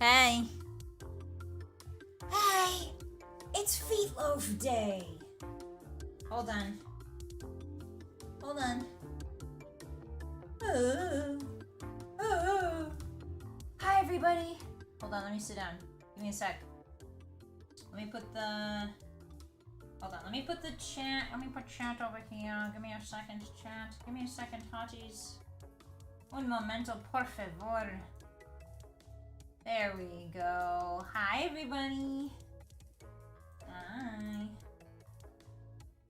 Hey. Hey, it's FEETLOAF Day. Hold on. Hi, everybody. Hold on, let me sit down. Give me a sec. Let me put the chat. Let me put chat over here. Give me a second, chat. Give me a second, Hotties. Un momento, por favor. There we go. Hi, everybody. Hi.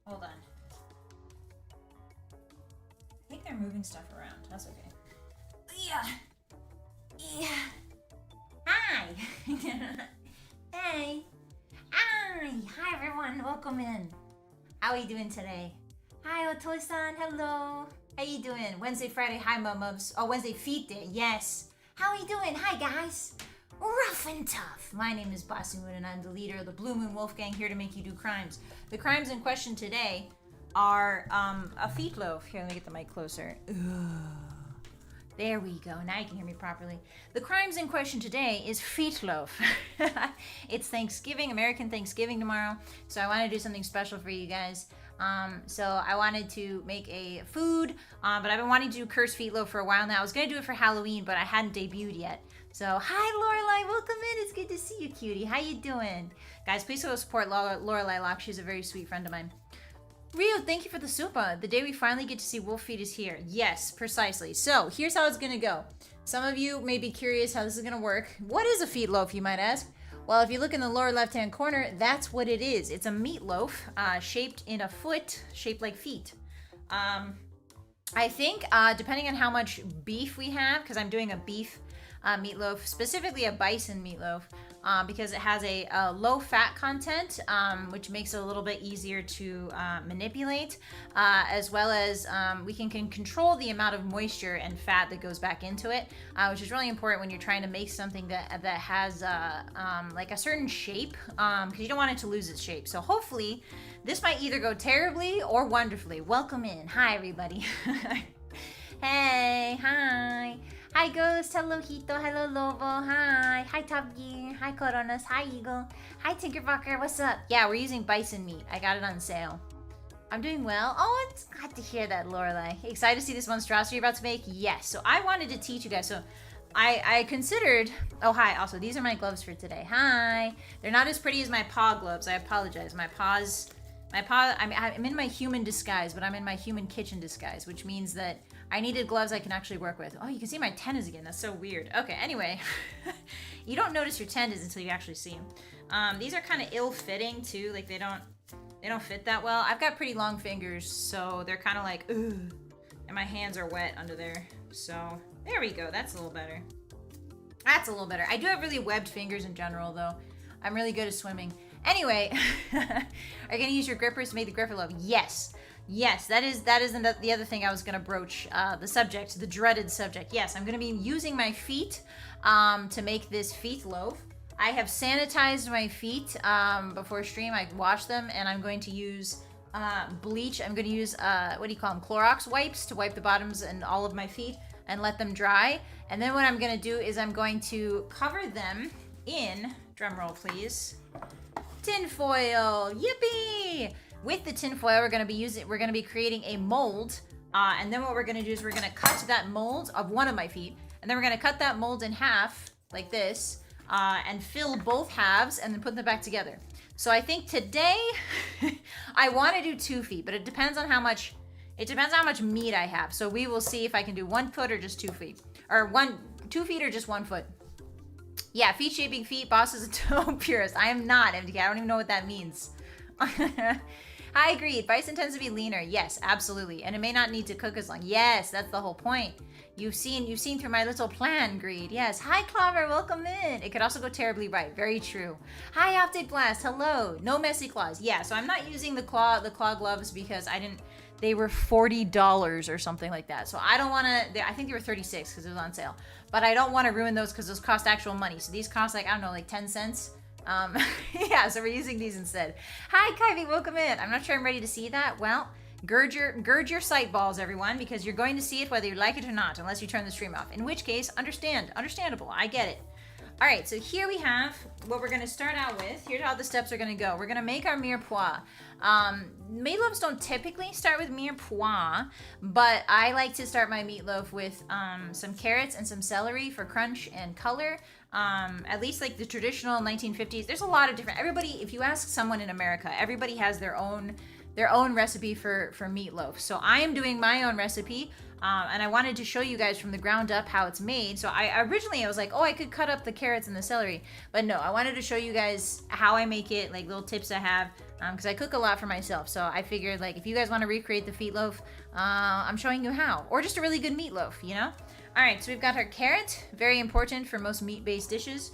Hold on. I think they're moving stuff around. That's okay. Yeah. Hi. Hey. Hi, everyone. Welcome in. How are you doing today? Hi, Otoi-san. Hello. How you doing? Wednesday, Friday. Hi, Mumubs. Oh, Wednesday, Feet Day. Yes. How are you doing? Hi, guys. Ruff and Tuff. My name is Bossymoon, and I'm the leader of the Blue Moon Wolf Gang, here to make you do crimes. The crimes in question today are a FEETLOAF. Here, let me get the mic closer. Ugh. There we go. Now you can hear me properly. The crimes in question today is FEETLOAF. It's Thanksgiving, American Thanksgiving tomorrow, so I want to do something special for you guys. So I wanted to make a food, but I've been wanting to do cursed FEETLOAF for a while now. I was going to do it for Halloween, but I hadn't debuted yet. So, hi Lorelai, welcome in. It's good to see you, cutie. How you doing? Guys, please go support Lorelai Locke. She's a very sweet friend of mine. Rio, thank you for the super. The day we finally get to see Wolf Feet is here. Yes, precisely. So, here's how it's going to go. Some of you may be curious how this is going to work. What is a FEETLOAF, you might ask? Well, if you look in the lower left-hand corner, that's what it is. It's a meatloaf shaped in a foot, shaped like feet. I think, depending on how much beef we have, because I'm doing a beef meatloaf, specifically a bison meatloaf, because it has a low fat content, which makes it a little bit easier to manipulate, as well as we can control the amount of moisture and fat that goes back into it, which is really important when you're trying to make something that has like a certain shape, because you don't want it to lose its shape. So hopefully this might either go terribly or wonderfully. Welcome in. Hi, everybody. Hey, hi. Hi, Ghost. Hello, Hito. Hello, Lobo. Hi. Hi, Top Gear. Hi, Coronas. Hi, Eagle. Hi, Tinkerfucker. What's up? Yeah, we're using bison meat. I got it on sale. I'm doing well. Oh, it's glad to hear that, Lorelai. Excited to see this monstrosity you're about to make? Yes. So I wanted to teach you guys. So I considered... Oh, hi. Also, these are my gloves for today. Hi. They're not as pretty as my paw gloves. I apologize. My paws... I'm in my human disguise, but I'm in my human kitchen disguise, which means that I needed gloves I can actually work with. Oh, you can see my tendons again. That's so weird. Okay, anyway. You don't notice your tendons until you actually see them. These are kind of ill-fitting, too. Like, they don't fit that well. I've got pretty long fingers, so they're kind of like, ugh. And my hands are wet under there. So, there we go. That's a little better. That's a little better. I do have really webbed fingers in general, though. I'm really good at swimming. Anyway, are you going to use your grippers to make the gripper loaf? Yes. Yes, that is the other thing I was going to broach, the subject, the dreaded subject. Yes, I'm going to be using my feet to make this FEETLOAF. I have sanitized my feet before stream. I washed them, and I'm going to use bleach. I'm going to use, what do you call them, Clorox wipes to wipe the bottoms and all of my feet and let them dry. And then what I'm going to do is I'm going to cover them in, drumroll please, tinfoil. Yippee! With the tinfoil, we're going to be creating a mold, and then what we're going to do is we're going to cut that mold of one of my feet, and then we're going to cut that mold in half like this, and fill both halves, and then put them back together. So I think today I want to do 2 feet, but it depends on how much meat I have. So we will see if I can do 1 foot or just 2 feet, or 2 feet or just 1 foot. Yeah, feet shaping feet. Boss is a toe purist. I am not, MDK. I don't even know what that means. I agreed. Bison tends to be leaner. Yes, absolutely. And it may not need to cook as long. Yes, that's the whole point. You've seen through my little plan, Greed. Yes. Hi, Clover. Welcome in. It could also go terribly right. Very true. Hi, Optic Blast. Hello. No messy claws. Yeah, so I'm not using the claw gloves because they were $40 or something like that. So I don't want to, I think they were $36 because it was on sale. But I don't want to ruin those because those cost actual money. So these cost like, I don't know, like 10 cents. Yeah, so we're using these instead. Hi, Kyvie, welcome in. I'm not sure I'm ready to see that. Well, gird your sight balls, everyone, because you're going to see it whether you like it or not, unless you turn the stream off. In which case, understandable. I get it. All right, so here we have what we're gonna start out with. Here's how the steps are gonna go. We're gonna make our mirepoix. Meatloafs don't typically start with mirepoix, but I like to start my meatloaf with some carrots and some celery for crunch and color. At least like the traditional 1950s. There's a lot of different, everybody, if you ask someone in America, everybody has their own recipe for meatloaf. So I am doing my own recipe. And I wanted to show you guys from the ground up how it's made. So I was like, oh, I could cut up the carrots and the celery. But no, I wanted to show you guys how I make it, like little tips I have. Because I cook a lot for myself. So I figured, like, if you guys want to recreate the feetloaf, I'm showing you how. Or just a really good meatloaf, you know? All right, so we've got our carrot. Very important for most meat-based dishes.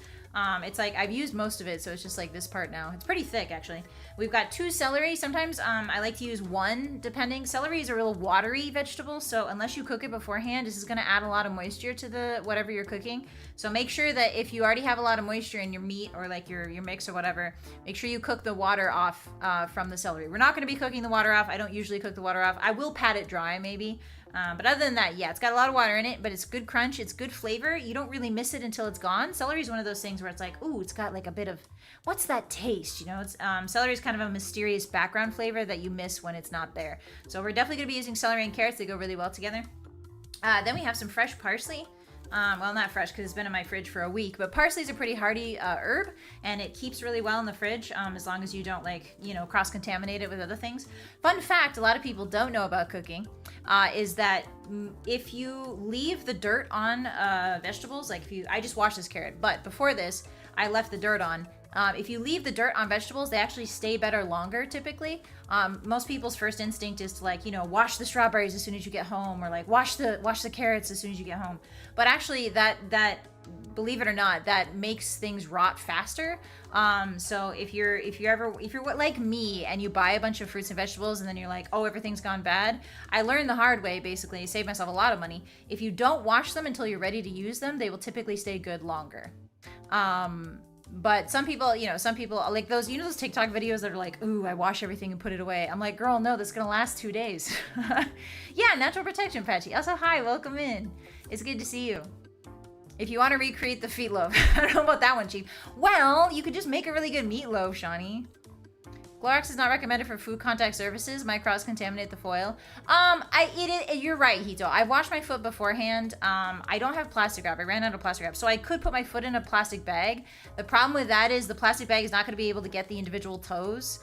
It's like, I've used most of it, so it's just like this part now. It's pretty thick, actually. We've got 2 celery. Sometimes I like to use 1, depending. Celery is a real watery vegetable, so unless you cook it beforehand, this is going to add a lot of moisture to the whatever you're cooking. So make sure that if you already have a lot of moisture in your meat or like your mix or whatever, make sure you cook the water off from the celery. We're not going to be cooking the water off. I don't usually cook the water off. I will pat it dry, maybe. But other than that, yeah, it's got a lot of water in it, but it's good crunch. It's good flavor. You don't really miss it until it's gone. Celery is one of those things where it's like, ooh, it's got like a bit of, what's that taste? You know, it's celery is kind of a mysterious background flavor that you miss when it's not there. So we're definitely going to be using celery and carrots. They go really well together. Then we have some fresh parsley. Well, not fresh because it's been in my fridge for a week, but parsley is a pretty hardy herb, and it keeps really well in the fridge as long as you don't, like, you know, cross-contaminate it with other things. Fun fact a lot of people don't know about cooking is that if you leave the dirt on vegetables, like I just washed this carrot, but before this, I left the dirt on. If you leave the dirt on vegetables, they actually stay better longer typically. Most people's first instinct is to, like, you know, wash the strawberries as soon as you get home, or like wash the carrots as soon as you get home. But actually that believe it or not, that makes things rot faster. So if you're like me and you buy a bunch of fruits and vegetables and then you're like, oh, everything's gone bad. I learned the hard way, basically, save myself a lot of money. If you don't wash them until you're ready to use them, they will typically stay good longer. But some people, like those TikTok videos that are like, ooh, I wash everything and put it away. I'm like, girl, no, that's gonna last 2 days. Yeah, natural protection, Patchy. Also, hi, welcome in. It's good to see you. If you want to recreate the feetloaf, I don't know about that one, Chief. Well, you could just make a really good meatloaf, Shawnee. Clorox is not recommended for food contact surfaces. Might cross-contaminate the foil. You're right, Hito. I washed my foot beforehand. I don't have plastic wrap. I ran out of plastic wrap. So I could put my foot in a plastic bag. The problem with that is the plastic bag is not going to be able to get the individual toes.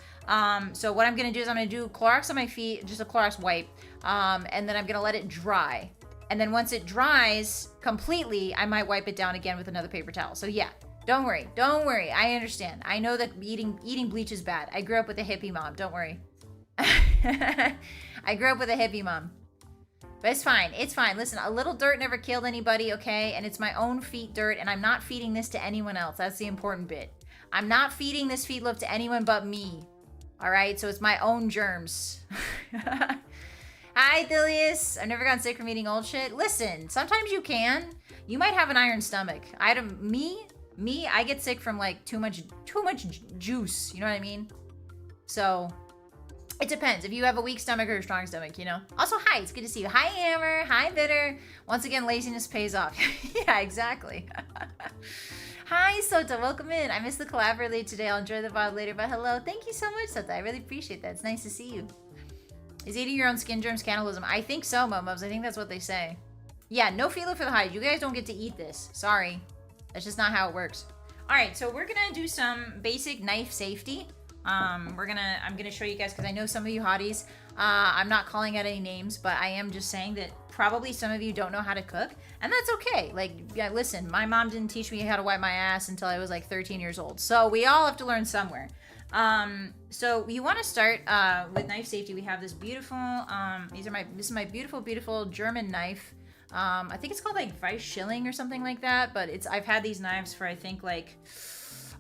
So what I'm going to do is I'm going to do Clorox on my feet, just a Clorox wipe. And then I'm going to let it dry. And then once it dries completely, I might wipe it down again with another paper towel. So yeah. Don't worry. I understand. I know that eating bleach is bad. I grew up with a hippie mom. Don't worry. I grew up with a hippie mom. But it's fine. It's fine. Listen, a little dirt never killed anybody, okay? And it's my own feet dirt, and I'm not feeding this to anyone else. That's the important bit. I'm not feeding this feetloaf to anyone but me. All right? So it's my own germs. Hi, Thilius. I've never gotten sick from eating old shit. Listen, sometimes you can. You might have an iron stomach. Me, I get sick from like too much juice, you know what I mean? So it depends if you have a weak stomach or a strong stomach, you know? Also, hi, it's good to see you. Hi, Hammer. Hi, Bitter. Once again, laziness pays off. Yeah, exactly. Hi, Sota. Welcome in. I missed the collab earlier today. I'll enjoy the VOD later, but hello. Thank you so much, Sota. I really appreciate that. It's nice to see you. Is eating your own skin germs cannibalism? I think so, Momos. I think that's what they say. Yeah, no feeler for the hide. You guys don't get to eat this. Sorry. That's just not how it works. All right, so we're gonna do some basic knife safety. I'm gonna show you guys because I know some of you hotties. I'm not calling out any names, but I am just saying that probably some of you don't know how to cook, and that's okay. Like, yeah, listen, my mom didn't teach me how to wipe my ass until I was like 13 years old. So we all have to learn somewhere. So you want to start with knife safety. We have this beautiful. This is my beautiful German knife. I think it's called like Weiss Schilling or something like that, but I've had these knives for I think like,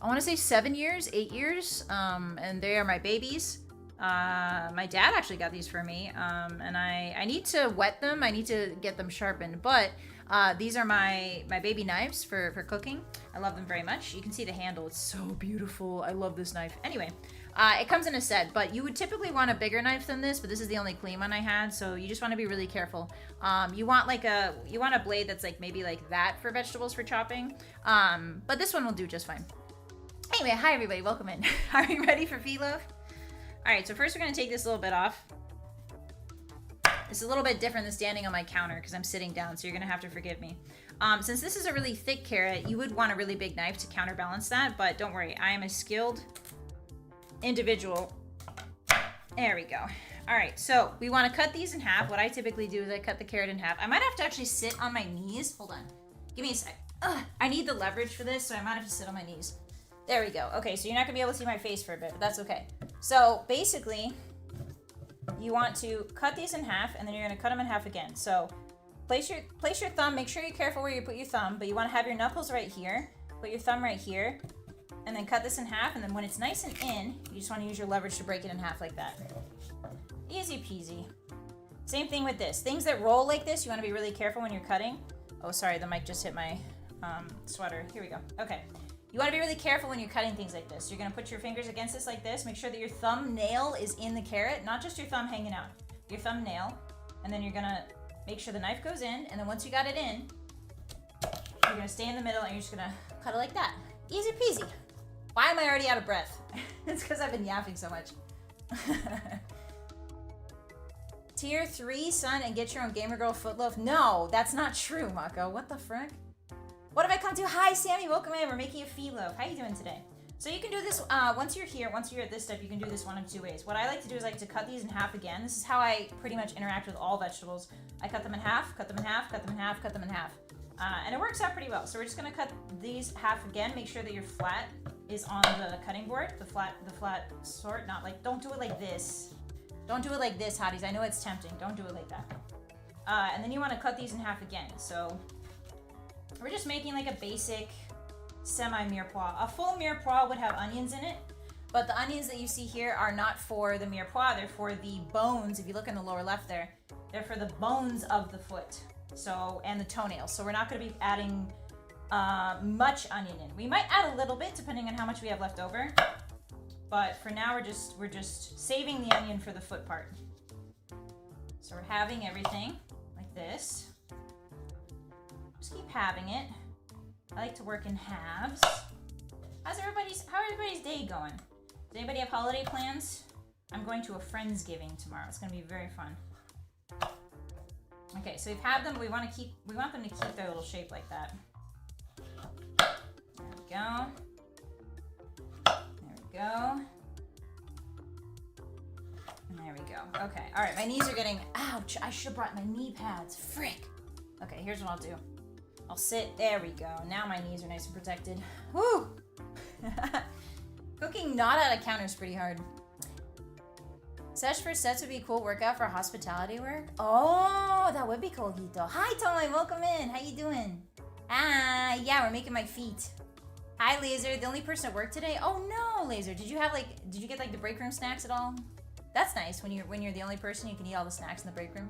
I want to say 7 years, 8 years, and they are my babies. My dad actually got these for me, and I need to wet them, I need to get them sharpened, but these are my baby knives for cooking. I love them very much. You can see the handle, it's so beautiful. I love this knife. Anyway, It comes in a set, but you would typically want a bigger knife than this, but this is the only clean one I had, so you just want to be really careful. You want a blade that's like maybe like that for vegetables for chopping, but this one will do just fine. Anyway, hi everybody, welcome in. Are you ready for FEETLOAF? All right, so first we're gonna take this little bit off. It's a little bit different than standing on my counter because I'm sitting down, so you're gonna have to forgive me. Since this is a really thick carrot, you would want a really big knife to counterbalance that, but don't worry, I am a skilled individual. There we go. All right, so we want to cut these in half. What I typically do is I cut the carrot in half. I might have to actually sit on my knees. Hold on. Give me a sec. I need the leverage for this, so I might have to sit on my knees. There we go. Okay, so you're not going to be able to see my face for a bit, but that's okay. So basically, you want to cut these in half, and then you're going to cut them in half again. So place your thumb. Make sure you're careful where you put your thumb, but you want to have your knuckles right here. Put your thumb right here. And then cut this in half, and then when it's nice and in, you just want to use your leverage to break it in half like that. Easy peasy. Same thing with this. Things that roll like this, you want to be really careful when you're cutting. Oh, sorry, the mic just hit my sweater. Here we go. Okay. You want to be really careful when you're cutting things like this. You're going to put your fingers against this like this. Make sure that your thumbnail is in the carrot, not just your thumb hanging out. Your thumbnail. And then you're going to make sure the knife goes in, and then once you got it in, you're going to stay in the middle, and you're just going to cut it like that. Easy peasy. Why am I already out of breath? It's because I've been yapping so much. Tier 3, son, and get your own gamer girl FEETLOAF. No, that's not true, Mako. What the frick? What have I come to? Hi, Sammy. Welcome in. We're making a FEETLOAF. How you doing today? So you can do this, once you're here, once you're at this step, you can do this one of two ways. What I like to do is I like to cut these in half again. This is how I pretty much interact with all vegetables. I cut them in half, cut them in half, cut them in half, cut them in half. And it works out pretty well. So we're just going to cut these half again. Make sure that your flat is on the cutting board, the flat sort, not like, don't do it like this. Don't do it like this, Hotties. I know it's tempting. Don't do it like that. And then you want to cut these in half again. So we're just making like a basic semi-mirepoix. A full mirepoix would have onions in it, but the onions that you see here are not for the mirepoix. They're for the bones. If you look in the lower left there, they're for the bones of the foot. So, and the toenails. So we're not going to be adding much onion in. We might add a little bit depending on how much we have left over, but for now we're just saving the onion for the foot part. So we're halving everything like this. Just keep halving it. I like to work in halves. How everybody's day going? Does anybody have holiday plans? I'm going to a Friendsgiving tomorrow. It's going to be very fun. Okay, so we've had them. We want them to keep their little shape like that. There we go. There we go. And there we go. Okay. All right. My knees are getting. Ouch! I should have brought my knee pads. Frick. Okay. Here's what I'll do. I'll sit. There we go. Now my knees are nice and protected. Woo! Cooking not at a counter is pretty hard. Sesh for sets would be a cool workout for hospitality work. Oh, that would be cool, Hito. Hi, Tomoe. Welcome in. How you doing? Ah, yeah, we're making my feet. Hi, Laser. The only person at work today? Oh no, Laser. Did you get like the break room snacks at all? That's nice. When you're the only person, you can eat all the snacks in the break room.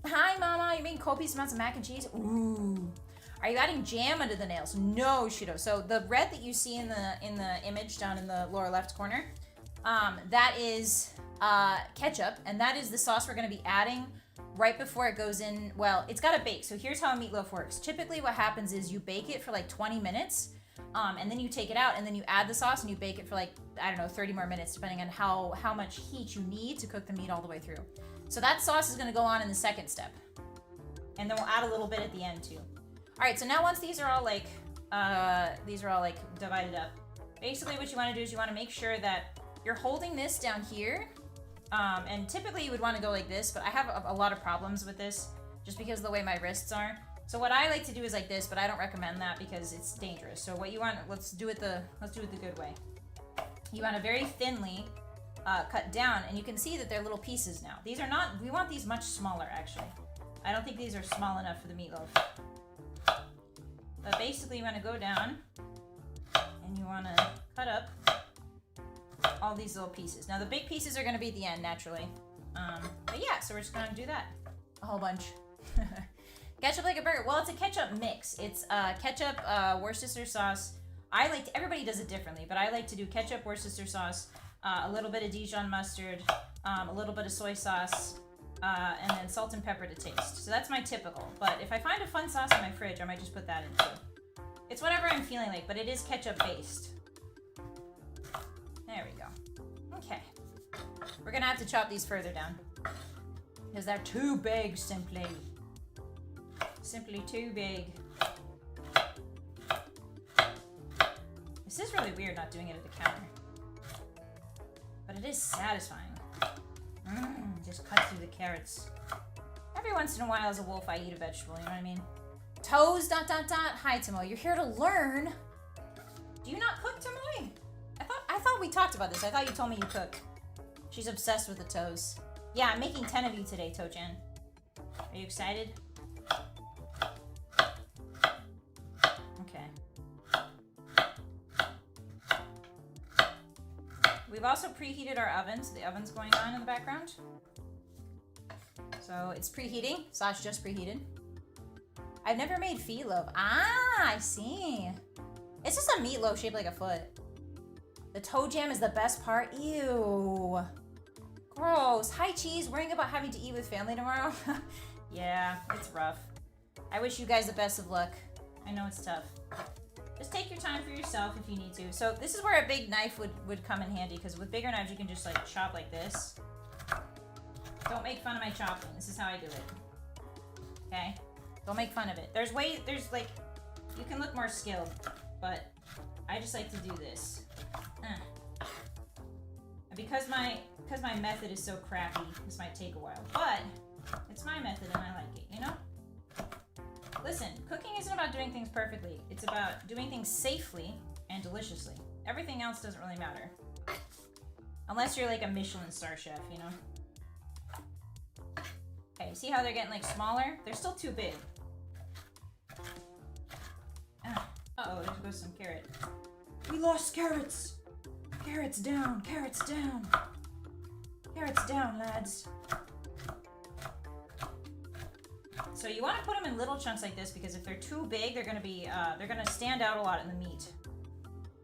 Hi, Mama. You're making copious amounts of mac and cheese. Ooh. Are you adding jam under the nails? No, Shudo. So the red that you see in the image down in the lower left corner, that is ketchup, and that is the sauce we're going to be adding right before it goes in. Well, it's got to bake. So here's how a meatloaf works. Typically what happens is you bake it for like 20 minutes, and then you take it out, and then you add the sauce, and you bake it for like, I don't know, 30 more minutes, depending on how much heat you need to cook the meat all the way through. So that sauce is going to go on in the second step. And then we'll add a little bit at the end too. All right, so now once these are all like divided up, basically what you want to do is you want to make sure that you're holding this down here. And typically you would want to go like this, but I have a lot of problems with this just because of the way my wrists are. So what I like to do is like this, but I don't recommend that because it's dangerous. So what you want, let's do it the good way. You want to very thinly cut down, and you can see that they're little pieces now. These are not, we want these much smaller actually. I don't think these are small enough for the meatloaf. But basically you want to go down and you want to cut up all these little pieces. Now the big pieces are going to be at the end naturally. But yeah, so we're just going to do that. A whole bunch. Ketchup like a burger. Well, it's a ketchup mix. It's ketchup, Worcestershire sauce, everybody does it differently, but I like to do ketchup, Worcester sauce, a little bit of Dijon mustard, a little bit of soy sauce, and then salt and pepper to taste. So that's my typical. But if I find a fun sauce in my fridge, I might just put that in too. It's whatever I'm feeling like, but it is ketchup based. There we go. Okay. We're gonna have to chop these further down, because they're too big, simply. Simply too big. This is really weird not doing it at the counter. But it is satisfying. Just cut through the carrots. Every once in a while as a wolf I eat a vegetable, you know what I mean? Toes, ... Hi, Timo. You're here to learn. Do you not cook, Timo? I thought we talked about this. I thought you told me you cook. She's obsessed with the toes. Yeah, I'm making 10 of you today, Tojan. Are you excited? Okay. We've also preheated our ovens. The oven's going on in the background. So it's preheating. Slash just preheated. I've never made FEETLOAF. Ah, I see. It's just a meatloaf shaped like a foot. The toe jam is the best part. Ew. Gross. Hi, Cheese. Worrying about having to eat with family tomorrow? Yeah, it's rough. I wish you guys the best of luck. I know it's tough. Just take your time for yourself if you need to. So this is where a big knife would come in handy, because with bigger knives you can just like chop like this. Don't make fun of my chopping. This is how I do it. Okay? Don't make fun of it. There's like, you can look more skilled, but I just like to do this. And because my method is so crappy, this might take a while, but it's my method and I like it, you know? Listen, cooking isn't about doing things perfectly. It's about doing things safely and deliciously. Everything else doesn't really matter. Unless you're like a Michelin star chef, you know? Okay, see how they're getting like smaller? They're still too big. Uh-oh, there goes some carrot. We lost carrots! Carrots down, carrots down. Carrots down, lads. So you want to put them in little chunks like this, because if they're too big, they're gonna stand out a lot in the meat.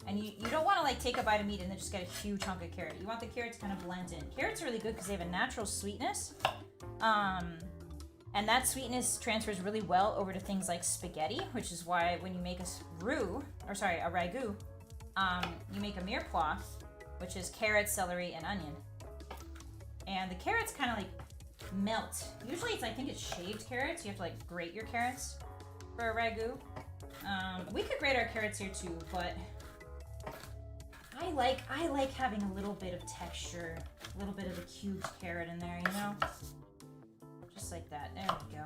And you don't want to like take a bite of meat and then just get a huge chunk of carrot. You want the carrot to kind of blend in. Carrots are really good because they have a natural sweetness. And that sweetness transfers really well over to things like spaghetti, which is why when you make a ragu, you make a mirepoix, which is carrots, celery, and onion. And the carrots kind of like melt. Usually I think it's shaved carrots. You have to like grate your carrots for a ragu. We could grate our carrots here too, but I like having a little bit of texture, a little bit of a cubed carrot in there, you know? Just like that. There we go.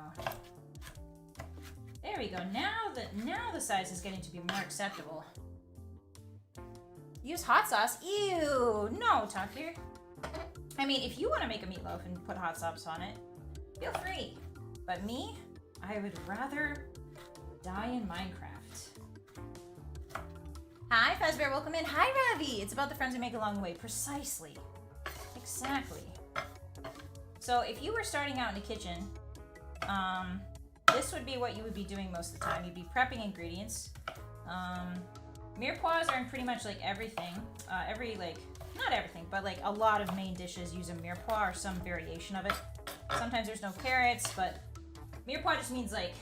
There we go. Now the size is getting to be more acceptable. Use hot sauce? Ew! No, Tucker. I mean, if you want to make a meatloaf and put hot sauce on it, feel free. But me, I would rather die in Minecraft. Hi, Fazbear, welcome in. Hi, Ravi. It's about the friends we make along the way. Precisely. Exactly. So if you were starting out in the kitchen, this would be what you would be doing most of the time. You'd be prepping ingredients. Mirepoix are in pretty much like everything. Not everything, but like a lot of main dishes use a mirepoix or some variation of it. Sometimes there's no carrots, but mirepoix just means like,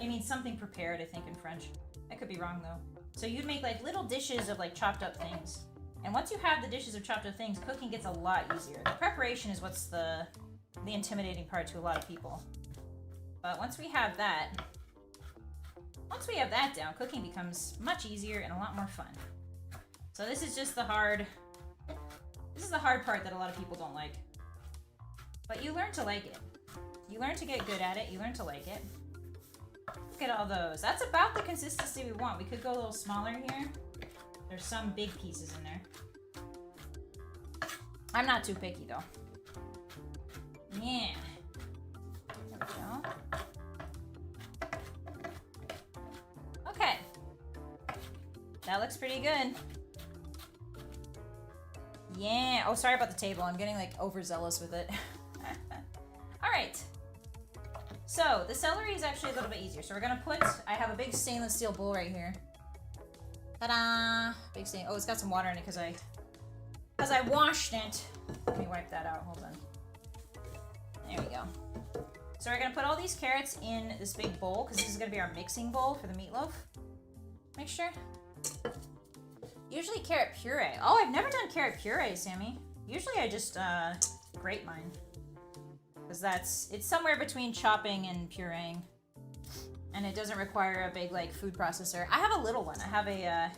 it means something prepared, I think, in French. I could be wrong though. So you'd make like little dishes of like chopped up things. And once you have the dishes of chopped up things, cooking gets a lot easier. The preparation is what's the intimidating part to a lot of people. But once we have that down, cooking becomes much easier and a lot more fun. So this is just the hard part that a lot of people don't like. But you learn to like it. You learn to get good at it. You learn to like it. Look at all those. That's about the consistency we want. We could go a little smaller here. There's some big pieces in there. I'm not too picky though. Yeah. There we go. Okay. That looks pretty good. Yeah. Oh, sorry about the table. I'm getting like overzealous with it. All right. So the celery is actually a little bit easier. So we're gonna I have a big stainless steel bowl right here. Ta-da! Big stain. Oh, it's got some water in it because I washed it. Let me wipe that out. Hold on. There we go. So we're gonna put all these carrots in this big bowl because this is gonna be our mixing bowl for the meatloaf mixture. Usually carrot puree. Oh, I've never done carrot puree, Sammy. Usually I just grate mine because it's somewhere between chopping and pureeing, and it doesn't require a big like food processor. I have a little one. I have a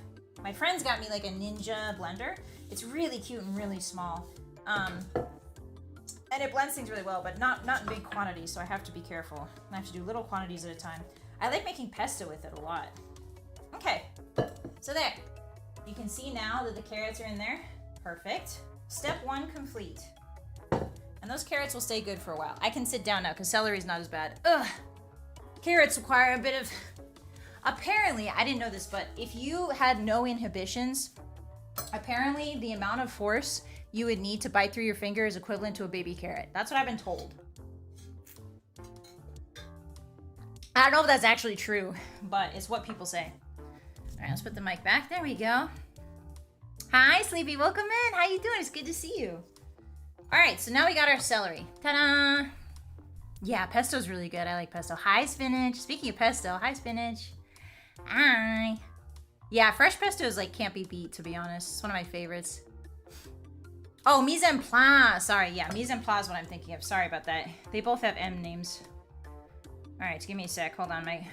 my friends got me like a Ninja blender. It's really cute and really small. And it blends things really well, but not in big quantities, so I have to be careful. I have to do little quantities at a time. I like making pesto with it a lot. Okay, so there. You can see now that the carrots are in there. Perfect. Step 1 complete. And those carrots will stay good for a while. I can sit down now because celery is not as bad. Ugh. Carrots require a bit of... Apparently, I didn't know this, but if you had no inhibitions, apparently the amount of force you would need to bite through your finger is equivalent to a baby carrot. That's what I've been told. I don't know if that's actually true, but it's what people say. All right, let's put the mic back. There we go. Hi, Sleepy. Welcome in. How you doing? It's good to see you. All right, so now we got our celery. Ta-da! Yeah, pesto's really good. I like pesto. Hi, spinach. Speaking of pesto, hi, spinach. Hi. Yeah, fresh pesto is like can't be beat, to be honest. It's one of my favorites. Oh, mise en place. Sorry, yeah, mise en place is what I'm thinking of. Sorry about that. They both have M names. All right, give me a sec. Hold on, my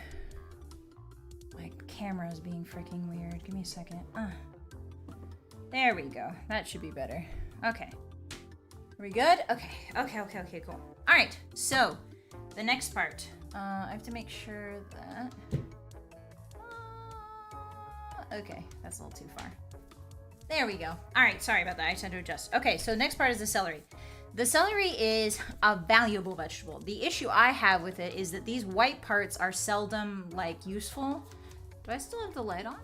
camera is being freaking weird. Give me a second. There we go. That should be better. Okay. Are we good? Okay, cool. All right, so the next part. I have to make sure that... okay, that's a little too far. There we go. All right, sorry about that. I just had to adjust. Okay, so the next part is the celery. The celery is a valuable vegetable. The issue I have with it is that these white parts are seldom, like, useful. Do I still have the light on?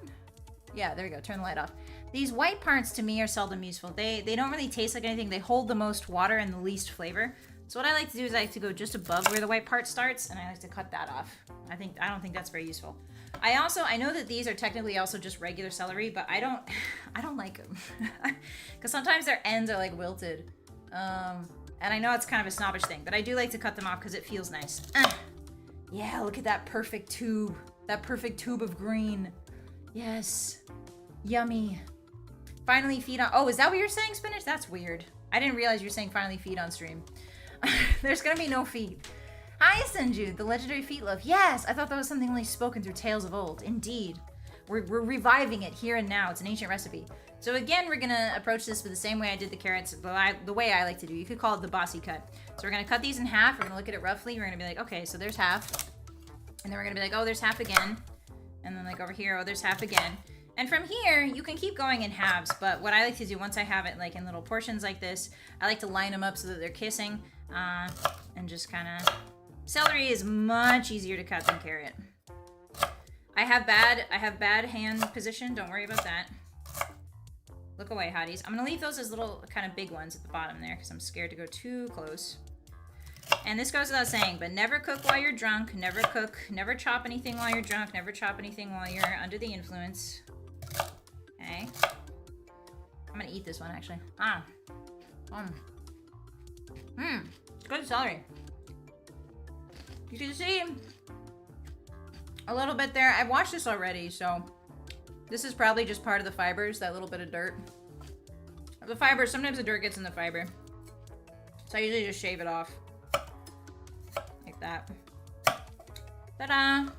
Yeah, there we go. Turn the light off. These white parts, to me, are seldom useful. They don't really taste like anything. They hold the most water and the least flavor. So what I like to do is I like to go just above where the white part starts, and I like to cut that off. I don't think that's very useful. I know that these are technically also just regular celery, but I don't like them. Because sometimes their ends are like wilted. And I know it's kind of a snobbish thing, but I do like to cut them off because it feels nice. Yeah, look at that perfect tube. That perfect tube of green. Yes. Yummy. Finally feed on... Oh, is that what you're saying, Spinach? That's weird. I didn't realize you were saying finally feed on stream. There's gonna be no feed. Hi, Senju, the legendary FEETLOAF. Yes, I thought that was something only spoken through tales of old. Indeed. We're reviving it here and now. It's an ancient recipe. So again, we're gonna approach this with the same way I did the carrots, the way I like to do. You could call it the bossy cut. So we're gonna cut these in half. We're gonna look at it roughly. We're gonna be like, okay, so there's half. And then we're gonna be like, oh, there's half again. And then like over here, oh, there's half again. And from here, you can keep going in halves, but what I like to do once I have it like in little portions like this, I like to line them up so that they're kissing, and just kind of... Celery is much easier to cut than carrot. I have bad hand position, don't worry about that. Look away, Hotties. I'm gonna leave those as little kind of big ones at the bottom there because I'm scared to go too close. And this goes without saying, but never cook while you're drunk, never cook, never chop anything while you're drunk, never chop anything while you're under the influence. Okay. I'm gonna eat this one actually. Good celery. You can see a little bit there. I've watched this already, so this is probably just part of the fibers, that little bit of dirt. The fiber, sometimes the dirt gets in the fiber. So I usually just shave it off. Like that. Ta-da!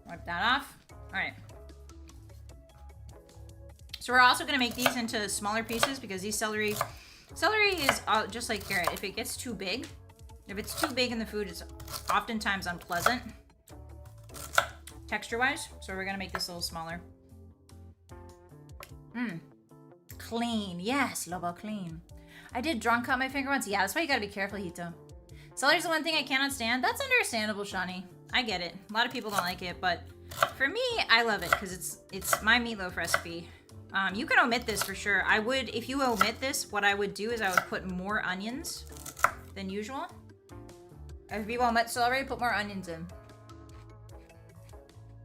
Wipe that off. Alright. So we're also going to make these into smaller pieces because these celery is just like carrot. If it gets too big, if it's too big in the food, it's oftentimes unpleasant texture-wise. So we're going to make this a little smaller. Clean. Yes, Lobo, clean. I did drunk cut my finger once. Yeah, that's why you got to be careful, Hito. Celery's the one thing I cannot stand. That's understandable, Shawnee. I get it. A lot of people don't like it, but for me, I love it because it's my meatloaf recipe. You can omit this for sure. I would, if you omit this, what I would do is I would put more onions than usual. If you omit celery, put more onions in.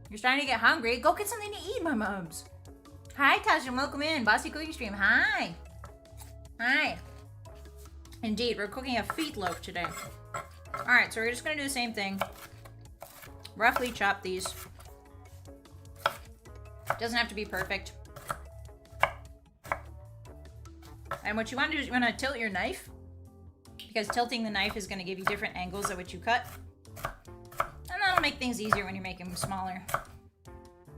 You're starting to get hungry. Go get something to eat, my moms. Hi, Tasha. Welcome in. Bossy Cooking Stream. Hi. Hi. Indeed, we're cooking a FEETLOAF today. Alright, so we're just going to do the same thing. Roughly chop these. Doesn't have to be perfect. And what you want to do is you want to tilt your knife. Because tilting the knife is going to give you different angles at which you cut. And that'll make things easier when you're making them smaller.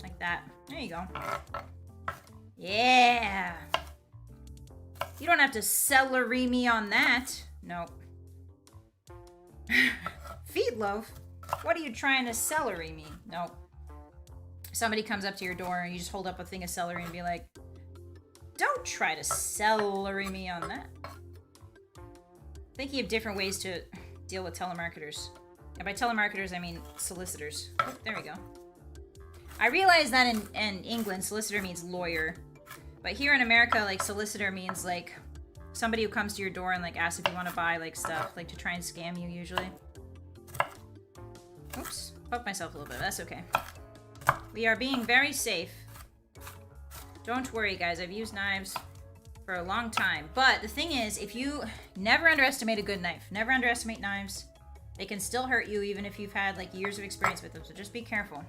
Like that. There you go. Yeah. You don't have to celery me on that. Nope. FEETLOAF? What are you trying to celery me? Nope. Somebody comes up to your door and you just hold up a thing of celery and be like, don't try to celery me on that. Thinking of different ways to deal with telemarketers. And by telemarketers, I mean solicitors. Oh, there we go. I realize that in England, solicitor means lawyer. But here in America, like, solicitor means, like, somebody who comes to your door and, like, asks if you want to buy, like, stuff. Like, to try and scam you, usually. Oops. Poked myself a little bit. That's okay. We are being very safe. Don't worry, guys. I've used knives for a long time. But the thing is, if you never underestimate a good knife. Never underestimate knives. They can still hurt you, even if you've had, like, years of experience with them. So just be careful.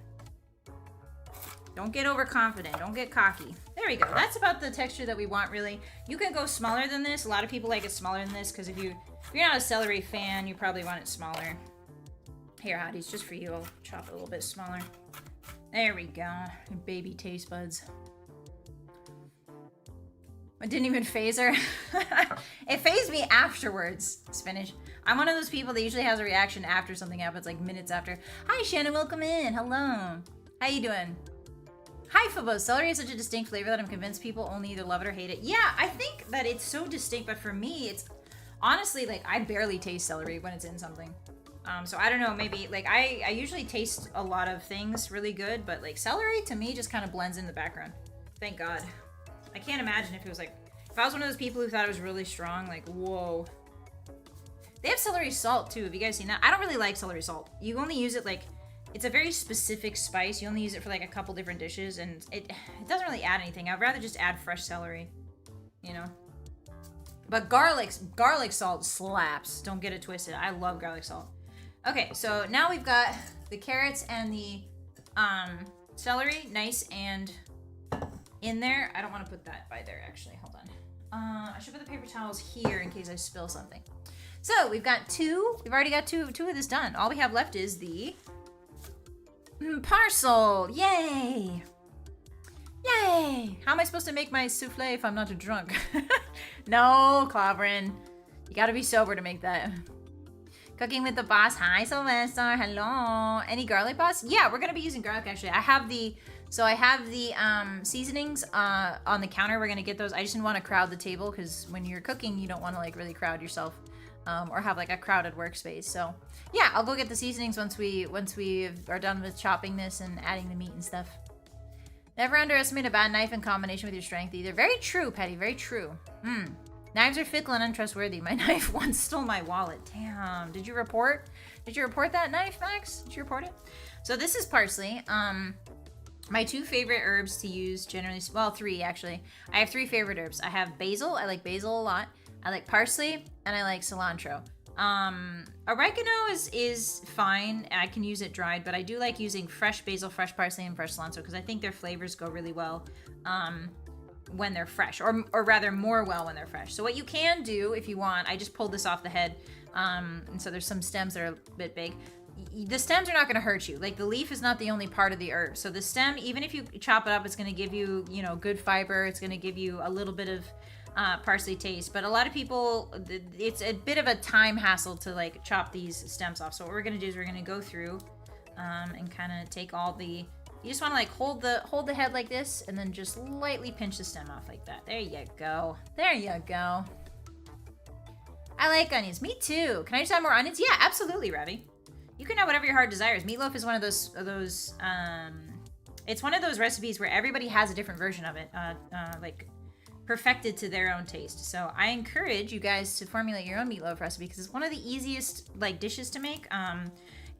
Don't get overconfident. Don't get cocky. There we go. That's about the texture that we want, really. You can go smaller than this. A lot of people like it smaller than this, because if you're not a celery fan, you probably want it smaller. Here, Hotties, just for you, I'll chop it a little bit smaller. There we go. Your baby taste buds. It didn't even phase her. It phased me afterwards. Spinach. I'm one of those people that usually has a reaction after something happens, like minutes after. Hi, Shannon. Welcome in. Hello. How you doing? Hi, Phobos. Celery is such a distinct flavor that I'm convinced people only either love it or hate it. Yeah, I think that it's so distinct, but for me, it's honestly, like, I barely taste celery when it's in something. So I don't know, maybe, like, I usually taste a lot of things really good, but, like, celery to me just kind of blends in the background. Thank God. I can't imagine if it was, like, if I was one of those people who thought it was really strong, like, whoa. They have celery salt, too. Have you guys seen that? I don't really like celery salt. You only use it, like, it's a very specific spice. You only use it for, like, a couple different dishes, and it doesn't really add anything. I'd rather just add fresh celery, you know? But garlic salt slaps. Don't get it twisted. I love garlic salt. Okay, so now we've got the carrots and the celery nice and in there. I don't want to put that by there, actually. Hold on. I should put the paper towels here in case I spill something. So we've got two. We've already got two of this done. All we have left is the parcel. Yay! Yay! How am I supposed to make my souffle if I'm not drunk? No, Clavrin. You gotta be sober to make that. Cooking with the boss. Hi, Sylvester. Hello. Any garlic, boss? Yeah, we're gonna be using garlic, actually. I have the seasonings on the counter. We're gonna get those. I just didn't want to crowd the table, because when you're cooking, you don't want to, like, really crowd yourself. Or have, like, a crowded workspace. So yeah, I'll go get the seasonings once we are done with chopping this and adding the meat and stuff. Never underestimate a bad knife in combination with your strength either. Very true, Petty. Very true. Knives are fickle and untrustworthy. My knife once stole my wallet. Damn. Did you report that knife, Max? Did you report it? So this is parsley. My two favorite herbs to use generally, well, three actually. I have three favorite herbs. I have basil. I like basil a lot. I like parsley, and I like cilantro. Oregano is fine. I can use it dried, but I do like using fresh basil, fresh parsley, and fresh cilantro, because I think their flavors go really well when they're fresh, or rather more well when they're fresh. So what you can do if you want, I just pulled this off the head, and so there's some stems that are a bit big. The stems are not going to hurt you. Like, the leaf is not the only part of the herb. So the stem, even if you chop it up, it's going to give you, you know, good fiber. It's going to give you a little bit of parsley taste, but a lot of people, it's a bit of a time hassle to, like, chop these stems off. So what we're gonna do is we're gonna go through and kind of take all the, you just want to, like, hold the head like this, and then just lightly pinch the stem off like that. There you go. There you go. I like onions. Me too. Can I just add more onions? Yeah, absolutely, Ravi. You can have whatever your heart desires. Meatloaf is one of those it's one of those recipes where everybody has a different version of it, like, perfected to their own taste. So I encourage you guys to formulate your own meatloaf recipe, because it's one of the easiest, like, dishes to make.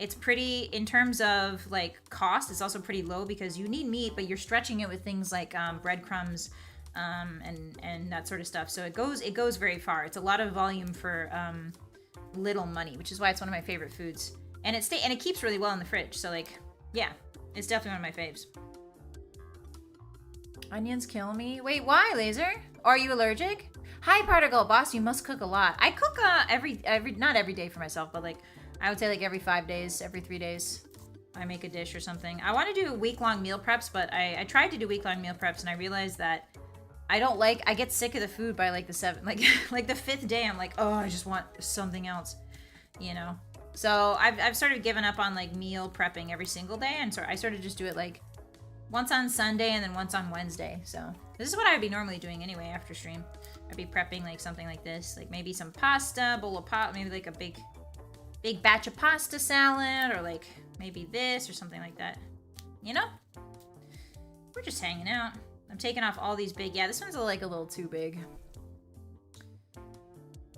It's pretty, in terms of like cost, it's also pretty low because you need meat, but you're stretching it with things like breadcrumbs and that sort of stuff. So it goes very far. It's a lot of volume for little money, which is why it's one of my favorite foods. And it keeps really well in the fridge. So like, yeah, it's definitely one of my faves. Onions kill me. Wait, why, Laser? Are you allergic? Hi, Particle. Boss, you must cook a lot. I cook not every day for myself, but like, I would say like every 5 days, every 3 days, I make a dish or something. I want to do week-long meal preps, but I tried to do week-long meal preps, and I realized that I get sick of the food by like the 7th, like the 5th day. I'm like, oh, I just want something else, you know? So I've sort of given up on like meal prepping every single day, and so I sort of just do it like once on Sunday and then once on Wednesday. So this is what I would be normally doing anyway after stream. I'd be prepping like something like this, like maybe some pasta, bowl of pot, maybe like a big batch of pasta salad, or like maybe this or something like that. You know? We're just hanging out. I'm taking off all these big, yeah, this one's like a little too big.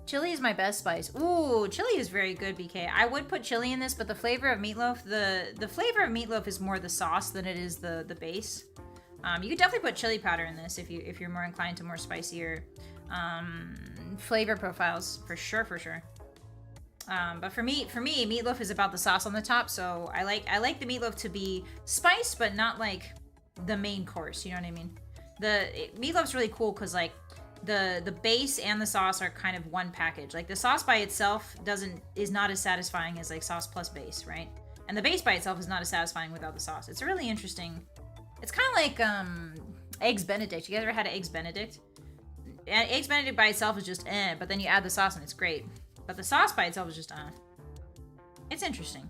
Chili is my best spice. Ooh, chili is very good, BK. I would put chili in this, but the flavor of meatloaf, the flavor of meatloaf is more the sauce than it is the base. You could definitely put chili powder in this if you're more inclined to more spicier flavor profiles, for sure. But for me, meatloaf is about the sauce on the top, so I like the meatloaf to be spiced, but not like the main course. You know what I mean? Meatloaf's really cool because like the base and the sauce are kind of one package. Like the sauce by itself is not as satisfying as like sauce plus base, right? And the base by itself is not as satisfying without the sauce. It's a really interesting. It's kind of like eggs Benedict. You guys ever had an eggs Benedict? Eggs Benedict by itself is just but then you add the sauce and it's great. But the sauce by itself is just it's interesting.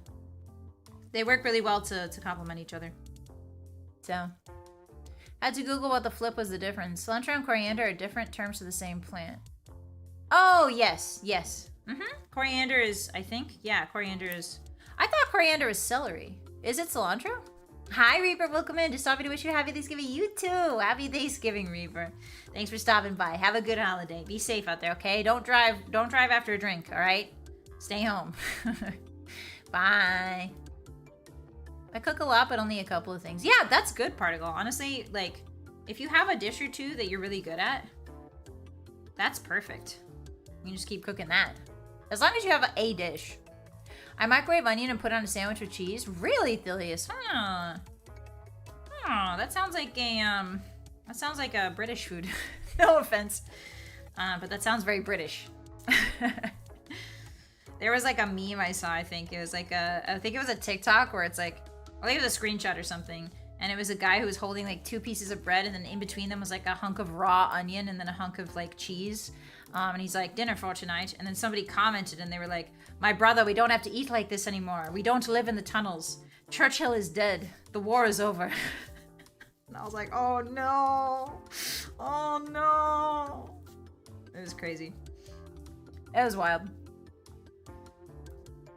They work really well to complement each other. So, had to Google what the flip was the difference. Cilantro and coriander are different terms for the same plant. Oh, yes. Coriander is, I think, yeah, coriander is. I thought coriander was celery. Is it cilantro? Hi, Reaper. Welcome in. Just stopping to wish you a happy Thanksgiving. You too. Happy Thanksgiving, Reaper. Thanks for stopping by. Have a good holiday. Be safe out there, okay? Don't drive after a drink, all right? Stay home. Bye. I cook a lot, but only a couple of things. Yeah, that's good, Particle. Honestly, like, if you have a dish or two that you're really good at, that's perfect. You can just keep cooking that. As long as you have a dish. I microwave onion and put on a sandwich with cheese. Really, Thilius? Huh. Oh, that sounds like a British food. No offense. But that sounds very British. There was like a meme I saw, I think. It was like I think it was a TikTok where it's like, I think it was a screenshot or something. And it was a guy who was holding like 2 pieces of bread, and then in between them was like a hunk of raw onion and then a hunk of like cheese. And he's like, dinner for tonight. And then somebody commented and they were like, my brother, we don't have to eat like this anymore. We don't live in the tunnels. Churchill is dead. The war is over. And I was like, oh no. Oh no. It was crazy. It was wild.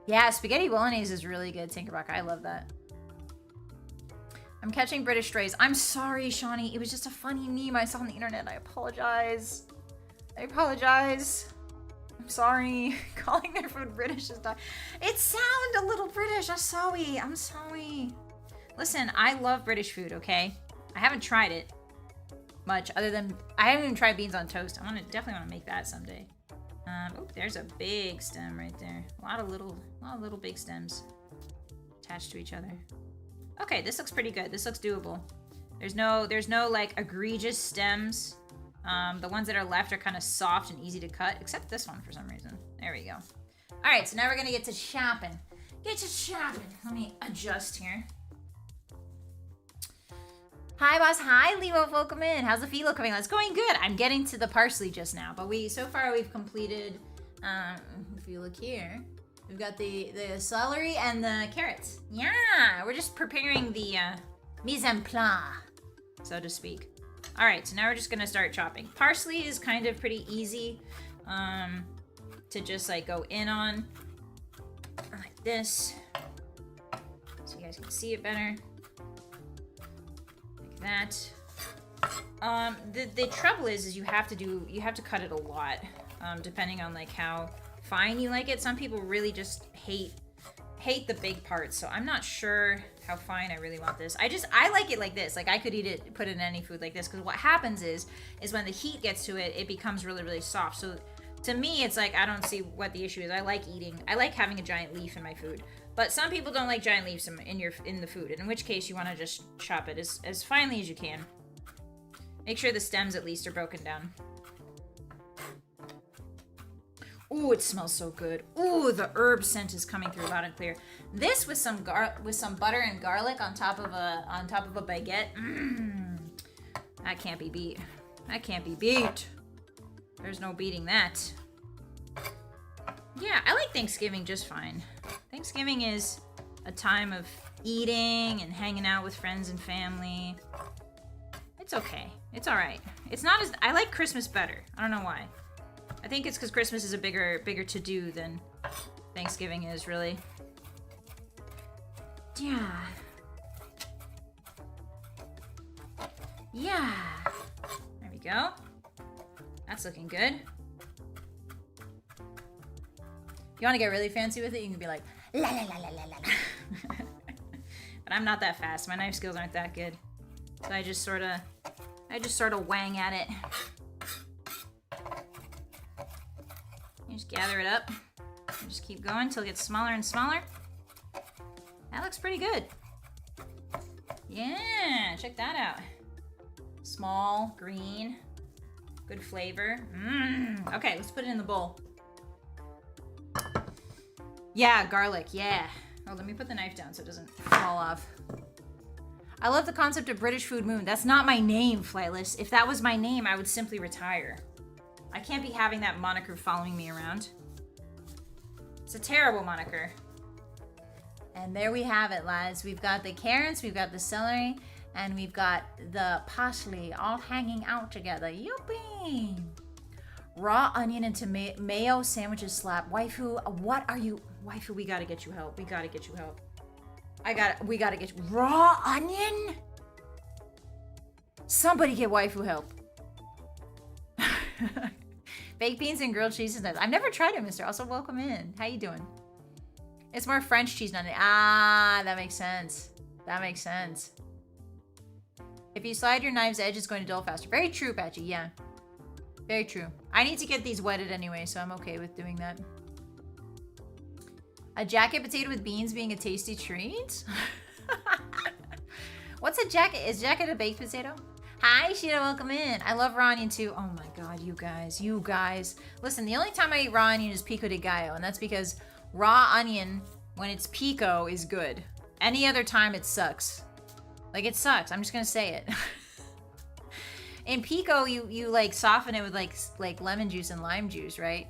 Yeah, spaghetti bolognese is really good, Tinkerbuck. I love that. I'm catching British strays. I'm sorry, Shawnee. It was just a funny meme I saw on the internet. I apologize. I'm sorry. Calling their food British is not. It sounds a little British. I'm sorry. Listen, I love British food, okay? I haven't tried it much other than I haven't even tried beans on toast. Definitely want to make that someday. Oh, there's a big stem right there. A lot of little big stems attached to each other. Okay, this looks pretty good. This looks doable. There's no like egregious stems. The ones that are left are kind of soft and easy to cut, except this one for some reason. There we go. All right, so now we're gonna get to shopping. Let me adjust here. Hi, boss. Hi, Leo. Welcome in. How's the phyllo coming on? It's going good. I'm getting to the parsley just now, but so far we've completed. If you look here, we've got the celery and the carrots. Yeah, we're just preparing the mise en place, so to speak. All right, so now we're just gonna start chopping. Parsley is kind of pretty easy to just like go in on like this, so you guys can see it better. Like that. The trouble is you have to cut it a lot, depending on like how fine you like it. Some people really just hate hate the big parts, so I'm not sure how fine I really want this. I like it like this. Like I could eat it, put it in any food like this, because what happens is when the heat gets to it, it becomes really, really soft. So to me, it's like, I don't see what the issue is. I like having a giant leaf in my food. But some people don't like giant leaves in the food, in which case you want to just chop it as finely as you can. Make sure the stems at least are broken down. Ooh, it smells so good. Ooh, the herb scent is coming through loud and clear. This with some butter and garlic on top of a baguette. That can't be beat. That can't be beat. There's no beating that. Yeah, I like Thanksgiving just fine. Thanksgiving is a time of eating and hanging out with friends and family. It's okay. It's all right. It's not as... I like Christmas better. I don't know why. I think it's because Christmas is a bigger to-do than Thanksgiving is, really. Yeah. Yeah. There we go. That's looking good. If you want to get really fancy with it, you can be like, la la la la la la. But I'm not that fast. My knife skills aren't that good. So I just sort of wang at it. You just gather it up. And just keep going until it gets smaller and smaller. That looks pretty good. Yeah, check that out. Small, green, good flavor. Okay, let's put it in the bowl. Yeah, garlic, yeah. Oh, let me put the knife down so it doesn't fall off. I love the concept of British Food Moon. That's not my name, Flightless. If that was my name, I would simply retire. I can't be having that moniker following me around. It's a terrible moniker. And there we have it, lads. We've got the carrots, we've got the celery, and we've got the parsley all hanging out together. Youppi! Raw onion and mayo sandwiches slap. Waifu, what are you... Waifu, we gotta get you help. We gotta get you help. We gotta get you... Raw onion? Somebody get waifu help. Baked beans and grilled cheese is nice. I've never tried it, mister. Also, welcome in. How you doing? It's more French cheese, not... Ah, that makes sense. That makes sense. If you slide your knife's edge, it's going to dull faster. Very true, Patchy. Yeah. Very true. I need to get these wetted anyway, so I'm okay with doing that. A jacket potato with beans being a tasty treat? What's a jacket? Is jacket a baked potato? Hi, Sheeta, welcome in. I love raw onion too. Oh my god, you guys. Listen, the only time I eat raw onion is pico de gallo, and that's because raw onion, when it's pico, is good. Any other time, it sucks. Like, it sucks. I'm just gonna say it. In pico, you like soften it with like lemon juice and lime juice, right?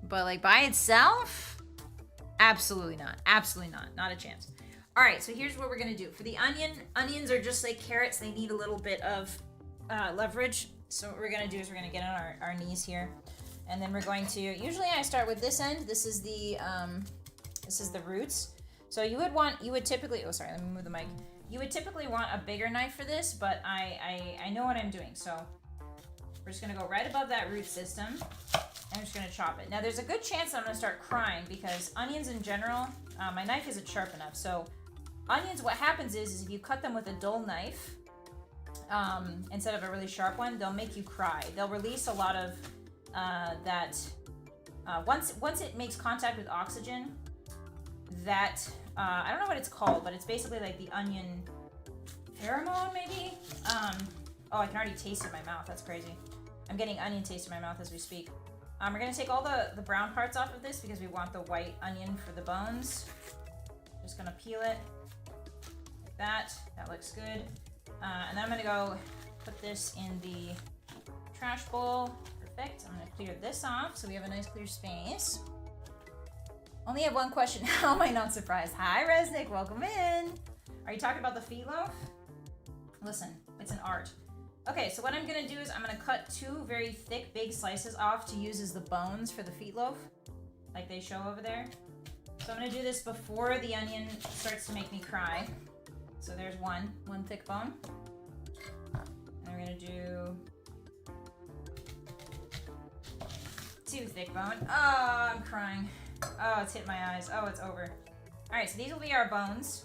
But like by itself, absolutely not. Absolutely not. Not a chance. All right, so here's what we're gonna do. For the onions are just like carrots. They need a little bit of leverage. So what we're gonna do is we're gonna get on our knees here, and then we're going to. Usually I start with this end. This is the roots. So you would typically. Oh, sorry. Let me move the mic. You would typically want a bigger knife for this, but I know what I'm doing. So we're just gonna go right above that root system, and I'm just gonna chop it. Now there's a good chance that I'm gonna start crying because onions in general, my knife isn't sharp enough. So onions, what happens is if you cut them with a dull knife, instead of a really sharp one, they'll make you cry. They'll release a lot of once it makes contact with oxygen, that I don't know what it's called, but it's basically like the onion pheromone, maybe? Oh, I can already taste it in my mouth. That's crazy. I'm getting onion taste in my mouth as we speak. We're gonna take all the brown parts off of this because we want the white onion for the bones. Just gonna peel it like that. That looks good. And then I'm gonna go put this in the trash bowl. Perfect. I'm gonna clear this off so we have a nice clear space. Only have one question. How am I not surprised? Hi, Resnick. Welcome in. Are you talking about the feetloaf? Listen, it's an art. Okay, so what I'm going to do is I'm going to cut two very thick, big slices off to use as the bones for the feetloaf, like they show over there. So I'm going to do this before the onion starts to make me cry. So there's one thick bone. And we're going to do two thick bone. Oh, I'm crying. Oh, it's hit my eyes. Oh, it's over. Alright, so these will be our bones.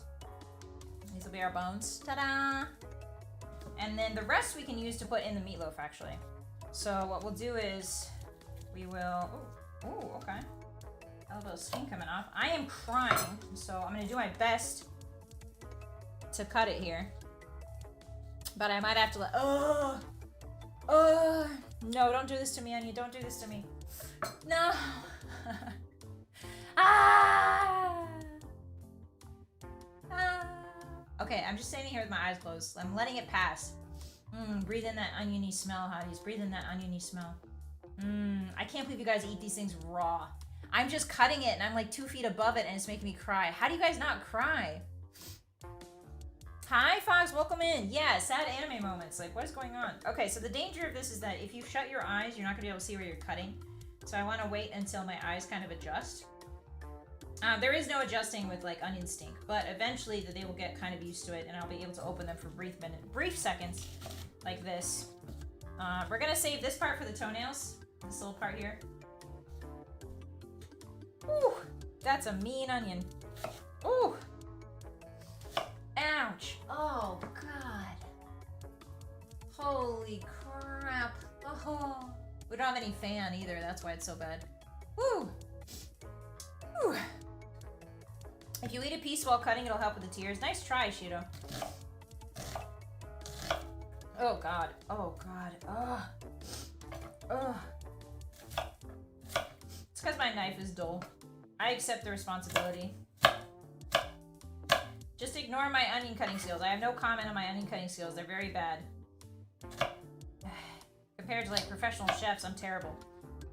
These will be our bones. Ta-da! And then the rest we can use to put in the meatloaf, actually. So what we'll do is we will... Ooh, okay. A little bit of skin coming off. I am crying, so I'm going to do my best to cut it here. But I might have to let... No, don't do this to me, Anya. Don't do this to me. No. Okay, I'm just sitting here with my eyes closed. I'm letting it pass. Breathe in that oniony smell, Hotties. Breathe in that oniony smell. I can't believe you guys eat these things raw. I'm just cutting it and I'm like 2 feet above it and it's making me cry. How do you guys not cry? Hi, Fox. Welcome in. Yeah, sad anime moments. Like, what is going on? Okay, so the danger of this is that if you shut your eyes, you're not going to be able to see where you're cutting. So I want to wait until my eyes kind of adjust. There is no adjusting with like onion stink, but eventually they will get kind of used to it and I'll be able to open them for brief seconds like this. We're gonna save this part for the toenails, this little part here. Ooh, that's a mean onion. Ooh, ouch. Oh God. Holy crap. Oh, we don't have any fan either, that's why it's so bad. Woo. Whew. If you eat a piece while cutting, it'll help with the tears. Nice try, Shido. Oh God. Oh God. Ugh. It's because my knife is dull. I accept the responsibility. Just ignore my onion cutting skills. I have no comment on my onion cutting skills. They're very bad. Compared to like professional chefs, I'm terrible.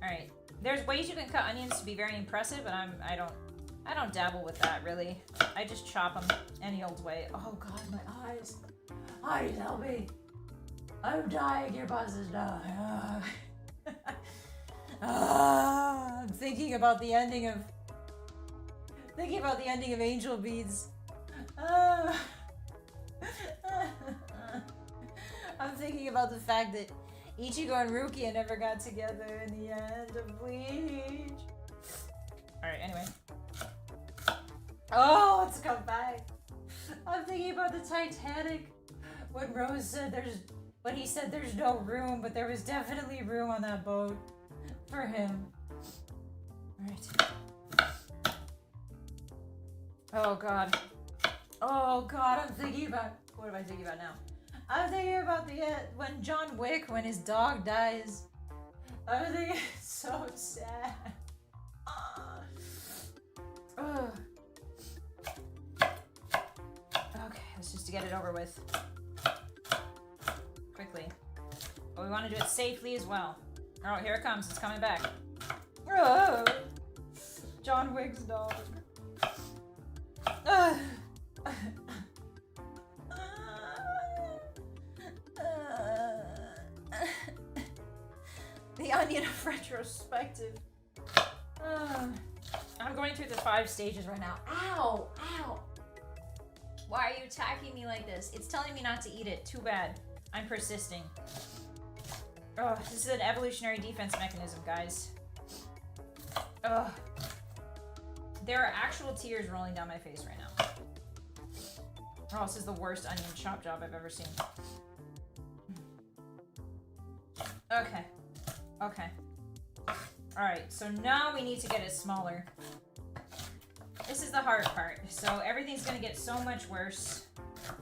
Alright. There's ways you can cut onions to be very impressive, but I don't dabble with that really. I just chop them any old way. Oh God, my eyes. Eyes, help me. I'm dying. Your boss is dying. I'm thinking about the ending of Angel Beads. I'm thinking about the fact that Ichigo and Rukia never got together in the end of Bleach. Alright, anyway. Oh, let's come back. I'm thinking about the Titanic. When Rose said when he said there's no room, but there was definitely room on that boat for him. Alright. Oh God. Oh God, I'm thinking about, what am I thinking about now? I'm thinking about the when John Wick, when his dog dies. I'm thinking it's so sad. Okay, let's just get it over with. Quickly. But we want to do it safely as well. Oh, here it comes. It's coming back. John Wick's dog. The onion of retrospective. I'm going through the 5 stages right now. Ow! Ow! Why are you attacking me like this? It's telling me not to eat it. Too bad. I'm persisting. Oh, this is an evolutionary defense mechanism, guys. Ugh. There are actual tears rolling down my face right now. Oh, this is the worst onion chop job I've ever seen. Okay. Okay. Alright, so now we need to get it smaller. This is the hard part. So everything's gonna get so much worse.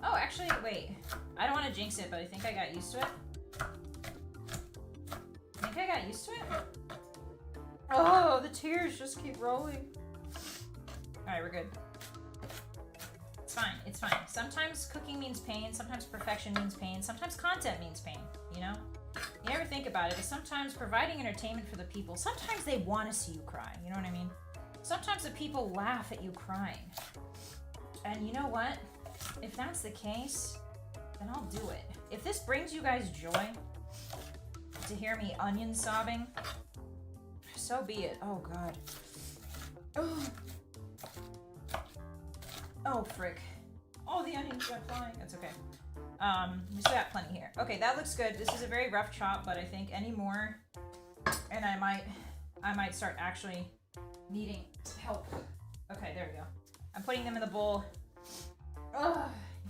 Oh, actually, wait. I don't want to jinx it, but I think I got used to it. I think I got used to it? Oh, the tears just keep rolling. Alright, we're good. It's fine. It's fine. Sometimes cooking means pain. Sometimes perfection means pain. Sometimes content means pain, you know? You never think about it, but sometimes providing entertainment for the people, sometimes they want to see you cry, you know what I mean? Sometimes the people laugh at you crying. And you know what? If that's the case, then I'll do it. If this brings you guys joy to hear me onion sobbing, so be it. Oh God. Oh frick. Oh, the onions are flying. That's okay. We still got plenty here. Okay, that looks good. This is a very rough chop, but I think any more, and I might start actually needing help. Okay, there we go. I'm putting them in the bowl. Ugh,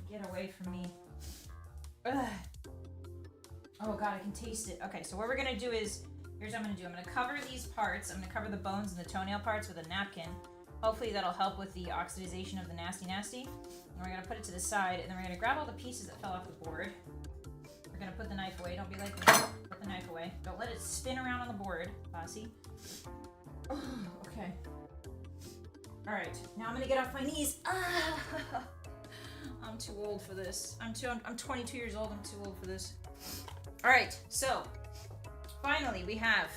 get away from me. Ugh. Oh God, I can taste it. Okay, so what we're gonna do is, here's what I'm gonna do. I'm gonna cover these parts. I'm gonna cover the bones and the toenail parts with a napkin. Hopefully that'll help with the oxidization of the nasty. And we're gonna put it to the side, and then we're gonna grab all the pieces that fell off the board. We're gonna put the knife away. Don't be like me. Put the knife away. Don't let it spin around on the board, Bossy. Okay. All right. Now I'm gonna get off my knees. I'm too old for this. I'm 22 years old. I'm too old for this. All right. So finally, we have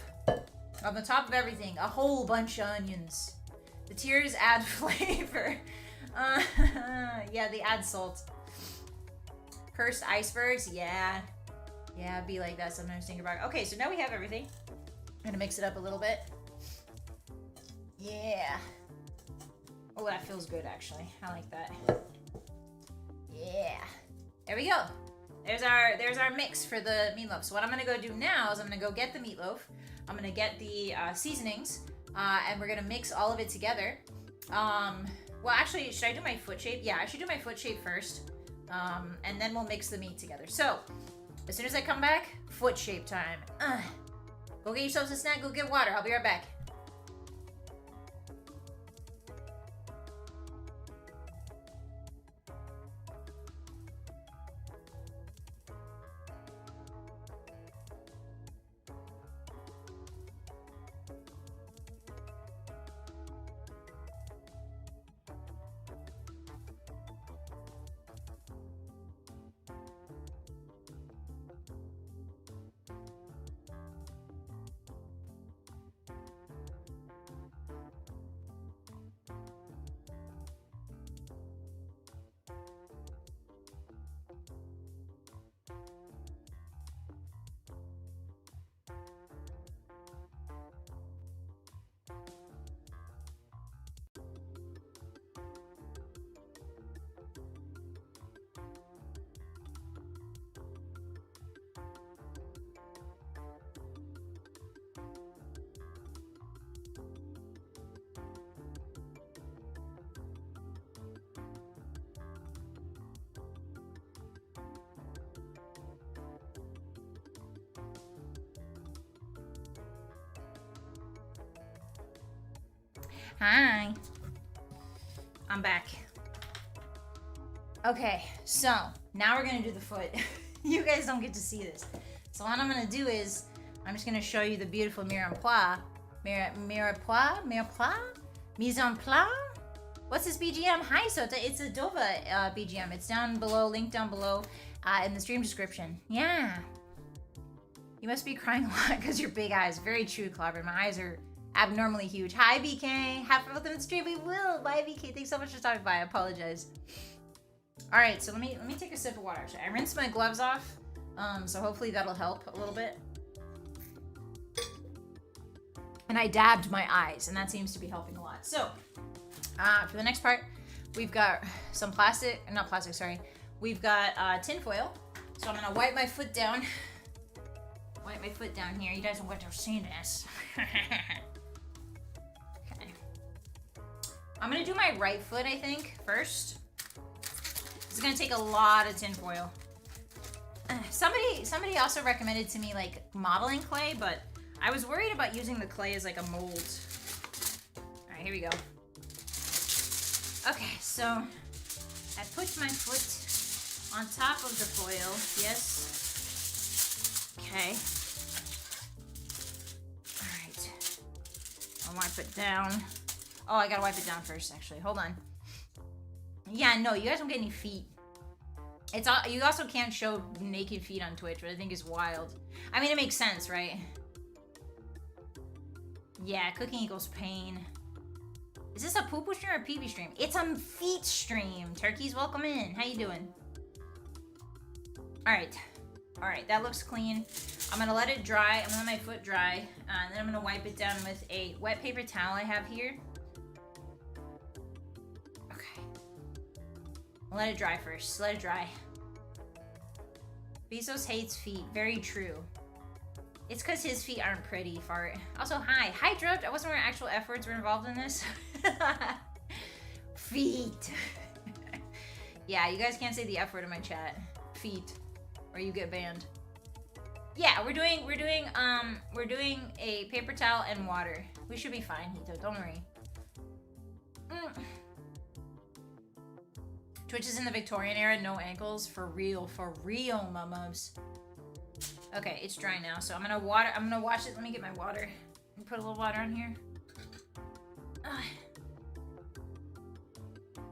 on the top of everything a whole bunch of onions. The tears add flavor. Yeah, they add salt. Cursed icebergs, yeah, be like that sometimes. Think about it. Okay, so now we have everything. I'm gonna mix it up a little bit. Yeah. Oh, that feels good actually. I like that. Yeah. There we go. There's our mix for the meatloaf. So what I'm gonna go do now is I'm gonna go get the meatloaf. I'm gonna get the seasonings, and we're gonna mix all of it together. Well, actually, should I do my foot shape? Yeah, I should do my foot shape first. And then we'll mix the meat together. So, as soon as I come back, foot shape time. Go get yourselves a snack, go get water. I'll be right back. Hi. I'm back. Okay, so now we're gonna do the foot. You guys don't get to see this. So what I'm gonna do is, I'm just gonna show you the beautiful mise en place. Mise en place? What's this BGM? Hi, Sota. It's a Dova BGM. It's down below, link down below in the stream description. Yeah. You must be crying a lot because your big eyes. Very true, Clobber. My eyes are abnormally huge. Hi, BK. Have fun with the stream. We will. Bye, BK. Thanks so much for stopping by. I apologize. All right, so let me take a sip of water. Actually, I rinsed my gloves off, so hopefully that'll help a little bit. And I dabbed my eyes, and that seems to be helping a lot. So, for the next part, we've got some We've got tin foil. So I'm gonna wipe my foot down. Wipe my foot down here. You guys don't want to see this. Okay. I'm gonna do my right foot, I think, first. This is gonna take a lot of tin foil. Somebody also recommended to me like modeling clay, but I was worried about using the clay as like a mold. All right, here we go. Okay, so I put my foot on top of the foil. Yes. Okay. All right. I'll wipe it down. Oh, I gotta wipe it down first, actually. Hold on. Yeah, no, you guys don't get any feet. It's all, you also can't show naked feet on Twitch, which I think is wild. I mean, it makes sense, right? Yeah, cooking equals pain. Is this a poo-poo stream or a pee-pee stream? It's a feet stream. Turkeys, welcome in. How you doing? All right, that looks clean. I'm gonna let it dry. I'm gonna let my foot dry, and then I'm gonna wipe it down with a wet paper towel I have here. Okay. Let it dry first. Let it dry. Bezos hates feet. Very true. It's because his feet aren't pretty, fart. Also, hi. Hi, Drubbed. I wasn't aware actual F words were involved in this. Feet. Yeah, you guys can't say the F word in my chat. Feet, or you get banned. Yeah, we're doing a paper towel and water. We should be fine, Hito. Don't worry. Twitch is in the Victorian era, no ankles, for real, mamas. Okay, it's dry now, so I'm gonna wash it. Let me get my water. Put a little water on here.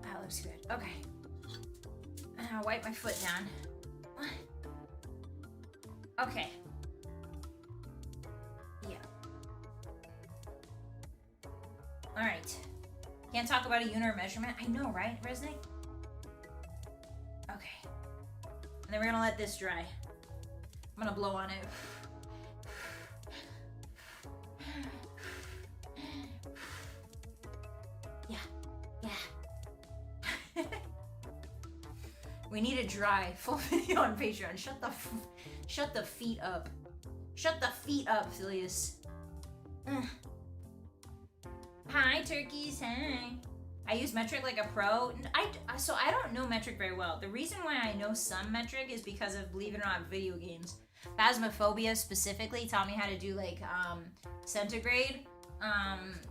That looks good. Okay. And I'll wipe my foot down. Okay. Yeah. Alright. Can't talk about a unit or measurement. I know, right, Resnick? Okay. And then we're gonna let this dry. I'm gonna blow on it. Yeah. We need a dry full video on Patreon. Shut the feet up. Shut the feet up, Phileas. Hi, turkeys. Hi. I use metric like a pro. So I don't know metric very well. The reason why I know some metric is because of, believe it or not, video games. Phasmophobia specifically taught me how to do like centigrade.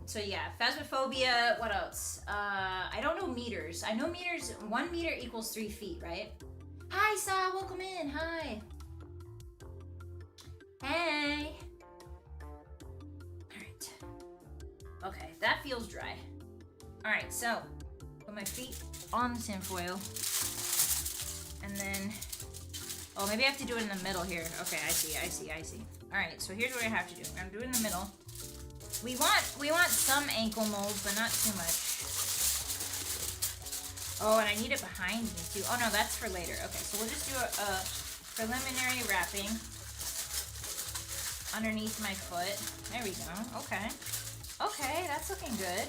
So yeah, Phasmophobia. What else? I don't know meters. I know meters. 1 meter equals 3 feet, right? Hi, Sa. Welcome in. Hi. Hey. All right. Okay, that feels dry. All right, so put my feet on the tinfoil, and then, oh, maybe I have to do it in the middle here. Okay, I see. All right, so here's what I have to do. I'm gonna do it in the middle. We want some ankle mold, but not too much. Oh, and I need it behind me too. Oh no, that's for later. Okay, so we'll just do a preliminary wrapping underneath my foot. There we go. Okay. Okay, that's looking good.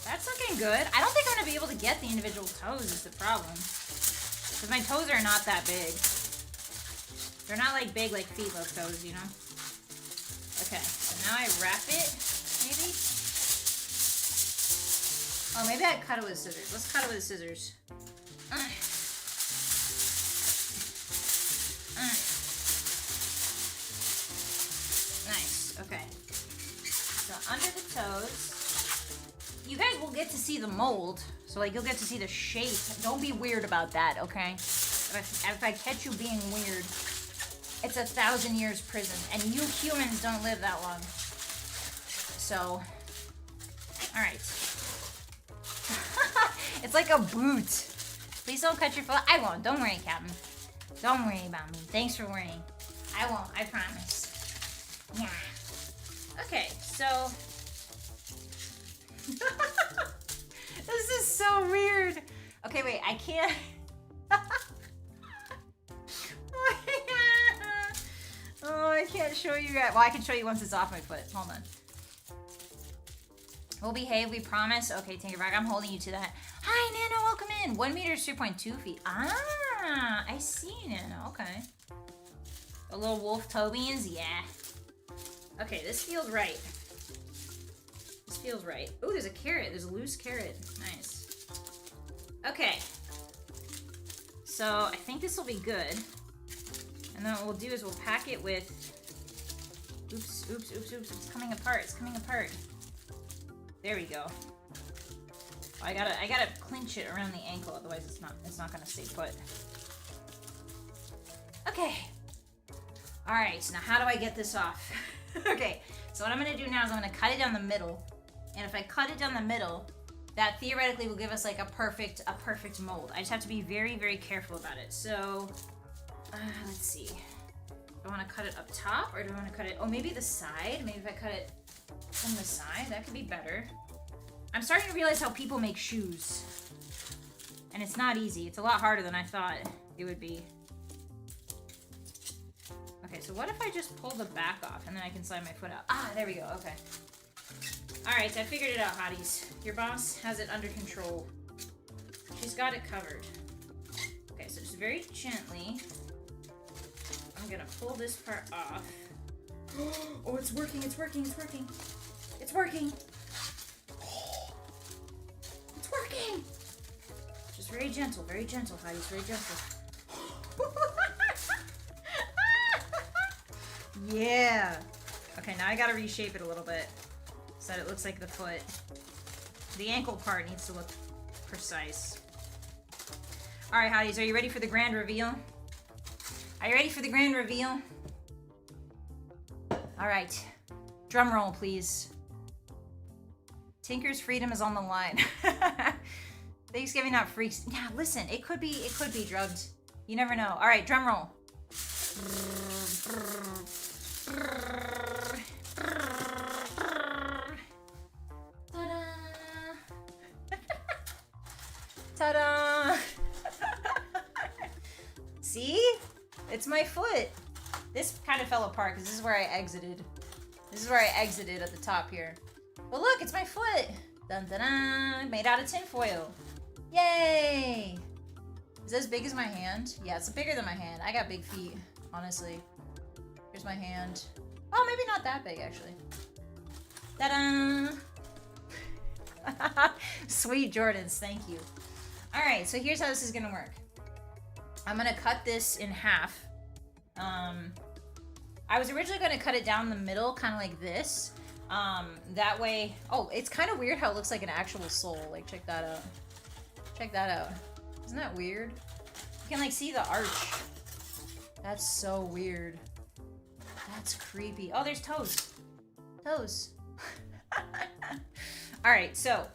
That's looking good. I don't think I'm gonna be able to get the individual toes is the problem. Because my toes are not that big. They're not like big like FEETLOAF toes, you know? Okay, so now I wrap it, maybe? Oh, maybe I cut it with scissors. Let's cut it with scissors. Nice, okay. So under the toes, you guys will get to see the mold. So like you'll get to see the shape. Don't be weird about that, okay? If I catch you being weird, it's 1,000 years prison. And you humans don't live that long. So, all right. It's like a boot. Please don't cut your foot. I won't. Don't worry, Captain. Don't worry about me. Thanks for worrying. I won't. I promise. Yeah. Okay, so... This is so weird. Okay, wait. I can't... Oh, I can't show you yet. Well, I can show you once it's off my foot. Hold on. We'll behave, we promise. Okay, Tinkerbag, I'm holding you to that. Hi, Nano, welcome in. 1 meter is 3.2 feet. Ah, I see, Nano. Okay. A little wolf toe beans? Yeah. Okay, this feels right. This feels right. Oh, there's a carrot. There's a loose carrot. Nice. Okay. So, I think this will be good. And then what we'll do is we'll pack it with... Oops, oops, oops, oops. It's coming apart. It's coming apart. There we go. I gotta clinch it around the ankle, otherwise it's not gonna stay put. Okay. Alright, now how do I get this off? Okay, so what I'm gonna do now is I'm gonna cut it down the middle. And if I cut it down the middle, that theoretically will give us like a perfect perfect mold. I just have to be very, very careful about it. So, let's see. Do I wanna cut it up top or do I wanna cut it, oh, maybe the side? Maybe if I cut it from the side, that could be better. I'm starting to realize how people make shoes. And it's not easy. It's a lot harder than I thought it would be. Okay, so what if I just pull the back off and then I can slide my foot out? Ah, there we go, okay. Alright, I figured it out, Hotties. Your boss has it under control. She's got it covered. Okay, so just very gently, I'm gonna pull this part off. Oh, it's working, it's working, it's working. It's working. It's very gentle, Hotties, very gentle. Yeah. Okay, now I gotta reshape it a little bit so that it looks like the foot. The ankle part needs to look precise. All right, Hotties, are you ready for the grand reveal? Are you ready for the grand reveal? All right, drum roll, please. Tinker's freedom is on the line. Thanksgiving not free. Yeah, listen, it could be drugged. You never know. All right, drum roll. Ta-da! See? It's my foot. This kind of fell apart because this is where I exited. This is where I exited at the top here. But look, it's my foot. Dun dun dun. Made out of tinfoil. Yay! Is it as big as my hand? Yeah, it's bigger than my hand. I got big feet, honestly. Here's my hand. Oh, maybe not that big, actually. Ta-da! Sweet Jordans, thank you. All right, so here's how this is gonna work. I'm gonna cut this in half. I was originally gonna cut it down the middle, kind of like this. That way, oh, it's kind of weird how it looks like an actual soul. Like, check that out. Check that out. Isn't that weird? You can like see the arch. That's so weird. That's creepy. Oh, there's toes. Toes. All right, so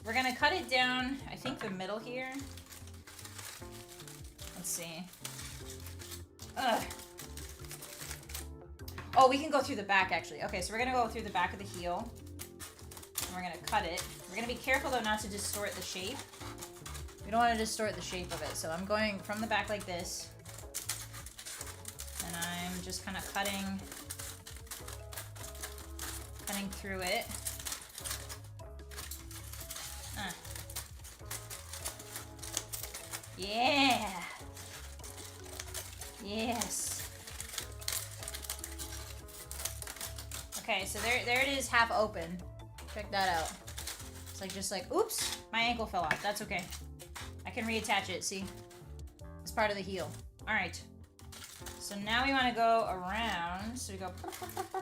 we're gonna cut it down, I think the middle here. Let's see. Ugh. Oh, we can go through the back actually. Okay, so we're gonna go through the back of the heel. And we're gonna cut it. We're gonna be careful though not to distort the shape. We don't want to distort the shape of it. So I'm going from the back like this. And I'm just kind of cutting through it. Yeah. Yes. Okay, so there it is, half open. Check that out. It's like just like, oops, my ankle fell off. That's okay. I can reattach it, see? It's part of the heel. All right. So now we want to go around. So we go,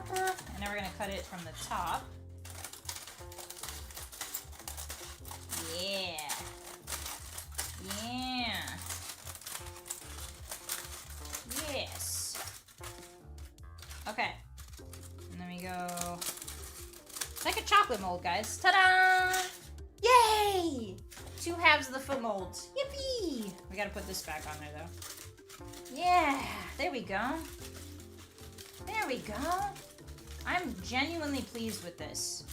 and then we're gonna cut it from the top. Yeah. Yeah. Yes. Okay. And then we go. It's like a chocolate mold, guys. Ta-da! Yay! 2 halves of the foot mold. Yippee! We gotta put this back on there, though. Yeah. There we go. There we go. I'm genuinely pleased with this.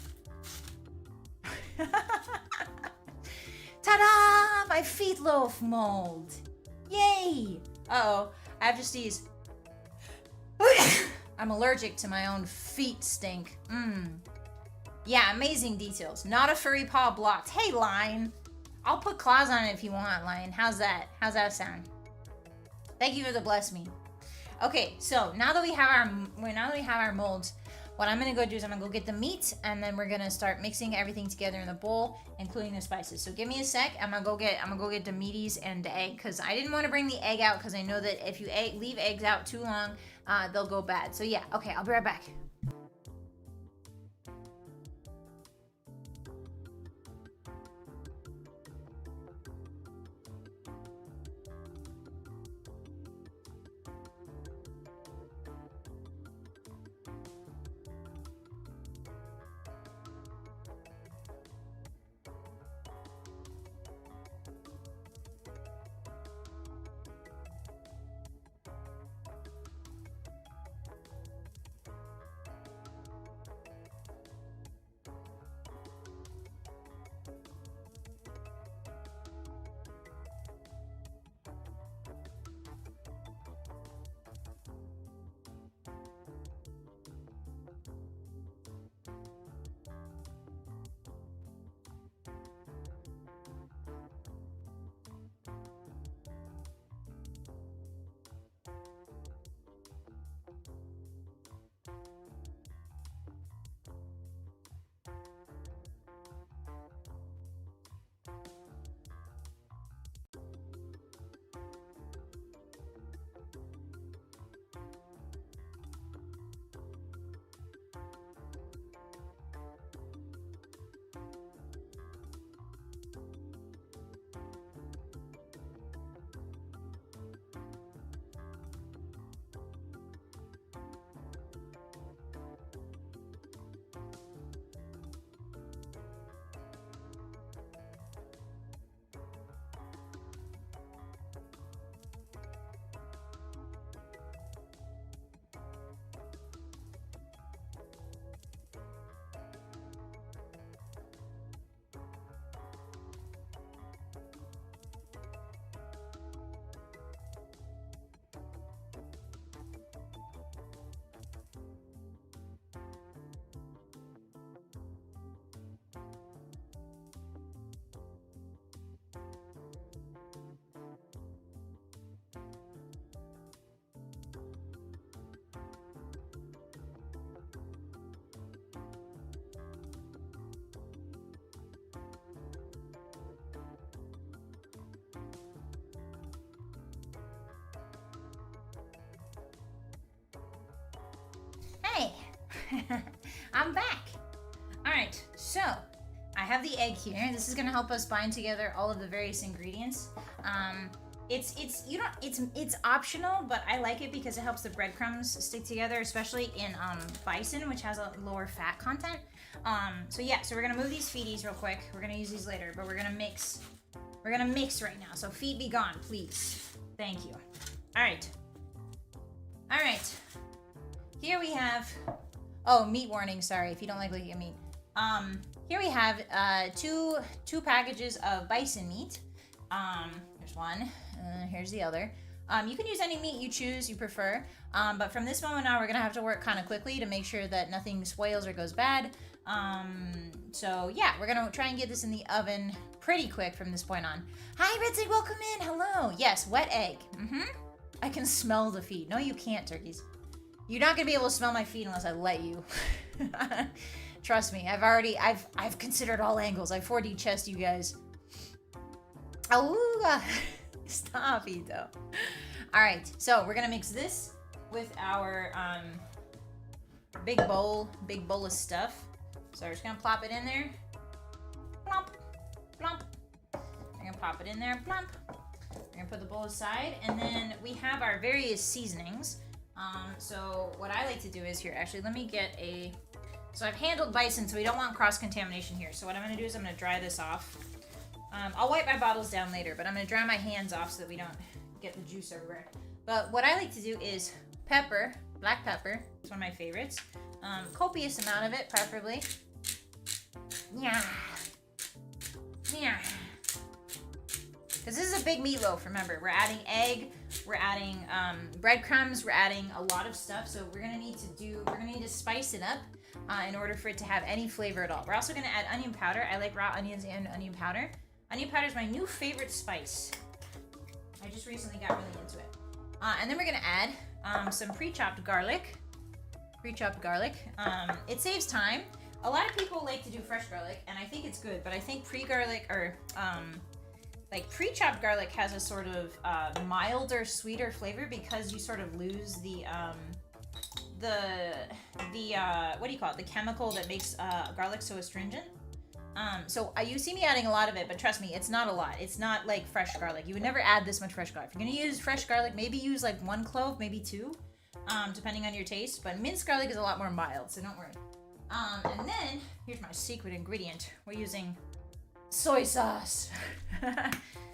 Ta-da! My FEETLOAF mold. Yay! Uh-oh. I have to sneeze. I'm allergic to my own feet stink. Yeah, amazing details. Not a furry paw blocked. Hey, Lion. I'll put claws on it if you want, Lion. How's that? How's that sound? Thank you for the bless me. Okay, so now that we have our molds, what I'm gonna go do is I'm gonna go get the meat, and then we're gonna start mixing everything together in the bowl, including the spices. So give me a sec. I'm gonna go get the meaties and the egg, because I didn't want to bring the egg out because I know that if you leave eggs out too long, they'll go bad. So yeah, okay, I'll be right back. I'm back. All right, so I have the egg here. This is gonna help us bind together all of the various ingredients. It's optional, but I like it because it helps the breadcrumbs stick together, especially in bison, which has a lower fat content. So we're gonna move these feeties real quick. We're gonna use these later, but we're gonna mix. We're gonna mix right now. So feet be gone, please. Thank you. All right. Here we have. Oh, meat warning. Sorry if you don't like looking at meat. Here we have two packages of bison meat. Here's one. Here's the other. You can use any meat you choose, you prefer. But from this moment on, we're gonna have to work kind of quickly to make sure that nothing spoils or goes bad. So yeah, we're gonna try and get this in the oven pretty quick from this point on. Hi, Ritzy, welcome in. Hello. Yes, wet egg. I can smell the feet. No, you can't, turkeys. You're not gonna be able to smell my feet unless I let you. Trust me, I've considered all angles. I 4D chessed you guys. Oh, stop, Ito. All right, so we're gonna mix this with our big bowl of stuff. So we're just gonna plop it in there. Plump, plump. We're gonna pop it in there, plump. We're gonna put the bowl aside, and then we have our various seasonings. So what I like to do is here, actually, let me get a. So I've handled bison, so we don't want cross-contamination here. So what I'm gonna do is I'm gonna dry this off. I'll wipe my bottles down later, but I'm gonna dry my hands off so that we don't get the juice everywhere. But what I like to do is pepper, black pepper. It's one of my favorites. Copious amount of it, preferably. Yeah. Because this is a big meatloaf, remember. We're adding egg, we're adding breadcrumbs, we're adding a lot of stuff. So we're gonna need to spice it up in order for it to have any flavor at all. We're also gonna add onion powder. I like raw onions and onion powder. Onion powder is my new favorite spice. I just recently got really into it. And then we're gonna add some pre-chopped garlic. It saves time. A lot of people like to do fresh garlic, and I think it's good, but I think pre-chopped garlic has a sort of milder, sweeter flavor because you sort of lose the what do you call it? The chemical that makes garlic so astringent. So you see me adding a lot of it, but trust me, it's not a lot. It's not like fresh garlic. You would never add this much fresh garlic. If you're gonna use fresh garlic, maybe use like 1 clove, maybe 2, depending on your taste. But minced garlic is a lot more mild, so don't worry. And then here's my secret ingredient. We're using soy sauce.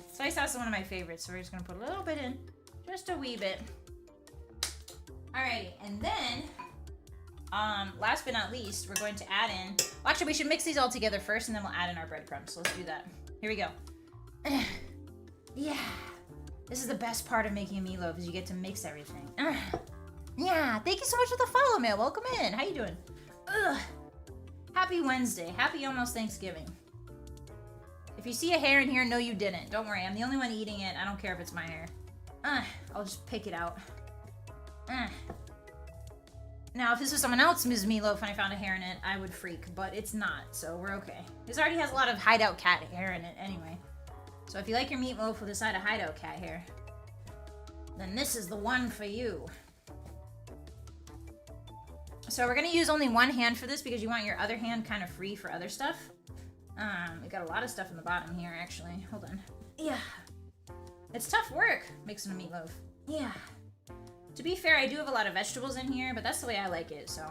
Soy sauce is one of my favorites, so we're just gonna put a little bit in, just a wee bit. Alrighty, and then last but not least, we're going to add in. Well, actually, we should mix these all together first, and then we'll add in our breadcrumbs. So let's do that. Here we go. Yeah, this is the best part of making a meatloaf is you get to mix everything. Yeah, thank you so much for the follow, man. Welcome in. How you doing? Happy Wednesday. Happy almost Thanksgiving. If you see a hair in here, no, you didn't. Don't worry, I'm the only one eating it. I don't care if it's my hair. I'll just pick it out. Now, if this was someone else's meatloaf and I found a hair in it, I would freak, but it's not, so we're okay. This already has a lot of hideout cat hair in it anyway. So if you like your meatloaf with a side of hideout cat hair, then this is the one for you. So we're gonna use only one hand for this because you want your other hand kind of free for other stuff. We got a lot of stuff in the bottom here, actually. Hold on. Yeah. It's tough work mixing a meatloaf. Yeah. To be fair, I do have a lot of vegetables in here, but that's the way I like it, so.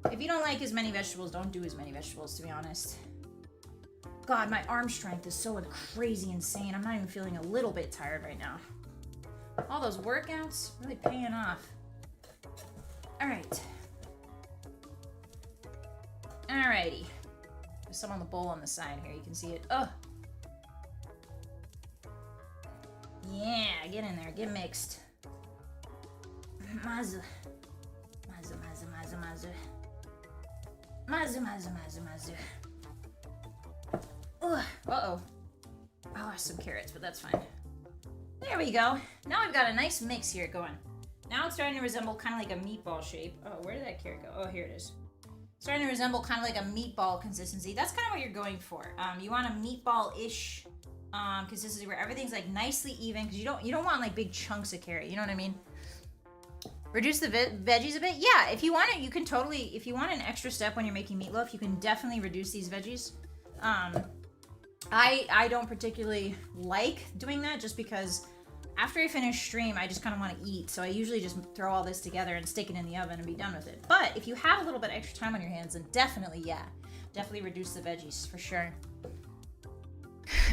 If you don't like as many vegetables, don't do as many vegetables, to be honest. God, my arm strength is so crazy insane. I'm not even feeling a little bit tired right now. All those workouts, really paying off. All right. Alrighty. There's some on the bowl on the side here. You can see it. Oh. Yeah, get in there. Get mixed. Mazu. Mazu, mazu, mazu, mazu. Mazu, mazu, mazu, mazu. Uh-oh. I lost some carrots, but that's fine. There we go. Now I've got a nice mix here going. Now it's starting to resemble kind of like a meatball shape. Oh, where did that carrot go? Oh, here it is. Starting to resemble kind of like a meatball consistency. That's kind of what you're going for. You want a meatball-ish consistency where everything's like nicely even because you don't want like big chunks of carrot. You know what I mean? Reduce the veggies a bit? Yeah, if you want it, you can totally, if you want an extra step when you're making meatloaf, you can definitely reduce these veggies. I don't particularly like doing that just because after I finish stream, I just kind of want to eat. So I usually just throw all this together and stick it in the oven and be done with it. But if you have a little bit extra time on your hands, then definitely, yeah. Definitely reduce the veggies, for sure.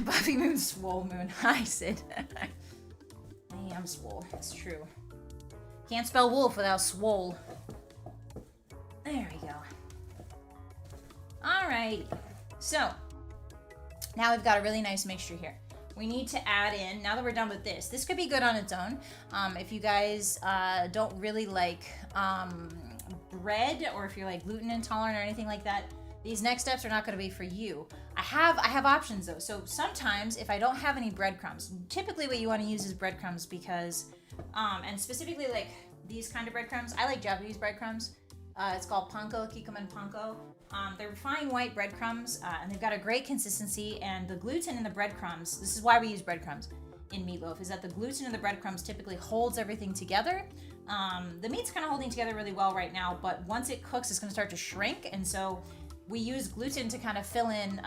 Buffy Moon, swole moon. Hi, Sid. I am swole, it's true. Can't spell wolf without swole. There we go. Alright. So, now we've got a really nice mixture here. We need to add in, now that we're done with this, this could be good on its own. If you guys don't really like bread, or if you're like gluten intolerant or anything like that, these next steps are not going to be for you. I have options though. So sometimes if I don't have any breadcrumbs, typically what you want to use is breadcrumbs because, and specifically like these kind of breadcrumbs, I like Japanese breadcrumbs. It's called panko, kikkoman panko. They're refined white breadcrumbs, and they've got a great consistency, and the gluten in the breadcrumbs, this is why we use breadcrumbs in meatloaf, is that the gluten in the breadcrumbs typically holds everything together. The meat's kind of holding together really well right now, but once it cooks, it's going to start to shrink, and so we use gluten to kind of fill in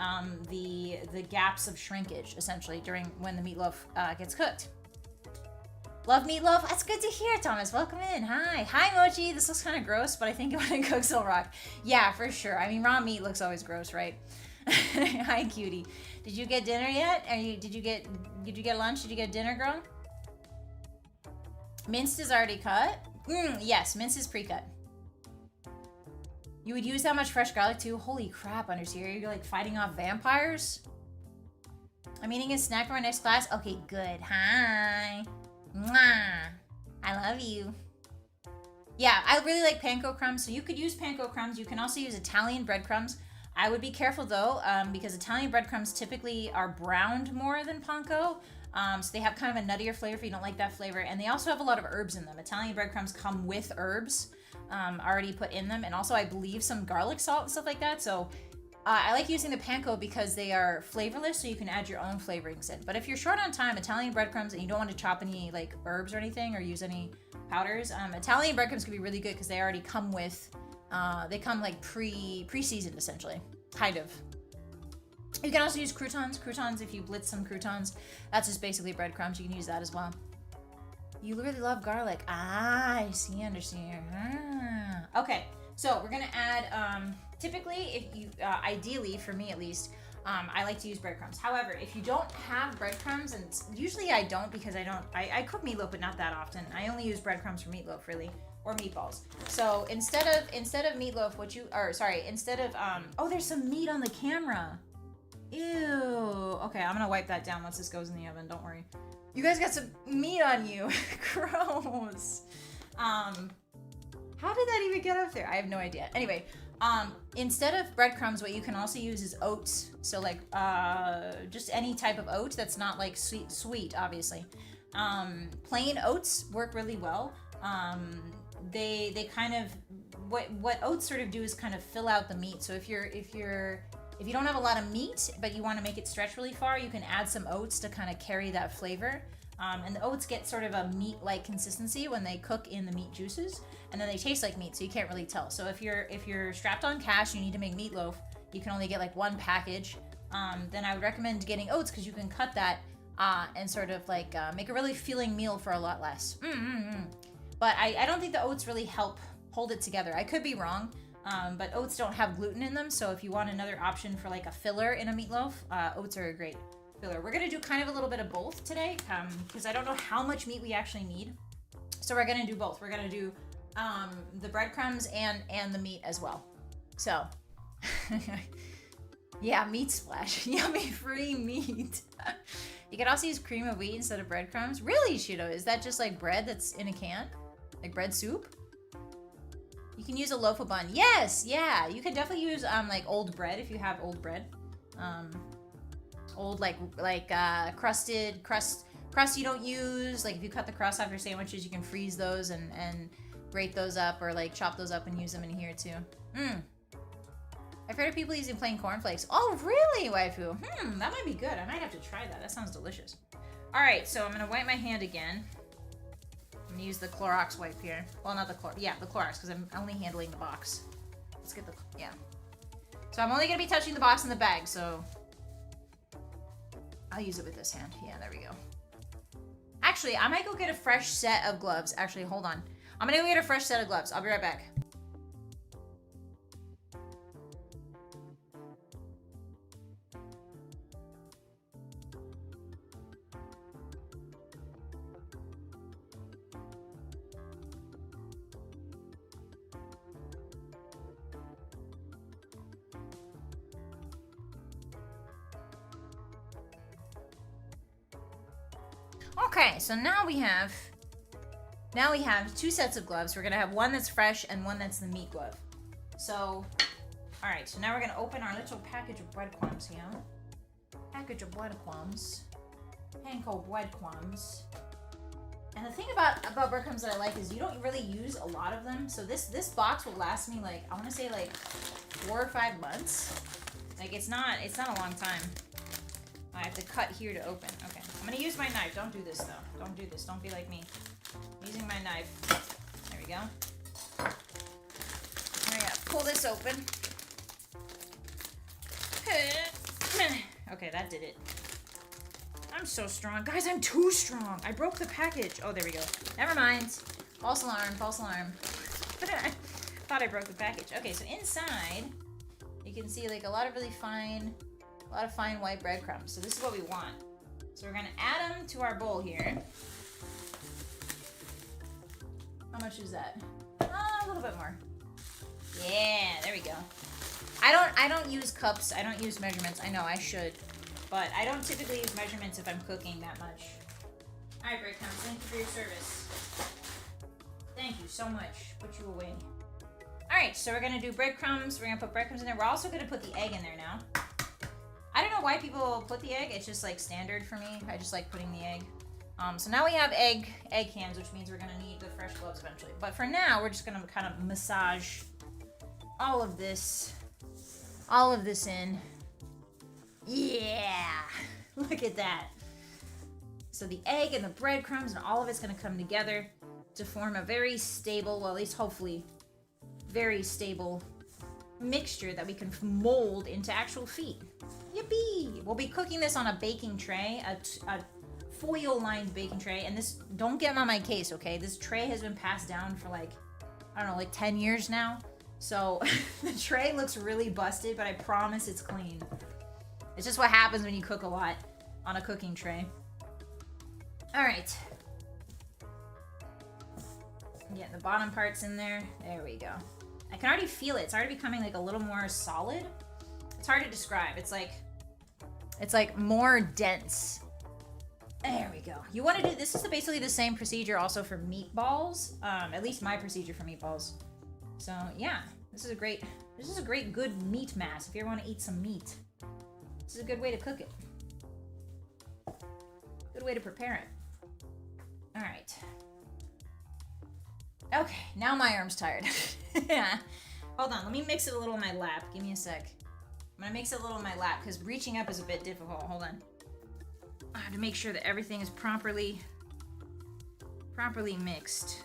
the gaps of shrinkage, essentially, during when the meatloaf gets cooked. Love meatloaf? That's good to hear, Thomas. Welcome in. Hi. Hi, Mochi. This looks kind of gross, but I think when it cooks, it'll rock. Yeah, for sure. I mean, raw meat looks always gross, right? Hi, cutie. Did you get dinner yet? Did you get lunch? Did you get dinner, girl? Minced is already cut? Yes, minced is pre-cut. You would use that much fresh garlic too? Holy crap, Underseer. You're like fighting off vampires? I'm eating a snack for my next class. Okay, good. Hi. Mwah. I love you. Yeah, I really like panko crumbs, so you could use panko crumbs. You can also use Italian breadcrumbs. I would be careful though, because Italian breadcrumbs typically are browned more than panko. So they have kind of a nuttier flavor if you don't like that flavor. And they also have a lot of herbs in them. Italian breadcrumbs come with herbs already put in them. And also I believe some garlic salt and stuff like that. So I like using the panko because they are flavorless, so you can add your own flavorings in. But if you're short on time, Italian breadcrumbs, and you don't want to chop any like herbs or anything or use any powders, Italian breadcrumbs can be really good because they already come with, they come like pre-seasoned essentially, kind of. You can also use croutons. Croutons, if you blitz some croutons, that's just basically breadcrumbs. You can use that as well. You really love garlic. Ah, I see, understand. Ah. Okay, so we're gonna add, typically, if you, ideally, for me at least, I like to use breadcrumbs. However, if you don't have breadcrumbs, and usually I don't because I cook meatloaf, but not that often. I only use breadcrumbs for meatloaf, really, or meatballs. So instead of meatloaf, instead of, oh, there's some meat on the camera. Ew. Okay, I'm gonna wipe that down once this goes in the oven, don't worry. You guys got some meat on you. Gross. How did that even get up there? I have no idea. Anyway, instead of breadcrumbs, what you can also use is oats. So like, just any type of oat that's not like sweet, obviously. Plain oats work really well. They kind of, what oats sort of do is kind of fill out the meat. So if you don't have a lot of meat, but you want to make it stretch really far, you can add some oats to kind of carry that flavor. And the oats get sort of a meat-like consistency when they cook in the meat juices, and then they taste like meat, so you can't really tell. So if you're strapped on cash, you need to make meatloaf, you can only get like one package, then I would recommend getting oats because you can cut that and sort of like make a really filling meal for a lot less. But I don't think the oats really help hold it together. I could be wrong. But oats don't have gluten in them, so if you want another option for like a filler in a meatloaf, oats are a great filler. We're gonna do kind of a little bit of both today, because I don't know how much meat we actually need. So we're gonna do both. We're gonna do the breadcrumbs and the meat as well. So, yeah, meat splash. Yummy free meat. You could also use cream of wheat instead of breadcrumbs. Really, Shido? Is that just like bread that's in a can? Like bread soup? You can use a loaf of bun. Yes, yeah. You can definitely use like old bread if you have old bread. Old like crusted crust you don't use. Like if you cut the crust off your sandwiches, you can freeze those and grate those up or like chop those up and use them in here too. I've heard of people using plain cornflakes. Oh, really, waifu? That might be good. I might have to try that. That sounds delicious. All right, so I'm gonna wipe my hand again. I'm I'm gonna use the Clorox wipe here. Well, not the the Clorox, because I'm only handling the box. Let's get the, yeah. So I'm only gonna be touching the box and the bag, so I'll use it with this hand. Yeah, there we go. Actually, I might go get a fresh set of gloves. Actually, hold on. I'm gonna go get a fresh set of gloves. I'll be right back. Okay, so now we have two sets of gloves. We're gonna have one that's fresh and one that's the meat glove. So, all right, so now we're gonna open our little package of breadcrumbs here. Package of breadcrumbs. Panko breadcrumbs. And the thing about breadcrumbs that I like is you don't really use a lot of them. So this box will last me like, I wanna say like 4 or 5 months. Like it's not a long time. I have to cut here to open. Okay, I'm gonna use my knife. Don't do this though. Don't do this. Don't be like me. I'm using my knife. There we go. I gotta pull this open. Okay, that did it. I'm so strong. Guys, I'm too strong. I broke the package. Oh, there we go. Never mind. False alarm, false alarm. I thought I broke the package. Okay, so inside, you can see like a lot of fine white breadcrumbs. So this is what we want. So we're gonna add them to our bowl here. How much is that? A little bit more. Yeah, there we go. I don't use cups. I don't use measurements. I know I should, but I don't typically use measurements if I'm cooking that much. All right, breadcrumbs. Thank you for your service. Thank you so much. Put you away. All right, so we're gonna do breadcrumbs. We're gonna put breadcrumbs in there. We're also gonna put the egg in there now. I don't know why people put the egg. It's just like standard for me. I just like putting the egg. So now we have egg cans, which means we're gonna need the fresh gloves eventually. But for now, we're just gonna kind of massage all of this in. Yeah, look at that. So the egg and the breadcrumbs and all of it's gonna come together to form a very stable, well, at least hopefully, very stable mixture that we can mold into actual feet. Yippee! We'll be cooking this on a baking tray, a foil-lined baking tray, and this, don't get on my case, okay? This tray has been passed down for like, I don't know, like 10 years now. So the tray looks really busted, but I promise it's clean. It's just what happens when you cook a lot on a cooking tray. All right. Get the bottom parts in there. There we go. I can already feel it. It's already becoming like a little more solid. It's hard to describe. It's like more dense. There we go. You want to do, this is basically the same procedure also for meatballs. At least my procedure for meatballs. So yeah, this is a great good meat mass if you ever want to eat some meat. This is a good way to cook it. Good way to prepare it. All right. Okay, now my arm's tired. Yeah. Hold on, let me mix it a little in my lap. Give me a sec. I'm gonna mix it a little in my lap because reaching up is a bit difficult. Hold on. I have to make sure that everything is properly mixed.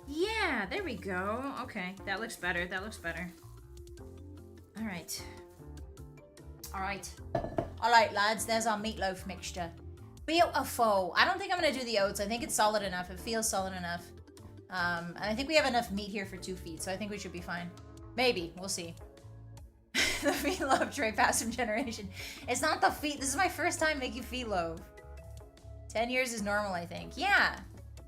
Yeah, there we go. Okay, that looks better. That looks better. All right. All right. All right, lads, there's our meatloaf mixture. Beautiful. I don't think I'm gonna do the oats. I think it's solid enough. It feels solid enough. And I think we have enough meat here for 2 feet, so I think we should be fine. Maybe. We'll see. The meatloaf tray passed from generation. It's not the feet. This is my first time making meatloaf. 10 years is normal, I think. Yeah.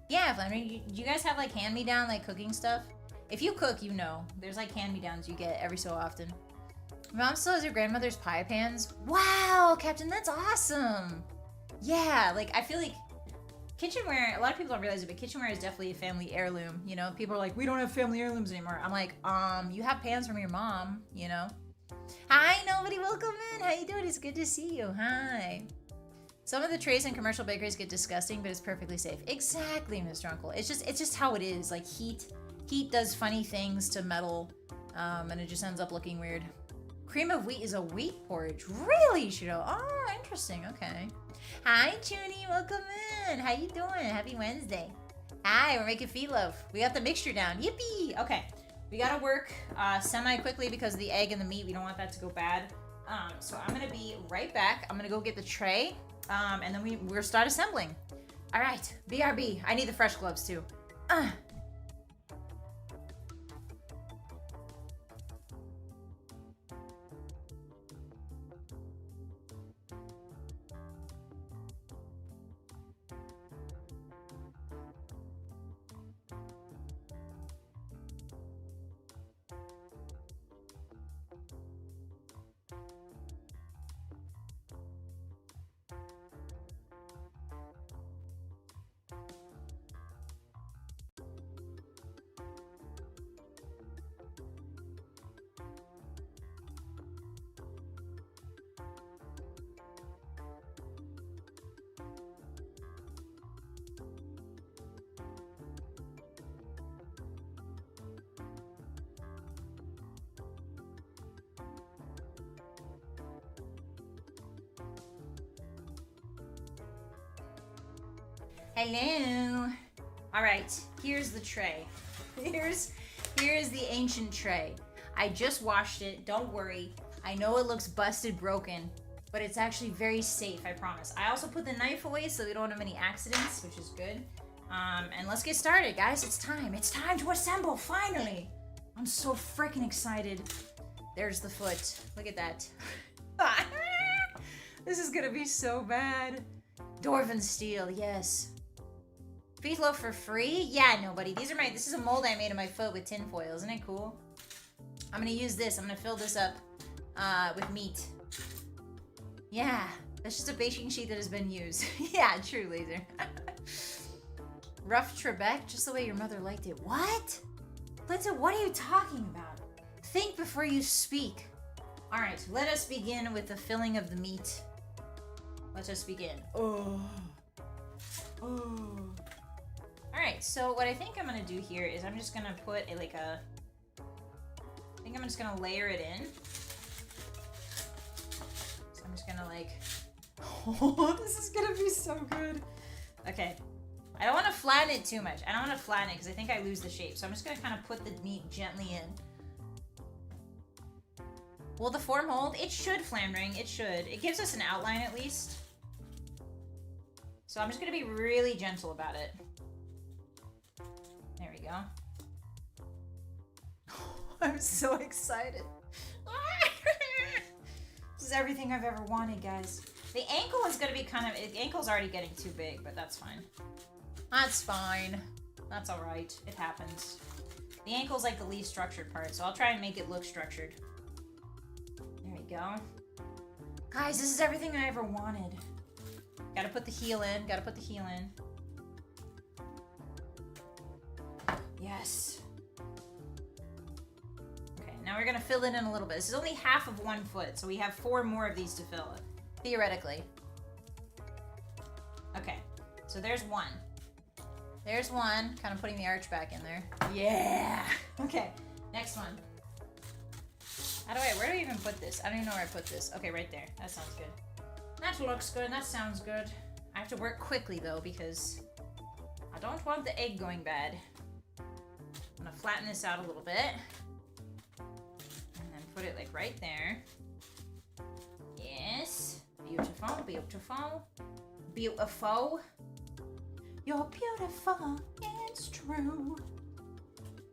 Yeah, I mean, you guys have like hand-me-down like cooking stuff? If you cook, you know. There's like hand-me-downs you get every so often. Mom still has your grandmother's pie pans. Wow, Captain, that's awesome. Yeah, like I feel like kitchenware, a lot of people don't realize it, but kitchenware is definitely a family heirloom. You know, people are like, we don't have family heirlooms anymore. I'm like, you have pans from your mom, you know? Hi, nobody, welcome in. How you doing? It's good to see you. Hi. Some of the trays in commercial bakeries get disgusting, but it's perfectly safe. Exactly, Mr. Uncle. It's just how it is. Like heat does funny things to metal, and it just ends up looking weird. Cream of wheat is a wheat porridge. Really, Shido? Oh, interesting. Okay. Hi, Junie. Welcome in. How you doing? Happy Wednesday. Hi, we're making feetloaf. We got the mixture down. Yippee! Okay, we gotta work semi-quickly because of the egg and the meat. We don't want that to go bad. So I'm gonna be right back. I'm gonna go get the tray, and then we'll start assembling. All right, BRB. I need the fresh gloves too. Hello. All right, here's the tray. Here's the ancient tray. I just washed it, don't worry. I know it looks busted, broken, but it's actually very safe, I promise. I also put the knife away so we don't have any accidents, which is good. And let's get started, guys. It's time to assemble, finally. I'm so freaking excited. There's the foot, look at that. This is gonna be so bad. Dwarven steel, yes. FEETLOAF for free? Yeah, nobody. This is a mold I made of my foot with tin foil. Isn't it cool? I'm gonna use this. I'm gonna fill this up with meat. Yeah, that's just a baking sheet that has been used. Yeah, true, Laser. Ruff Trebek, just the way your mother liked it. What? Linda, what are you talking about? Think before you speak. All right, let us begin with the filling of the meat. Let us begin. Oh. Alright, so what I think I'm gonna do here is I'm just gonna put I think I'm just gonna layer it in. So I'm just gonna like, oh, this is gonna be so good. Okay, I don't wanna flatten it too much. I don't wanna flatten it because I think I lose the shape. So I'm just gonna kind of put the meat gently in. Will the form hold? It should, Flamring, it should. It gives us an outline at least. So I'm just gonna be really gentle about it. There we go. I'm so excited. This is everything I've ever wanted, guys. The ankle is gonna be the ankle's already getting too big, but that's fine. That's fine. That's all right. It happens. The ankle's like the least structured part, so I'll try and make it look structured. There we go. Guys, this is everything I ever wanted. Gotta put the heel in. Yes. Okay, now we're gonna fill it in a little bit. This is only half of 1 foot, so we have 4 more of these to fill, theoretically. Okay, so there's one. There's one, kind of putting the arch back in there. Yeah! Okay, next one. Where do I even put this? I don't even know where I put this. Okay, right there. That sounds good. That looks good, that sounds good. I have to work quickly though because I don't want the egg going bad. I'm gonna flatten this out a little bit. And then put it like right there. Yes. Beautiful, beautiful. Beautiful. You're beautiful, it's true.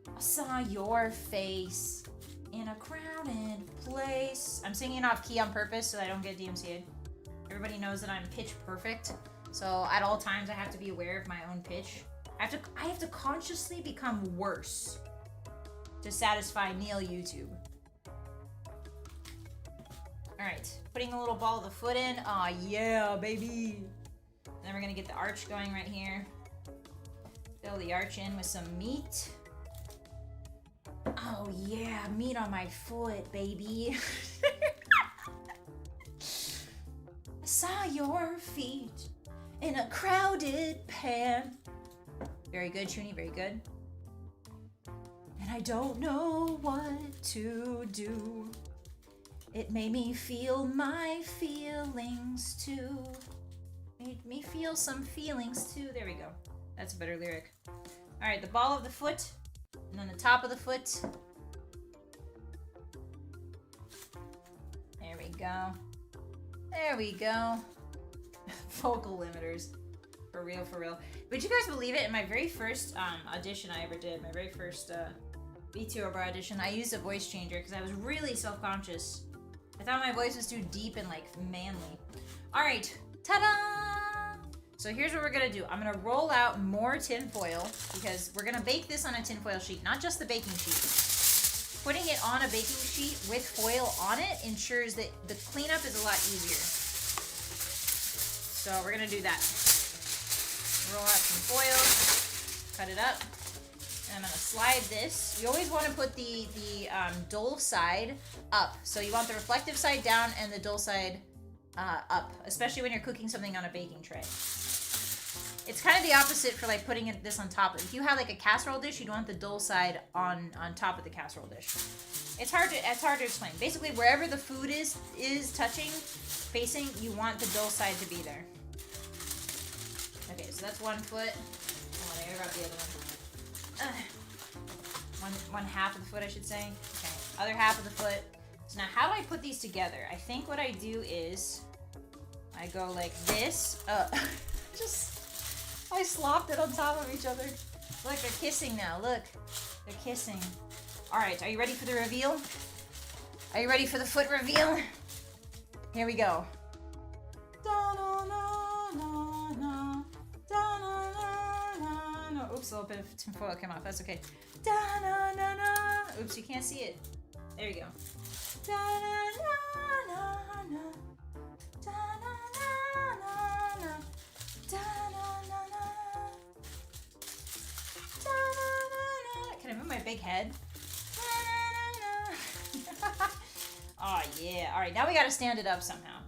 I saw your face in a crowded place. I'm singing off key on purpose so I don't get DMCA'd. Everybody knows that I'm pitch perfect, so at all times I have to be aware of my own pitch. I have to consciously become worse to satisfy Neil YouTube. All right, putting a little ball of the foot in. Aw, yeah, baby. And then we're gonna get the arch going right here. Fill the arch in with some meat. Oh yeah, meat on my foot, baby. I saw your feet in a crowded pan. Very good, Chuni, very good. And I don't know what to do. It made me feel my feelings too. Made me feel some feelings too. There we go. That's a better lyric. All right, the ball of the foot, and then the top of the foot. There we go. There we go. Vocal limiters. For real, for real. Would you guys believe it? In my very first audition I ever did, my very first VTuber audition, I used a voice changer because I was really self-conscious. I thought my voice was too deep and like manly. All right, ta-da! So here's what we're gonna do. I'm gonna roll out more tin foil because we're gonna bake this on a tin foil sheet, not just the baking sheet. Putting it on a baking sheet with foil on it ensures that the cleanup is a lot easier. So we're gonna do that. Roll out some foil, cut it up, and I'm gonna slide this. You always want to put the dull side up. So you want the reflective side down and the dull side up, especially when you're cooking something on a baking tray. It's kind of the opposite for like putting this on top. If you have like a casserole dish, you'd want the dull side on top of the casserole dish. It's hard to explain. Basically, wherever the food is touching, facing, you want the dull side to be there. Okay, so that's one foot. Oh, I forgot the other one. One half of the foot, I should say. Okay, other half of the foot. So now, how do I put these together? I think what I do is I go like this. I slopped it on top of each other. Look, they're kissing now. Look, they're kissing. All right, are you ready for the reveal? Are you ready for the foot reveal? Here we go. Oops, a little bit of tinfoil came off. That's okay. Oops, you can't see it. There you go. Can I move my big head? Oh yeah. All right, now we gotta stand it up somehow.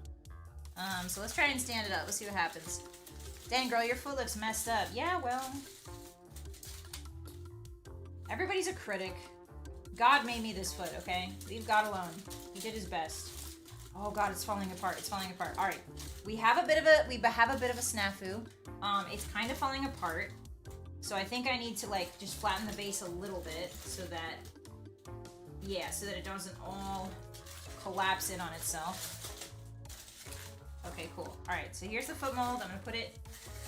So let's try and stand it up. Let's see what happens. Dang, girl, your foot looks messed up. Yeah, well. Everybody's a critic. God made me this foot, okay? Leave God alone. He did his best. Oh God, it's falling apart. It's falling apart. All right, we have a bit of a snafu. It's kind of falling apart. So I think I need to like just flatten the base a little bit so that, yeah, so that it doesn't all collapse in on itself. Okay, cool. All right, so here's the foot mold. I'm gonna put it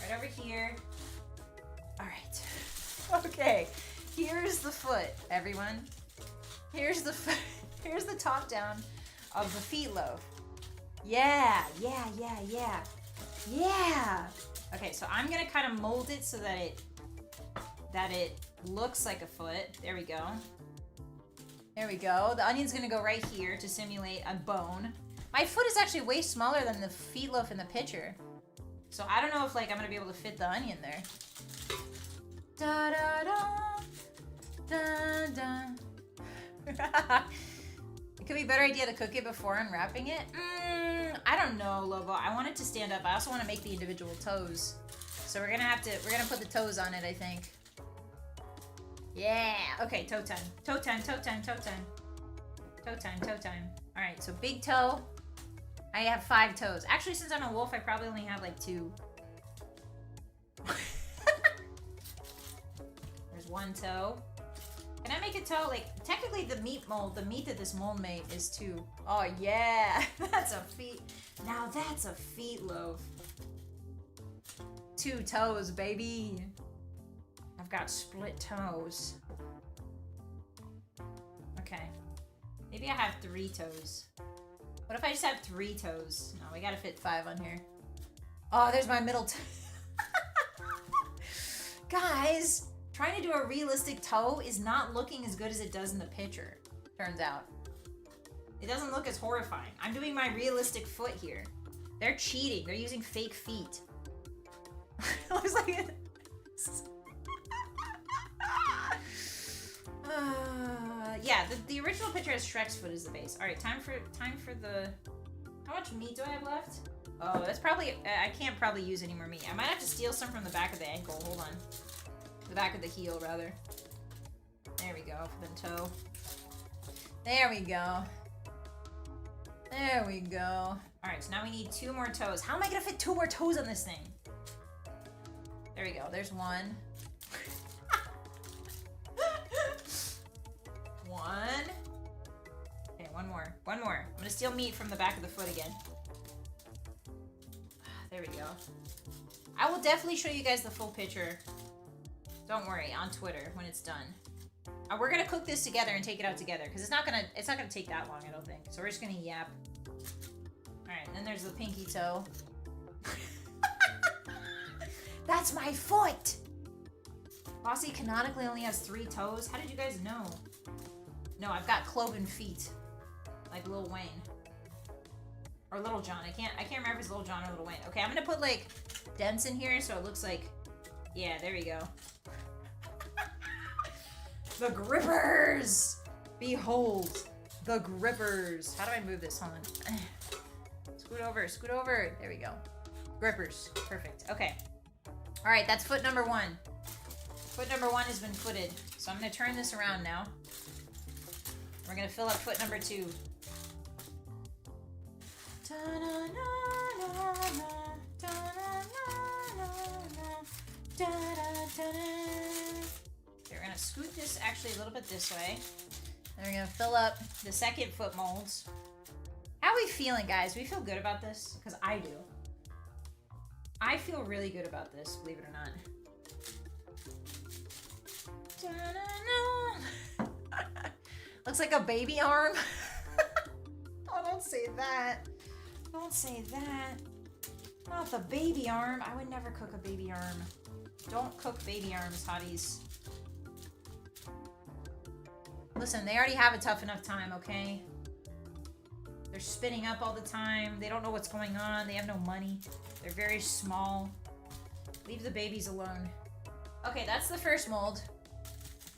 right over here. All right. Okay, here's the foot, everyone. Here's the foot. Here's the top down of the FEETLOAF. Yeah. Okay, so I'm gonna kind of mold it so that it looks like a foot. There we go. There we go. The onion's gonna go right here to simulate a bone. My foot is actually way smaller than the FEETLOAF in the picture. So I don't know if like I'm gonna be able to fit the onion there. Da da da da da. It could be a better idea to cook it before unwrapping it. I don't know, Lobo. I want it to stand up. I also want to make the individual toes. So we're gonna put the toes on it, I think. Yeah. Okay, toe time. Toe time, toe time, toe time. Toe time, toe time. All right, so big toe. I have 5 toes. Actually, since I'm a wolf, I probably only have like 2. There's 1 toe. Can I make a toe? Like, technically the meat that this mold made is 2. Oh yeah, that's a feet. Now that's a FEETLOAF. 2 toes, baby. I've got split toes. Okay. Maybe I have 3 toes. What if I just have 3 toes? No, we gotta fit 5 on here. Oh, there's my middle toe. Guys, trying to do a realistic toe is not looking as good as it does in the picture, turns out. It doesn't look as horrifying. I'm doing my realistic foot here. They're cheating. They're using fake feet. It looks like it. Yeah, the original picture has Shrek's foot as the base. All right, time for the. How much meat do I have left? Oh, that's probably. I can't probably use any more meat. I might have to steal some from the back of the ankle. Hold on, the back of the heel rather. There we go for the toe. There we go. There we go. All right, so now we need 2 more toes. How am I gonna fit 2 more toes on this thing? There we go. There's one. One. Okay, one more. One more. I'm gonna steal meat from the back of the foot again. There we go. I will definitely show you guys the full picture. Don't worry, on Twitter when it's done. We're gonna cook this together and take it out together because it's not gonna take that long, I don't think. So we're just gonna yap. All right, and then there's the pinky toe. That's my foot. Bossy canonically only has 3 toes. How did you guys know? No, I've got cloven feet, like Lil Wayne or Little John. I can't remember if it's Little John or Little Wayne. Okay, I'm gonna put like dents in here so it looks like, yeah, there we go. The grippers! Behold, the grippers. How do I move this? Hold on. Scoot over, scoot over. There we go. Grippers, perfect. Okay. All right, that's foot number 1. Foot number 1 has been footed. So I'm gonna turn this around now. We're gonna fill up foot number 2. Okay, we're gonna scoot this actually a little bit this way. And we're gonna fill up the second foot molds. How are we feeling, guys? We feel good about this? Because I do. I feel really good about this, believe it or not. Looks like a baby arm. Oh, don't say that. Don't say that. Not the baby arm. I would never cook a baby arm. Don't cook baby arms, hotties. Listen, they already have a tough enough time, okay? They're spinning up all the time. They don't know what's going on. They have no money. They're very small. Leave the babies alone. Okay, that's the first mold.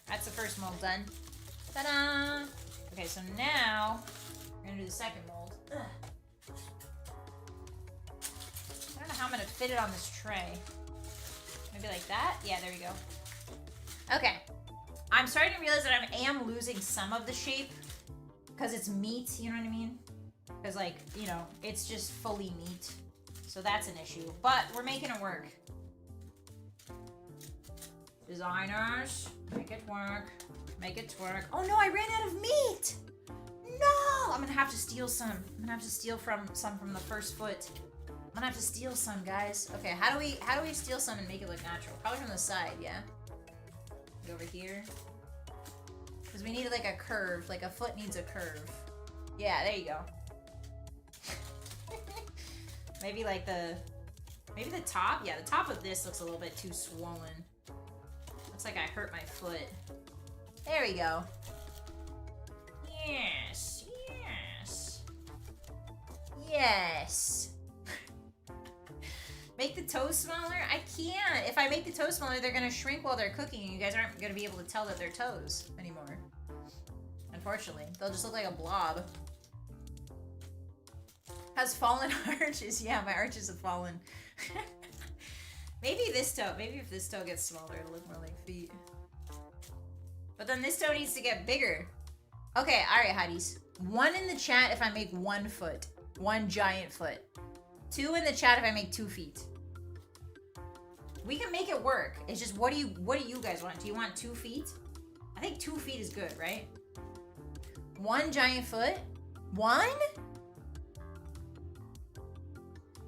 That's the first mold done. Ta-da! Okay, so now we're gonna do the second mold. Ugh. I don't know how I'm gonna fit it on this tray. Maybe like that? Yeah, there we go. Okay. I'm starting to realize that I am losing some of the shape because it's meat, you know what I mean? Because, like, you know, it's just fully meat. So that's an issue. But we're making it work. Designers, make it work. Make it work. Oh no, I ran out of meat! No! I'm gonna have to steal some. I'm gonna have to steal some from the first foot. I'm gonna have to steal some, guys. Okay, how do we steal some and make it look natural? Probably from the side, yeah? Go over here. Because we need like a curve. Like a foot needs a curve. Yeah, there you go. Maybe like maybe the top? Yeah, the top of this looks a little bit too swollen. Looks like I hurt my foot. There we go. Yes, yes. Yes. Make the toes smaller? I can't. If I make the toes smaller, they're gonna shrink while they're cooking and you guys aren't gonna be able to tell that they're toes anymore. Unfortunately. They'll just look like a blob. Has fallen arches. Yeah, my arches have fallen. Maybe this toe. Maybe if this toe gets smaller, it'll look more like feet. But then this toe needs to get bigger. Okay, alright, hotties. 1 in the chat if I make 1 foot. 1 giant foot. 2 in the chat if I make 2 feet. We can make it work. It's just, what do you guys want? Do you want 2 feet? I think 2 feet is good, right? 1 giant foot? 1?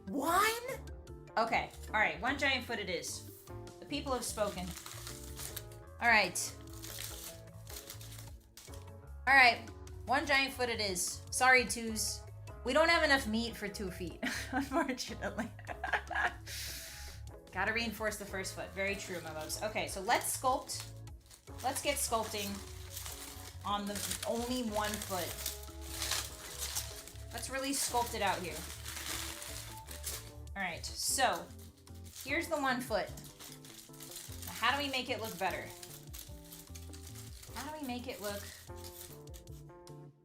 1? Okay, alright, 1 giant foot it is. The people have spoken. Alright. Alright, 1 giant foot it is. Sorry, twos. We don't have enough meat for 2 feet, unfortunately. Gotta reinforce the first foot. Very true, my loves. Okay, so let's sculpt. Let's get sculpting on the only 1 foot. Let's really sculpt it out here. Alright, so here's the 1 foot. Now, how do we make it look better? How do we make it look...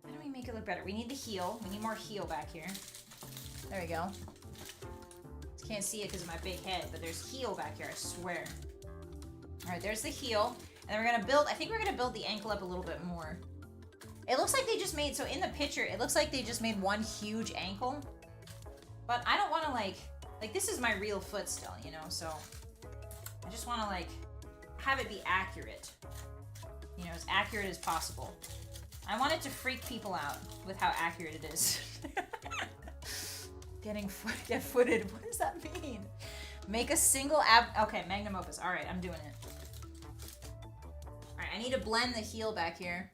How do we make it look better? We need the heel. We need more heel back here. There we go. Can't see it because of my big head, but there's heel back here, I swear. Alright, there's the heel. And then we're gonna build, I think we're gonna build the ankle up a little bit more. It looks like they just made, so in the picture, it looks like they just made 1 huge ankle. But I don't wanna like this is my real foot still, you know, so. I just want to like have it be accurate. You know, as accurate as possible. I want it to freak people out with how accurate it is. Get footed. What does that mean? Make a single okay, magnum opus. All right, I'm doing it. All right, I need to blend the heel back here.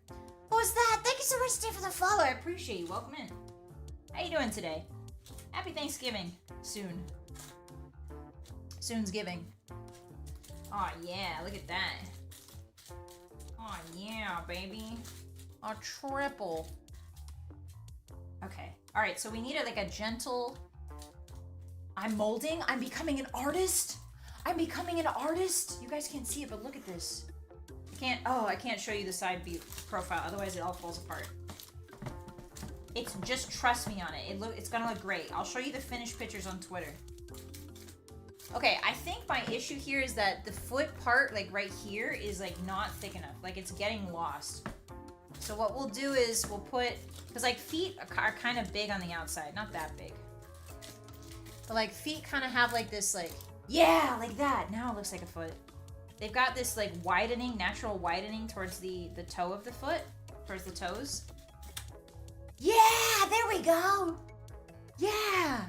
Who's that? Thank you so much, Steve, for the follow. I appreciate you. Welcome in. How you doing today? Happy Thanksgiving. Soon. Soon's giving. Oh yeah, look at that. Oh yeah, baby. A triple. Okay. All right, so we need like a gentle... I'm molding. I'm becoming an artist. I'm becoming an artist. You guys can't see it, but look at this. I can't show you the side view profile. Otherwise, it all falls apart. It's just trust me on it. It's gonna look great. I'll show you the finished pictures on Twitter. Okay, I think my issue here is that the foot part, like right here, is like not thick enough. Like it's getting lost. So what we'll do is we'll put, because like feet are kind of big on the outside, not that big. But like feet kind of have like this like, yeah, like that. Now it looks like a foot. They've got this like widening, natural widening towards the toe of the foot, towards the toes. Yeah, there we go. Yeah.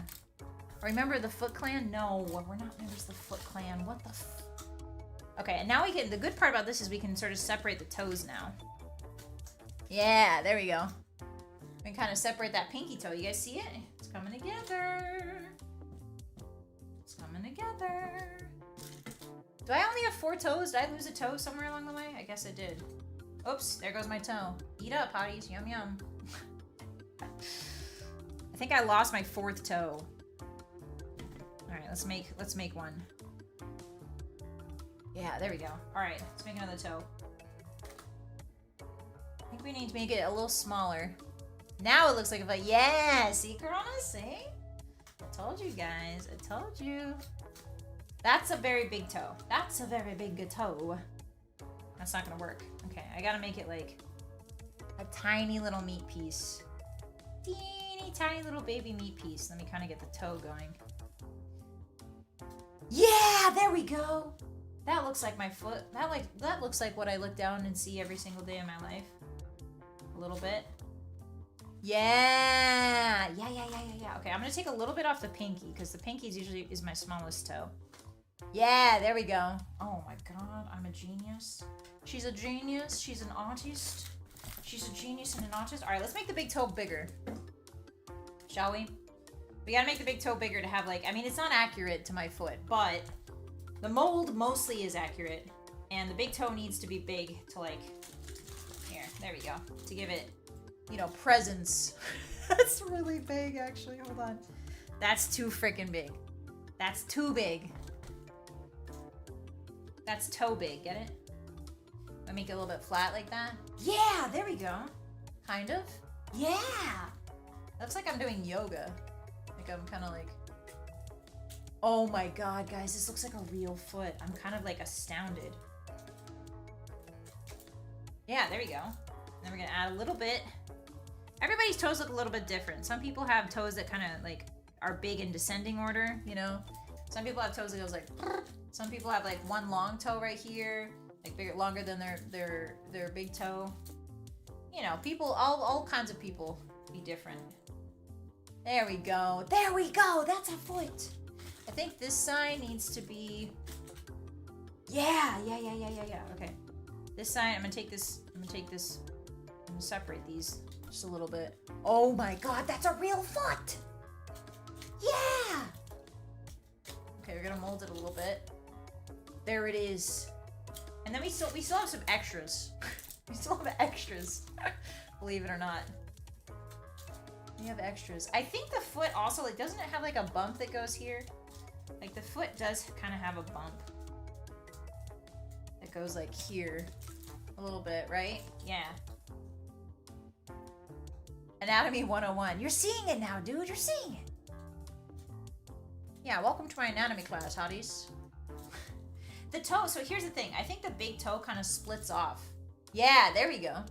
Remember the Foot Clan? No, we're not members of the Foot Clan. What the Okay, and now we can, the good part about this is we can sort of separate the toes now. Yeah, there we go. We can kind of separate that pinky toe. You guys see it? It's coming together. It's coming together. Do I only have 4 toes? Did I lose a toe somewhere along the way? I guess I did. Oops, there goes my toe. Eat up, Hotties. Yum, yum. I think I lost my 4th toe. Alright, let's make one. Yeah, there we go. Alright, let's make another toe. I think we need to make it a little smaller. Now it looks like a yeah! See, Corona? See? I told you guys. I told you. That's a very big toe. That's a very big toe. That's not gonna work. Okay, I gotta make it like a tiny little meat piece. Teeny tiny little baby meat piece. Let me kind of get the toe going. Yeah, there we go. That looks like my foot. That looks like what I look down and see every single day of my life. A little bit. Yeah. Yeah. Okay, I'm gonna take a little bit off the pinky because the pinky is my smallest toe. Yeah, there we go. Oh my god, I'm a genius. She's a genius. She's an artist. She's a genius and an artist. All right, let's make the big toe bigger. Shall we? We gotta make the big toe bigger to have like, I mean, it's not accurate to my foot, but the mold mostly is accurate. And the big toe needs to be big to like, here, there we go. To give it, you know, presence. That's really big, actually. Hold on. That's too freaking big. That's too big. That's toe big, get it? I make it a little bit flat like that. Yeah, there we go. Kind of. Yeah. Looks like I'm doing yoga. Like I'm kind of like, oh my god, guys, this looks like a real foot. I'm kind of like astounded. Yeah, there we go. Then we're gonna add a little bit. Everybody's toes look a little bit different. Some people have toes that kind of like are big in descending order, you know? Some people have toes that goes like, some people have like one long toe right here, like bigger, longer than their big toe. You know, people, all kinds of people be different. There we go. There we go. That's a foot. I think this side needs to be, yeah. Okay. This side, I'm gonna take this, I'm gonna separate these just a little bit. Oh my god, that's a real foot! Yeah! Okay, we're gonna mold it a little bit. There it is. And then we still have some extras. We still have extras. Believe it or not. We have extras. I think the foot also, like, doesn't it have like a bump that goes here? Like the foot does kind of have a bump. That goes like here. A little bit, right? Yeah. Anatomy 101. You're seeing it now, dude. You're seeing it. Yeah, welcome to my anatomy class, Hotties. The toe, so here's the thing. I think the big toe kind of splits off. Yeah, there we go.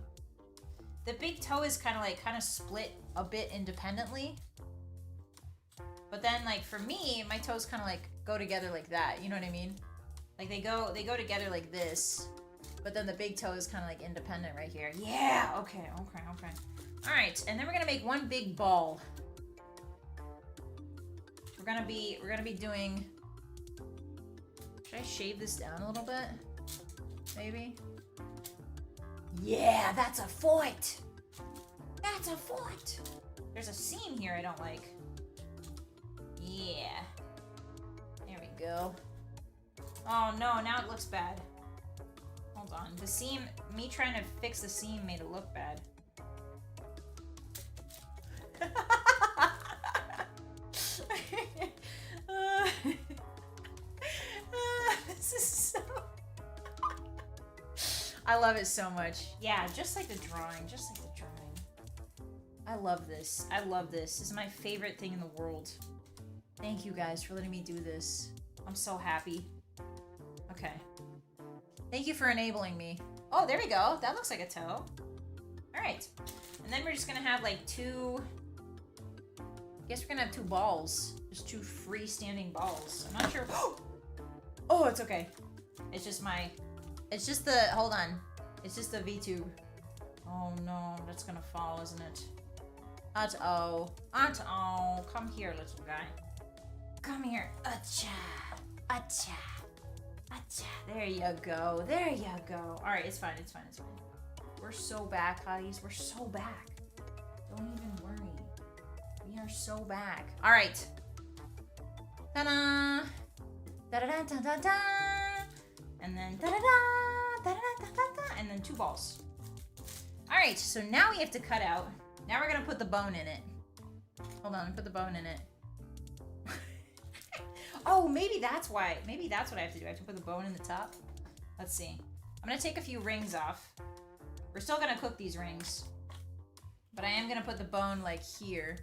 The big toe is kind of split a bit independently. But then, like, for me, my toes kind of, like, go together like that. You know what I mean? Like they go together like this, but then the big toe is kind of like independent right here. Yeah, okay. All right, and then we're gonna make one big ball. We're gonna be doing. Should I shave this down a little bit? Maybe. Yeah, that's a foot. That's a foot. There's a seam here I don't like. Yeah. There we go. Oh no, now it looks bad. Hold on. The seam, me trying to fix the seam made it look bad. This is so... I love it so much. Yeah, just like the drawing, I love this. This is my favorite thing in the world. Thank you guys for letting me do this. I'm so happy. Okay. Thank you for enabling me. Oh, there we go. That looks like a toe. All right. And then we're just gonna have like two... I guess we're gonna have two balls. Just two freestanding balls. I'm not sure... Oh, it's okay. It's just my... It's just the... Hold on. It's just the VTuber. Oh no, that's gonna fall, isn't it? Uh-oh. Uh-oh. Come here, little guy. Come here. Acha. Acha. Acha. There you go. There you go. Alright, it's fine. We're so back, Hotties. We're so back. Don't even worry. We are so back. Alright. Ta-da! Da-da-da-da-da-da! And then da-da-da! Da-da-da-da-da! And then two balls. Alright, so now we have to cut out. Now we're gonna put the bone in it. Hold on, put the bone in it. Oh, maybe that's why. Maybe that's what I have to do. I have to put the bone in the top. Let's see. I'm gonna take a few rings off. We're still gonna cook these rings. But I am gonna put the bone like here,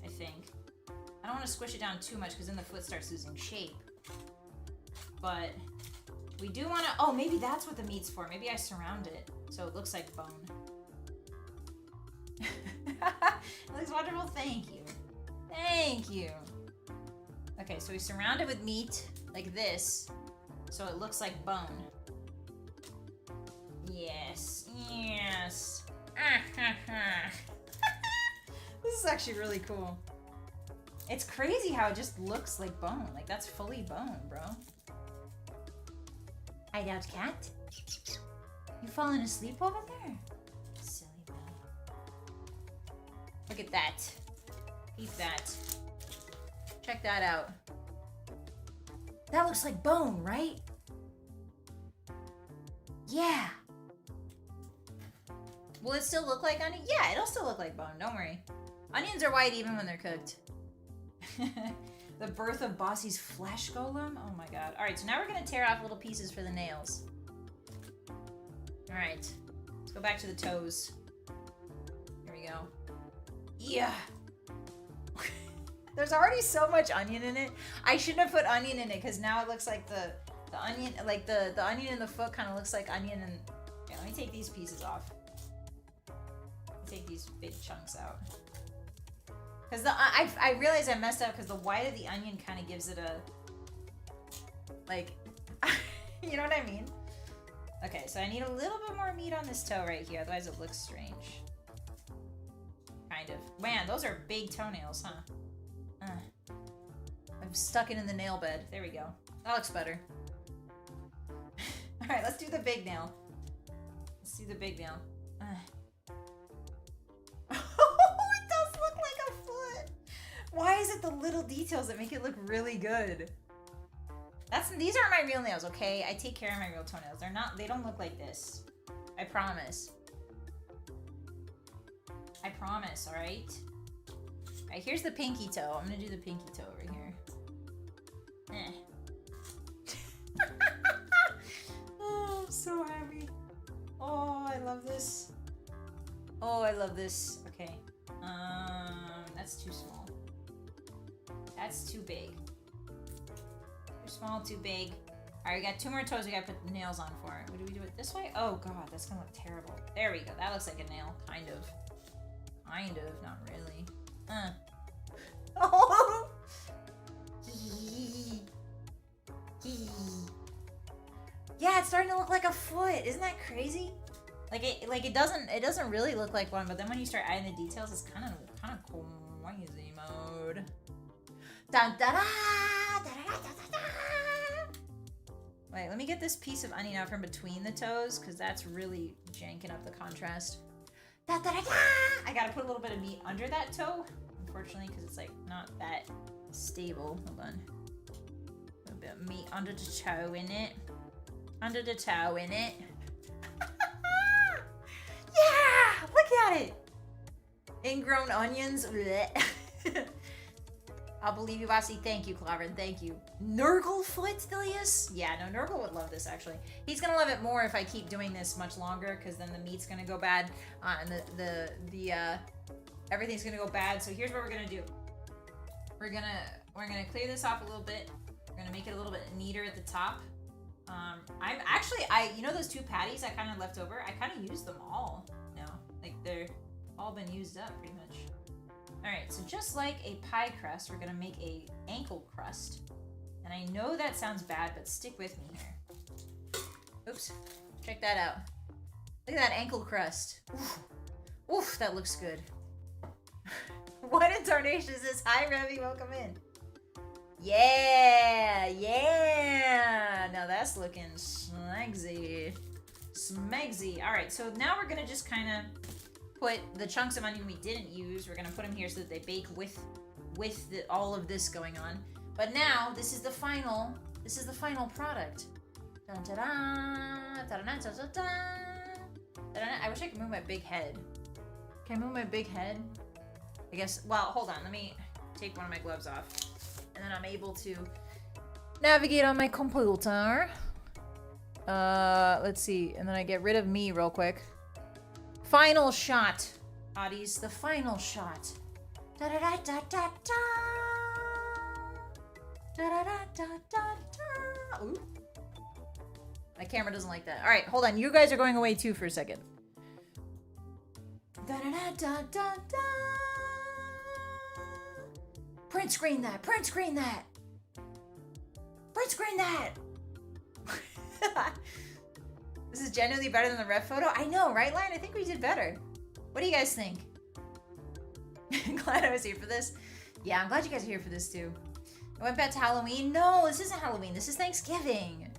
I think. I don't wanna squish it down too much because then the foot starts losing shape. But we do wanna, oh, maybe that's what the meat's for. Maybe I surround it so it looks like bone. It looks wonderful, thank you. Thank you. Okay, so we surround it with meat, like this, so it looks like bone. Yes, yes. This is actually really cool. It's crazy how it just looks like bone. Like, that's fully bone, bro. Hideout cat? You falling asleep over there? Silly boy. Look at that. Eat that. Check that out. That looks like bone, right? Yeah. Will it still look like onion? Yeah, it'll still look like bone. Don't worry. Onions are white even when they're cooked. The birth of Bossy's flesh golem? Oh my god. Alright, so now we're gonna tear off little pieces for the nails. Alright. Let's go back to the toes. Here we go. Yeah. There's already so much onion in it. I shouldn't have put onion in it because now it looks like the onion, like the onion in the foot kind of looks like onion and... Yeah, let me take these pieces off. Take these big chunks out. Because I realized I messed up because the white of the onion kind of gives it a... Like... You know what I mean? Okay, so I need a little bit more meat on this toe right here, otherwise it looks strange. Kind of. Man, those are big toenails, huh? I've stuck it in the nail bed. There we go. That looks better. Alright, let's do the big nail. Let's do the big nail. Oh, it does look like a foot! Why is it the little details that make it look really good? These aren't my real nails, okay? I take care of my real toenails. They don't look like this. I promise. I promise, alright? Alright, here's the pinky toe. I'm gonna do the pinky toe over here. Oh, I'm so happy. Oh, I love this. Oh, I love this. Okay. That's too small. That's too big. Too small, too big. Alright, we got two more toes we gotta put the nails on for. Do we do it this way? Oh god, that's gonna look terrible. There we go. That looks like a nail. Kind of. Kind of, not really. Oh! Yeah, it's starting to look like a foot. Isn't that crazy? It doesn't really look like one, but then when you start adding the details, it's kind of crazy mode. Dun, da, da, da, da, da, da, da. Wait, let me get this piece of onion out from between the toes, because that's really janking up the contrast. Da, da, da, da. I gotta put a little bit of meat under that toe, unfortunately, because it's like not that stable. Hold on. A little bit of meat under the toe in it. Under the toe in it. Yeah! Look at it! Ingrown onions. I'll believe you, Bossy. Thank you, Clover. Thank you. Nurglefoot, Dilius? Yeah, no, Nurgle would love this, actually. He's gonna love it more if I keep doing this much longer, because then the meat's gonna go bad, and everything's gonna go bad. So here's what we're gonna do. We're gonna clear this off a little bit. We're gonna make it a little bit neater at the top. You know those two patties I kind of left over? I kind of used them all now. Like, they're all been used up pretty much. Alright, so just like a pie crust, we're gonna make a ankle crust. And I know that sounds bad, but stick with me here. Oops, check that out. Look at that ankle crust. Oof, oof, that looks good. What in tarnation is this? Hi, Remy, welcome in. Yeah, yeah. Now that's looking smegsy. Smegsy. All right, so now we're gonna just kind of put the chunks of onion we didn't use. We're gonna put them here so that they bake with all of this going on. But now this is the final. This is the final product. Dun, da, da, da, da, da, da, da, da. I wish I could move my big head. Can I move my big head? I guess. Well, hold on. Let me take one of my gloves off. And then I'm able to navigate on my computer. Let's see. And then I get rid of me real quick. Final shot. Hotties, the final shot. Da da da da da da. Da da da da da da. Ooh. My camera doesn't like that. Alright, hold on. You guys are going away too for a second. Da da da da da da. Print screen that! Print screen that! Print screen that! This is genuinely better than the ref photo? I know, right, Lion? I think we did better. What do you guys think? Glad I was here for this. Yeah, I'm glad you guys are here for this too. I went back to Halloween. No, this isn't Halloween. This is Thanksgiving.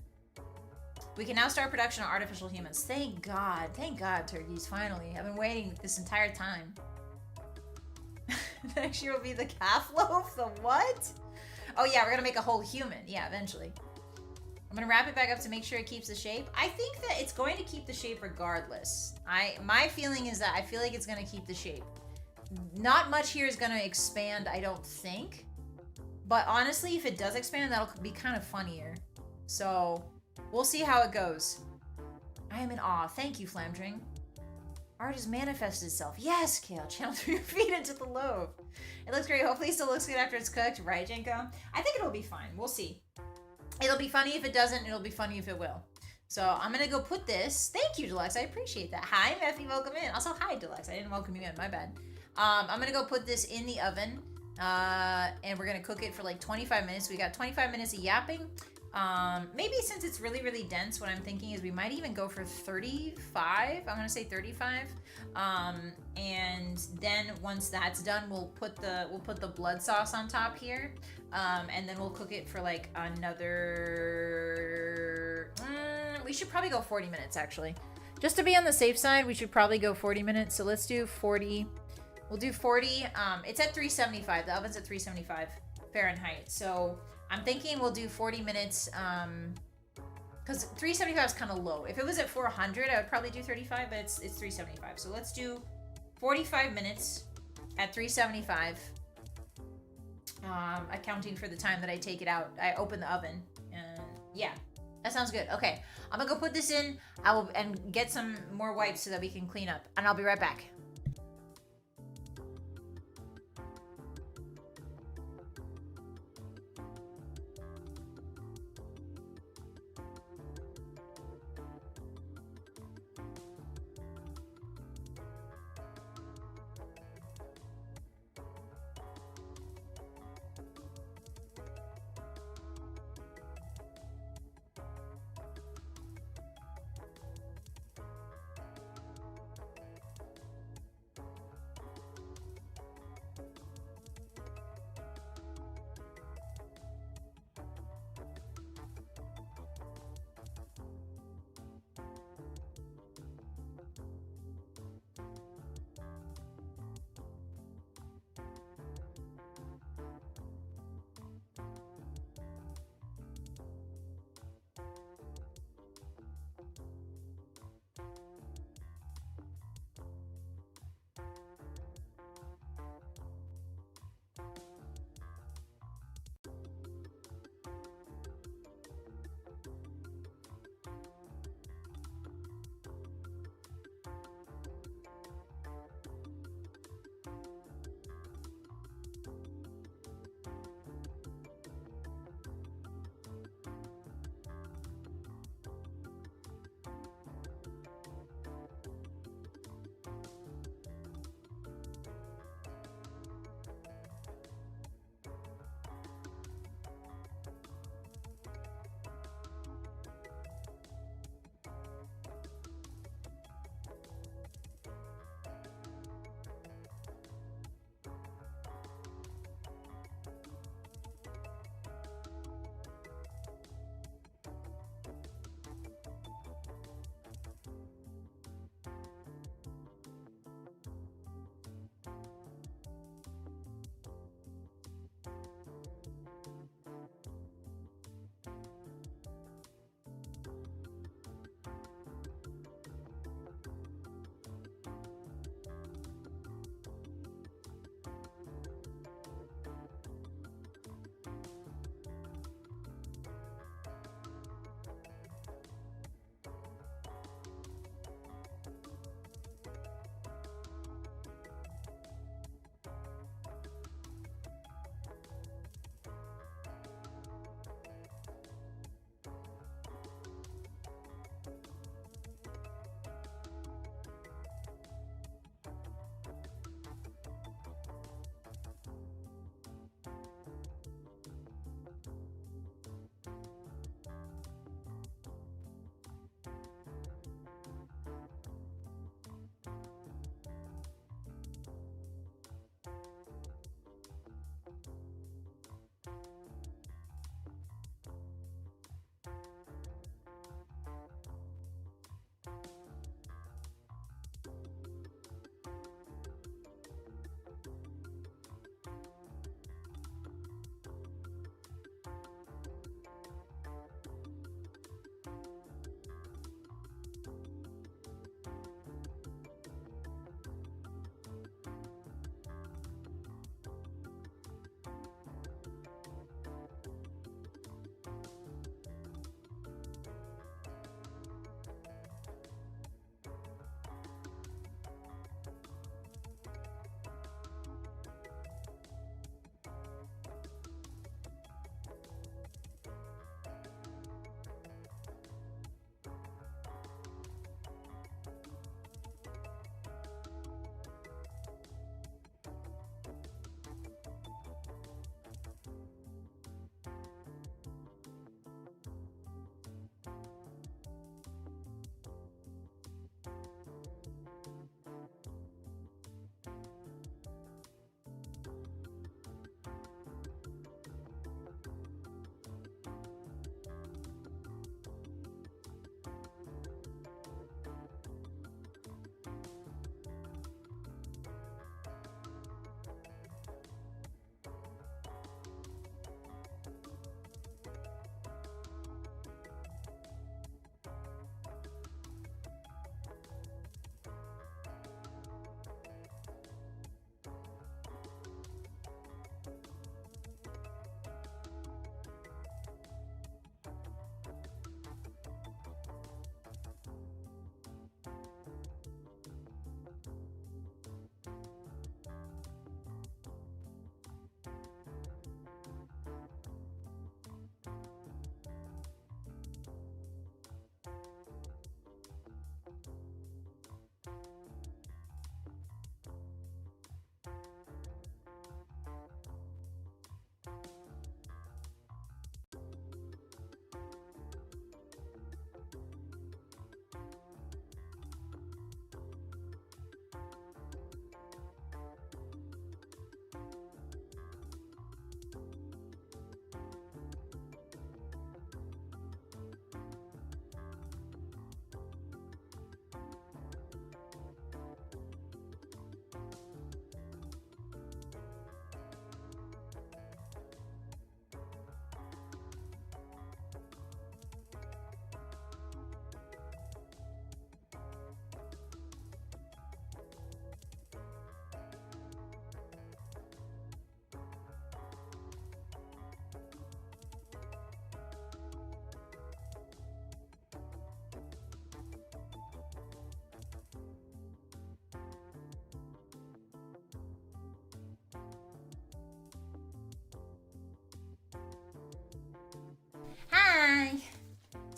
We can now start production of artificial humans. Thank God. Thank God, turkeys, finally. I've been waiting this entire time. Next year will be the calf loaf? The what? Oh yeah, we're gonna make a whole human. Yeah, eventually. I'm gonna wrap it back up to make sure it keeps the shape. I think that it's going to keep the shape regardless. My feeling is that I feel like it's gonna keep the shape. Not much here is gonna expand, I don't think. But honestly, if it does expand, that'll be kind of funnier. So, we'll see how it goes. I am in awe. Thank you, Flamdring. Art has manifested itself. Yes, Kale. Channel through your feet into the loaf. It looks great. Hopefully it still looks good after it's cooked. Right, Jenko? I think it'll be fine. We'll see. It'll be funny if it doesn't. It'll be funny if it will. So I'm going to go put this. Thank you, Deluxe. I appreciate that. Hi, Meffy. Welcome in. Also, hi, Deluxe. I didn't welcome you in. My bad. I'm going to go put this in the oven. And we're going to cook it for like 25 minutes. We got 25 minutes of yapping. Maybe since it's really, really dense, what I'm thinking is we might even go for 35. I'm gonna say 35. And then once that's done, we'll put the blood sauce on top here. And then we'll cook it for like another, we should probably go 40 minutes actually. Just to be on the safe side, we should probably go 40 minutes. So let's do 40. We'll do 40. It's at 375. The oven's at 375 Fahrenheit. So I'm thinking we'll do 40 minutes, because 375 is kind of low. If it was at 400, I would probably do 35, but it's 375. So let's do 45 minutes at 375, accounting for the time that I take it out. I open the oven, and yeah, that sounds good. Okay, I'm gonna go put this in. And get some more wipes so that we can clean up, and I'll be right back.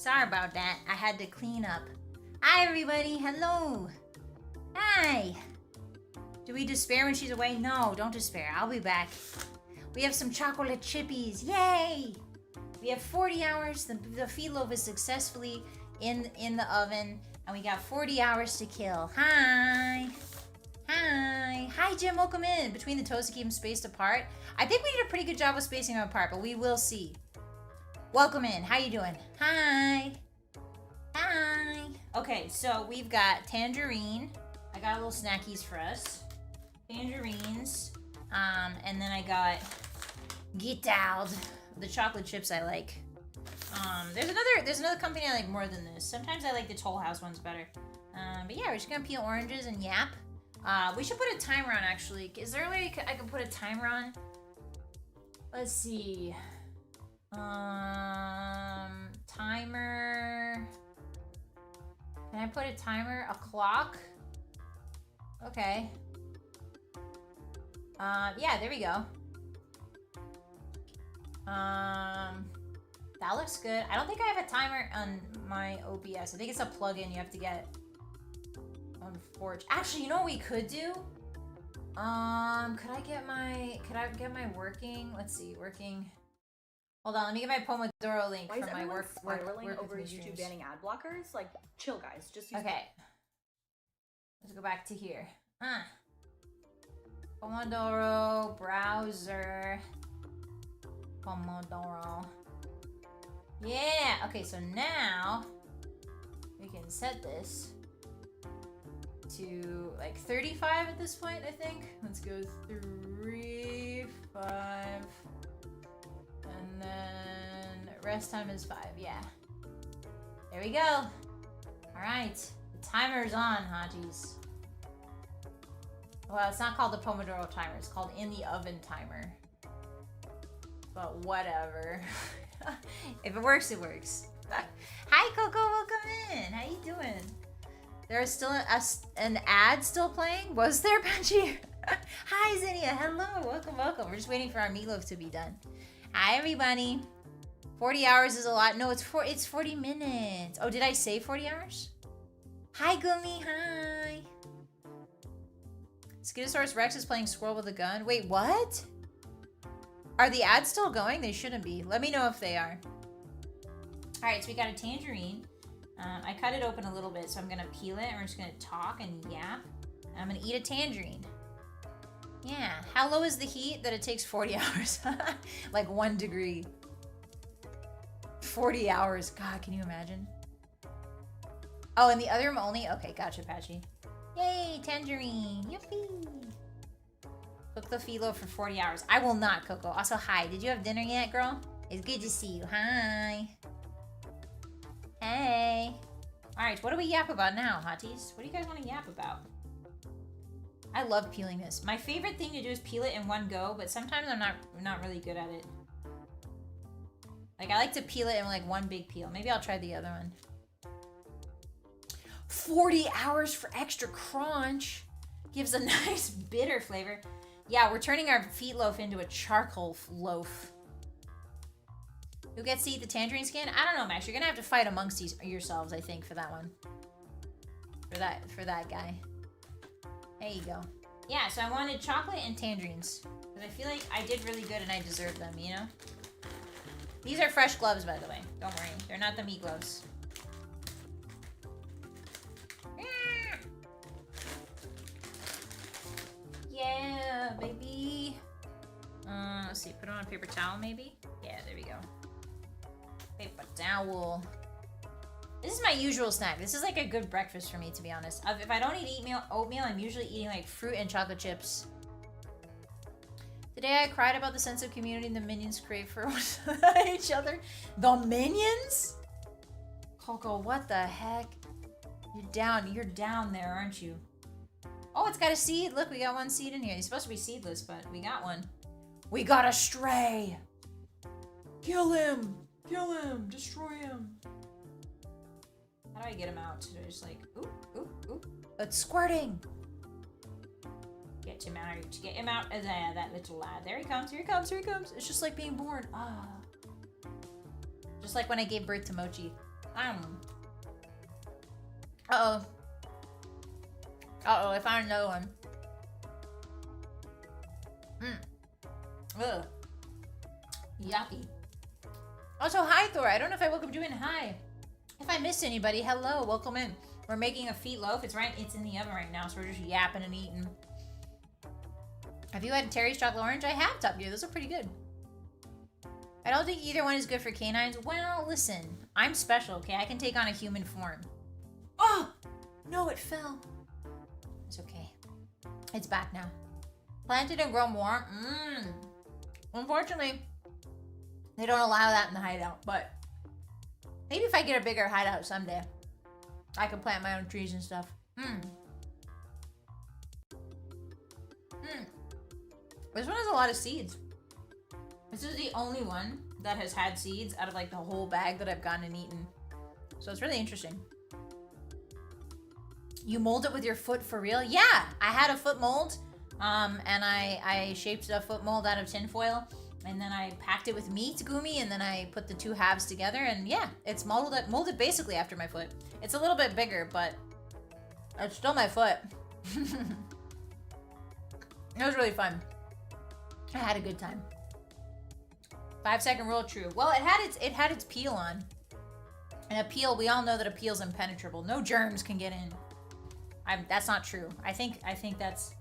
Sorry about that. I had to clean up. Hi, everybody. Hello. Hi. Do we despair when she's away? No, don't despair. I'll be back. We have some chocolate chippies. Yay! We have 40 hours. The FEETLOAF is successfully in the oven. And we got 40 hours to kill. Hi. Hi. Hi, Jim. Welcome in. Between the toes to keep them spaced apart. I think we did a pretty good job of spacing them apart, but we will see. Welcome in. How you doing? Hi. Hi. Okay, so we've got tangerine. I got little snackies for us. Tangerines. And then I got Get Out, the chocolate chips I like. There's another company I like more than this. Sometimes I like the Toll House ones better. But yeah, we're just gonna peel oranges and yap. We should put a timer on actually. Is there a way I can put a timer on? Let's see. Timer. Can I put a timer? A clock? Okay. Yeah, there we go. That looks good. I don't think I have a timer on my OBS. I think it's a plugin you have to get on Forge. Actually, you know what we could do? Could I get my working? Let's see, working. Hold on, let me get my Pomodoro link from my work spiraling over YouTube banning ad blockers. Like, chill, guys. Just use okay. Let's go back to here. Pomodoro browser. Pomodoro. Yeah. Okay, so now we can set this to like 35 at this point, I think. Let's go 3, 5, and then rest time is 5. Yeah. There we go. All right. The timer's on, Hotties. Well, it's not called the Pomodoro timer. It's called in the oven timer. But whatever. If it works, it works. Hi, Coco. Welcome in. How you doing? There's still an ad still playing? Was there, Patchy? Hi, Zinnia. Hello. Welcome, welcome. We're just waiting for our meatloaf to be done. Hi, everybody. 40 hours is a lot. No, it's 40 minutes. Oh, did I say 40 hours? Hi, Gummy. Hi. Schizosaurus Rex is playing Squirrel with a Gun. Wait, what? Are the ads still going? They shouldn't be. Let me know if they are. All right, so we got a tangerine. I cut it open a little bit, so I'm gonna peel it, and we're just gonna talk and yap. And I'm gonna eat a tangerine. Yeah. How low is the heat that it takes 40 hours? Like 1 degree. 40 hours. God, can you imagine? Oh, in the other room only? Okay, gotcha, Patchy. Yay, tangerine. Yippee. Cook the FEETLOAF for 40 hours. I will not, Coco. Also, hi. Did you have dinner yet, girl? It's good to see you. Hi. Hey. Alright, what do we yap about now, Hotties? What do you guys want to yap about? I love peeling this. My favorite thing to do is peel it in one go, but sometimes I'm not really good at it. Like, I like to peel it in like one big peel. Maybe I'll try the other one. 40 hours for extra crunch. Gives a nice bitter flavor. Yeah, we're turning our FEETLOAF into a charcoal loaf. Who gets to eat the tangerine skin? I don't know, Max. You're gonna have to fight amongst yourselves, I think, for that one. For that guy. There you go. Yeah, so I wanted chocolate and tangerines. Because I feel like I did really good and I deserve them, you know? These are fresh gloves, by the way. Don't worry. They're not the meat gloves. Yeah, baby. Let's see. Put it on a paper towel, maybe? Yeah, there we go. Paper towel. This is my usual snack. This is like a good breakfast for me, to be honest. If I don't eat oatmeal, I'm usually eating like fruit and chocolate chips. Today I cried about the sense of community the minions crave for each other. The minions? Coco, what the heck? You're down there, aren't you? Oh, it's got a seed. Look, we got one seed in here. He's supposed to be seedless, but we got one. We got a stray. Kill him. Kill him. Destroy him. How do I get him out? Just like, oop, oop, oop. It's squirting. Get him out. Get him out. That little lad. There he comes. Here he comes. Here he comes. It's just like being born. Ah. Just like when I gave birth to Mochi. Uh-oh. Uh-oh, I found another one. Ugh. Yucky. Also, hi, Thor. I don't know if I welcomed you in. Hi. If I missed anybody, hello. Welcome in. We're making a FEETLOAF. It's in the oven right now, so we're just yapping and eating. Have you had Terry's chocolate orange? I have, Top Gear. Those are pretty good. I don't think either one is good for canines. Well, listen. I'm special, okay? I can take on a human form. Oh! No, it fell. It's okay. It's back now. Planted and grow more. Unfortunately, they don't allow that in the hideout, but maybe if I get a bigger hideout someday, I can plant my own trees and stuff. This one has a lot of seeds. This is the only one that has had seeds out of like the whole bag that I've gotten and eaten. So it's really interesting. You mold it with your foot for real? Yeah, I had a foot mold. And I shaped a foot mold out of tinfoil, and then I packed it with meat gumi, and then I put the two halves together, and yeah, it's molded basically after my foot. It's a little bit bigger, but it's still my foot. It was really fun. I had a good time. 5-second rule, true. Well, it had its peel on, and a peel. We all know that a peel's impenetrable. No germs can get in. That's not true. I think that's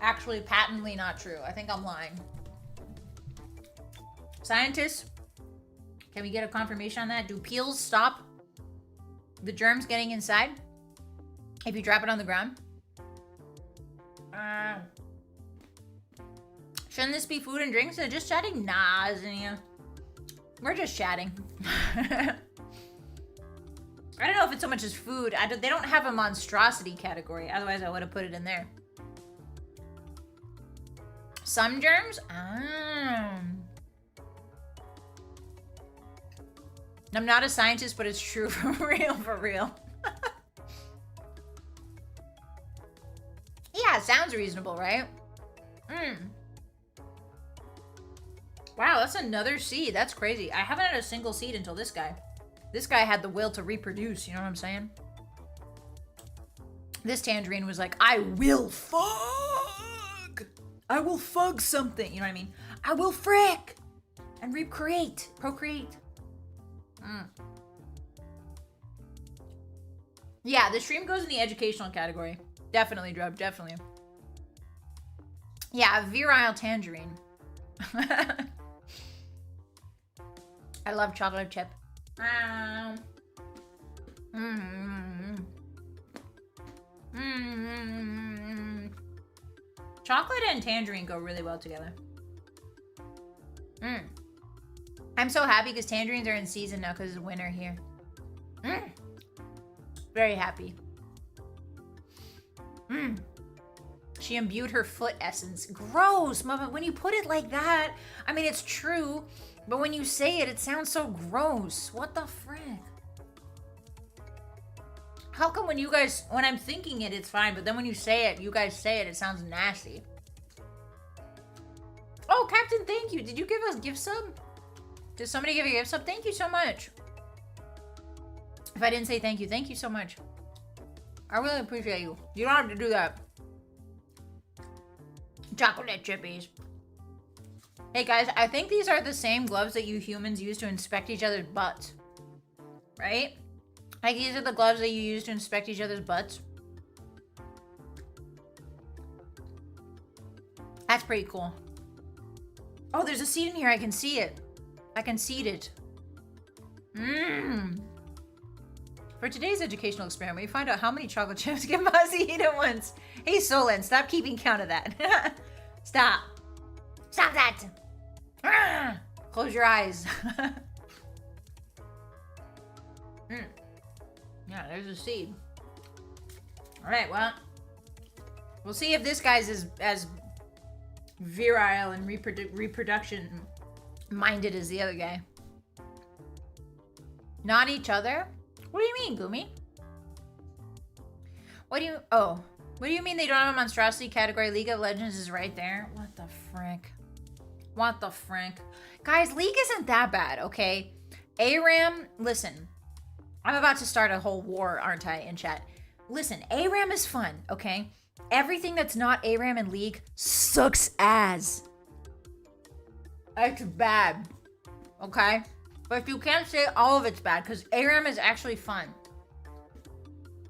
actually patently not true. I think I'm lying. Scientists, can we get a confirmation on that? Do peels stop the germs getting inside if you drop it on the ground? Shouldn't this be food and drinks? They're just chatting? Nah, Zinnia. We're just chatting. I don't know if it's so much as food. They don't have a monstrosity category. Otherwise, I would have put it in there. Some germs? I'm not a scientist, but it's true for real, for real. Yeah, sounds reasonable, right? Wow, that's another seed. That's crazy. I haven't had a single seed until this guy. This guy had the will to reproduce, you know what I'm saying? This tangerine was like, I will fug! I will fug something, you know what I mean? I will frick! And procreate. Yeah, the stream goes in the educational category. Definitely, Drub, definitely. Yeah, a virile tangerine. I love chocolate chip. Chocolate and tangerine go really well together. I'm so happy because tangerines are in season now because it's winter here. Very happy. She imbued her foot essence. Gross, Mama. When you put it like that, I mean, it's true, but when you say it, it sounds so gross. What the frick? How come when I'm thinking it, it's fine, but then when you say it, you guys say it, it sounds nasty. Oh, Captain, thank you. Did you give us gift sub? Did somebody give you a gift sub? Thank you so much. If I didn't say thank you so much. I really appreciate you. You don't have to do that. Chocolate chippies. Hey guys, I think these are the same gloves that you humans use to inspect each other's butts. Right? Like these are the gloves that you use to inspect each other's butts. That's pretty cool. Oh, there's a seed in here. I can see it. I can seed it. For today's educational experiment, we find out how many chocolate chips can Bozzy eat at once. Hey, Solon, stop keeping count of that. Stop. Stop that. Close your eyes. Yeah, there's a seed. All right, well, we'll see if this guy's as virile and reproduction minded as the other guy. Not each other? What do you mean, Gumi? What do you mean they don't have a monstrosity category? League of Legends is right there. What the frick? What the frick? Guys, League isn't that bad, okay? ARAM, listen. I'm about to start a whole war, aren't I, in chat? Listen, ARAM is fun, okay? Everything that's not ARAM in League sucks ass. It's bad, okay? But you can't say all of it's bad, because ARAM is actually fun.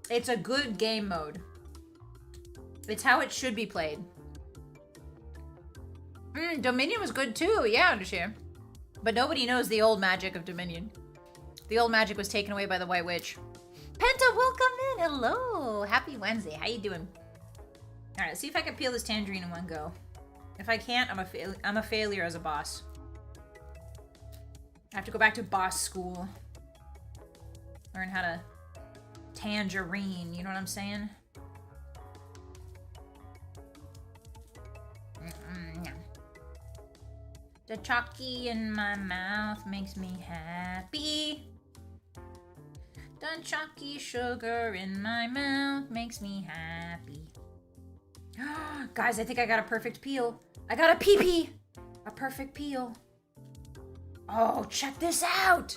It's a good game mode. It's how it should be played. Dominion was good too, yeah, understand. But nobody knows the old magic of Dominion. The old magic was taken away by the White Witch. Penta, welcome in. Hello. Happy Wednesday. How you doing? All right, let's see if I can peel this tangerine in one go. If I can't, I'm a failure as a boss. I have to go back to boss school. Learn how to tangerine, you know what I'm saying? The chalky in my mouth makes me happy. The chalky sugar in my mouth makes me happy. Guys, I think I got a perfect peel. I got a pee-pee. A perfect peel. Oh, check this out.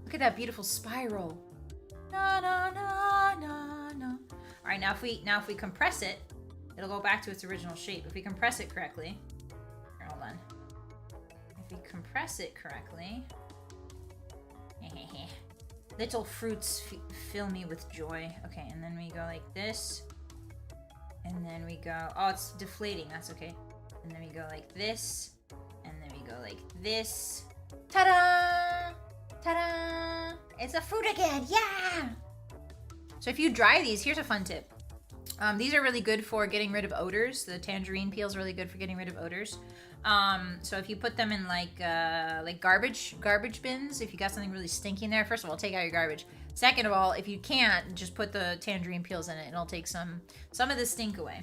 Look at that beautiful spiral. Na na na na na. All right, now if we compress it, it'll go back to its original shape. If we compress it correctly. Here, hold on. If we compress it correctly. Little fruits fill me with joy. Okay, and then we go like this. And then we go, oh, it's deflating, that's okay. And then we go like this. And then we go like this. Ta-da! Ta-da! It's a fruit again, yeah! So if you dry these, here's a fun tip. These are really good for getting rid of odors. The tangerine peel is really good for getting rid of odors. So if you put them in like garbage bins, if you got something really stinky in there, first of all, take out your garbage. Second of all, if you can't, just put the tangerine peels in it and it'll take some of the stink away.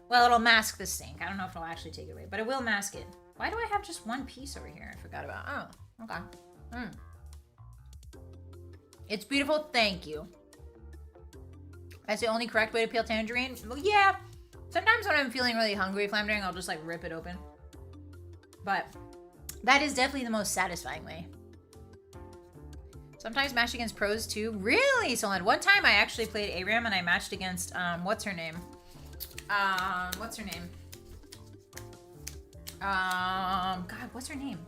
Well, it'll mask the stink. I don't know if it'll actually take it away, but it will mask it. Why do I have just one piece over here? I forgot about. Oh, okay. It's beautiful. Thank you. That's the only correct way to peel tangerine? Well, yeah. Sometimes when I'm feeling really hungry, flamdering, I'll just like rip it open. But that is definitely the most satisfying way. Sometimes match against pros too. Really, Solon? One time I actually played ARAM and I matched against, what's her name? God, what's her name?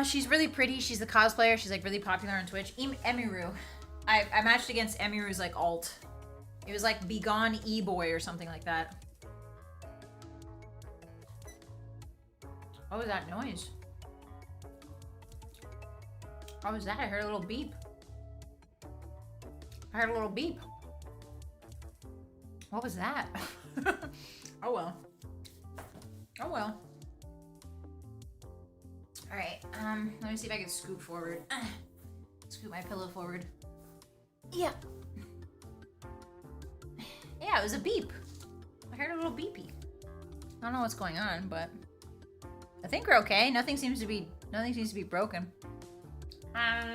She's really pretty. She's the cosplayer. She's like really popular on Twitch. Emiru. I matched against Emiru's like alt. It was like Begone E-Boy or something like that. What was that noise? What was that? I heard a little beep. What was that? Oh well. Oh well. Alright, let me see if I can scoot forward. Scoot my pillow forward. Yeah. Yeah, it was a beep. I heard a little beepy. I don't know what's going on, but I think we're okay. Nothing seems to be broken. That's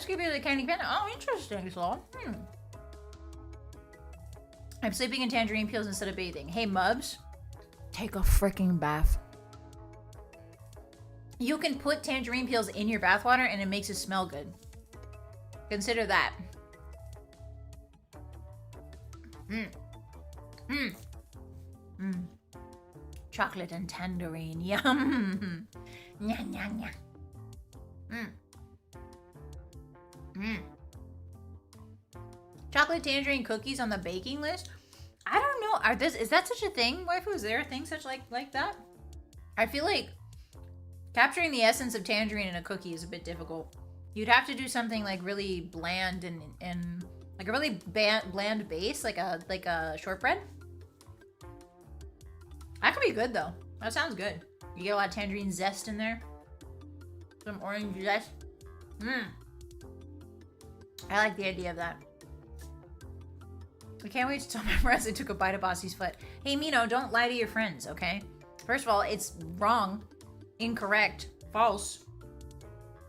gonna be the candy panda. Oh, interesting, so. I'm sleeping in tangerine peels instead of bathing. Hey, Mubs, take a freaking bath. You can put tangerine peels in your bathwater and it makes it smell good. Consider that. Chocolate and tangerine, yum. Nya, nya, nya. Chocolate tangerine cookies on the baking list? I don't know. Is that such a thing, waifu? Is there a thing such like that? I feel like capturing the essence of tangerine in a cookie is a bit difficult. You'd have to do something like really bland and like a really bland base, like a shortbread. That could be good though. That sounds good. You get a lot of tangerine zest in there. Some orange zest. I like the idea of that. I can't wait to tell my friends I took a bite of Bossy's foot. Hey, Mino, don't lie to your friends, okay? First of all, it's wrong, incorrect, false.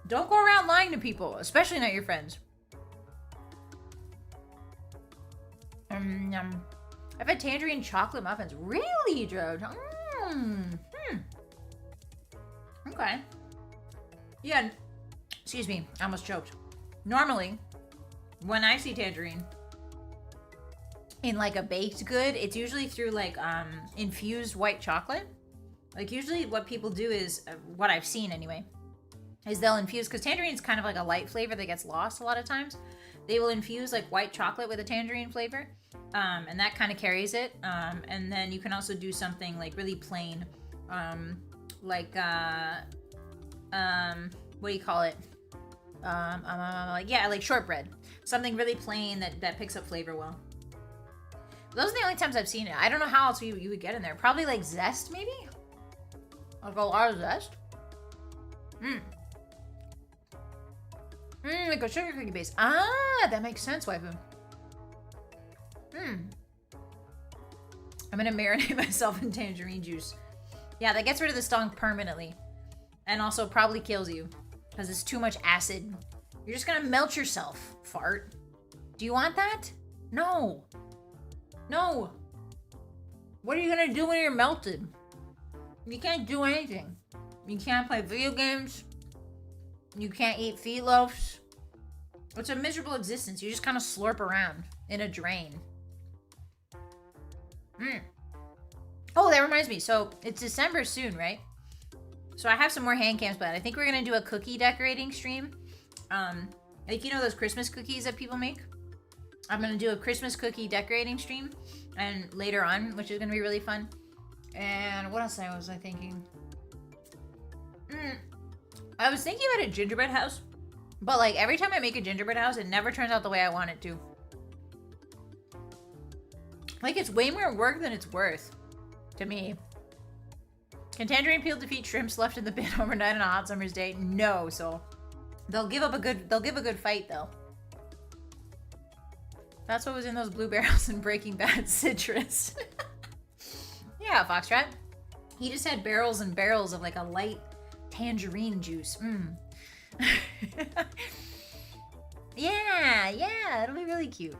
Don't go around lying to people, especially not your friends. I've had tangerine chocolate muffins. Really, Joe? Okay. Yeah. Excuse me. I almost choked. Normally, when I see tangerine in like a baked good, it's usually through like infused white chocolate. Like usually what people do is, what I've seen anyway, is they'll infuse, because tangerine is kind of like a light flavor that gets lost a lot of times. They will infuse like white chocolate with a tangerine flavor, and that kind of carries it. And then you can also do something like really plain, what do you call it? Yeah, like shortbread. Something really plain that picks up flavor well. Those are the only times I've seen it. I don't know how else you would get in there. Probably like zest, maybe? Like a lot of zest. Like a sugar cookie base. Ah, that makes sense, waifu. I'm gonna marinate myself in tangerine juice. Yeah, that gets rid of the stunk permanently. And also probably kills you, because it's too much acid. You're just gonna melt yourself, fart. Do you want that? No. No. What are you gonna do when you're melted? You can't do anything. You can't play video games. You can't eat FEETLOAFs. It's a miserable existence. You just kind of slurp around in a drain. Oh, that reminds me. So it's December soon, right? So I have some more hand cams planned. I think we're gonna do a cookie decorating stream. Like, you know those Christmas cookies that people make? I'm gonna do a Christmas cookie decorating stream, and later on, which is gonna be really fun. And what else was I thinking? I was thinking about a gingerbread house, but like every time I make a gingerbread house, it never turns out the way I want it to. Like, it's way more work than it's worth to me. Can tangerine peel defeat shrimps left in the bin overnight on a hot summer's day? No, so they'll give a good fight though. That's what was in those blue barrels in Breaking Bad. Citrus. Yeah, Foxtrot. He just had barrels and barrels of like a light tangerine juice. Yeah, it'll be really cute.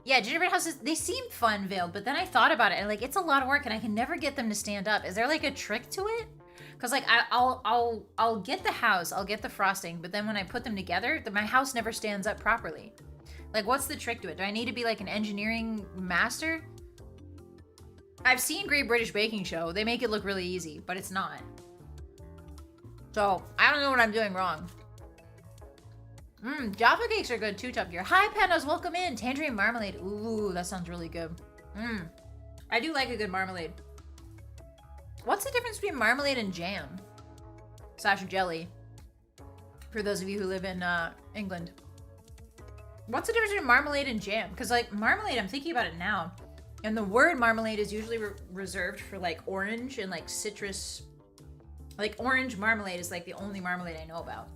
Yeah, gingerbread houses, they seem fun veiled, but then I thought about it and like it's a lot of work and I can never get them to stand up. Is there like a trick to it? Because like I'll get the house, I'll get the frosting, but then when I put them together, my house never stands up properly. Like, what's the trick to it? Do I need to be like an engineering master? I've seen Great British Baking Show. They make it look really easy, but it's not. So, I don't know what I'm doing wrong. Jaffa cakes are good too, Top Gear. Hi, Pandas, welcome in. Tangerine marmalade. Ooh, that sounds really good. I do like a good marmalade. What's the difference between marmalade and jam? / jelly. For those of you who live in England. What's the difference between marmalade and jam? Because like marmalade, I'm thinking about it now. And the word marmalade is usually reserved for like orange and like citrus. Like orange marmalade is like the only marmalade I know about.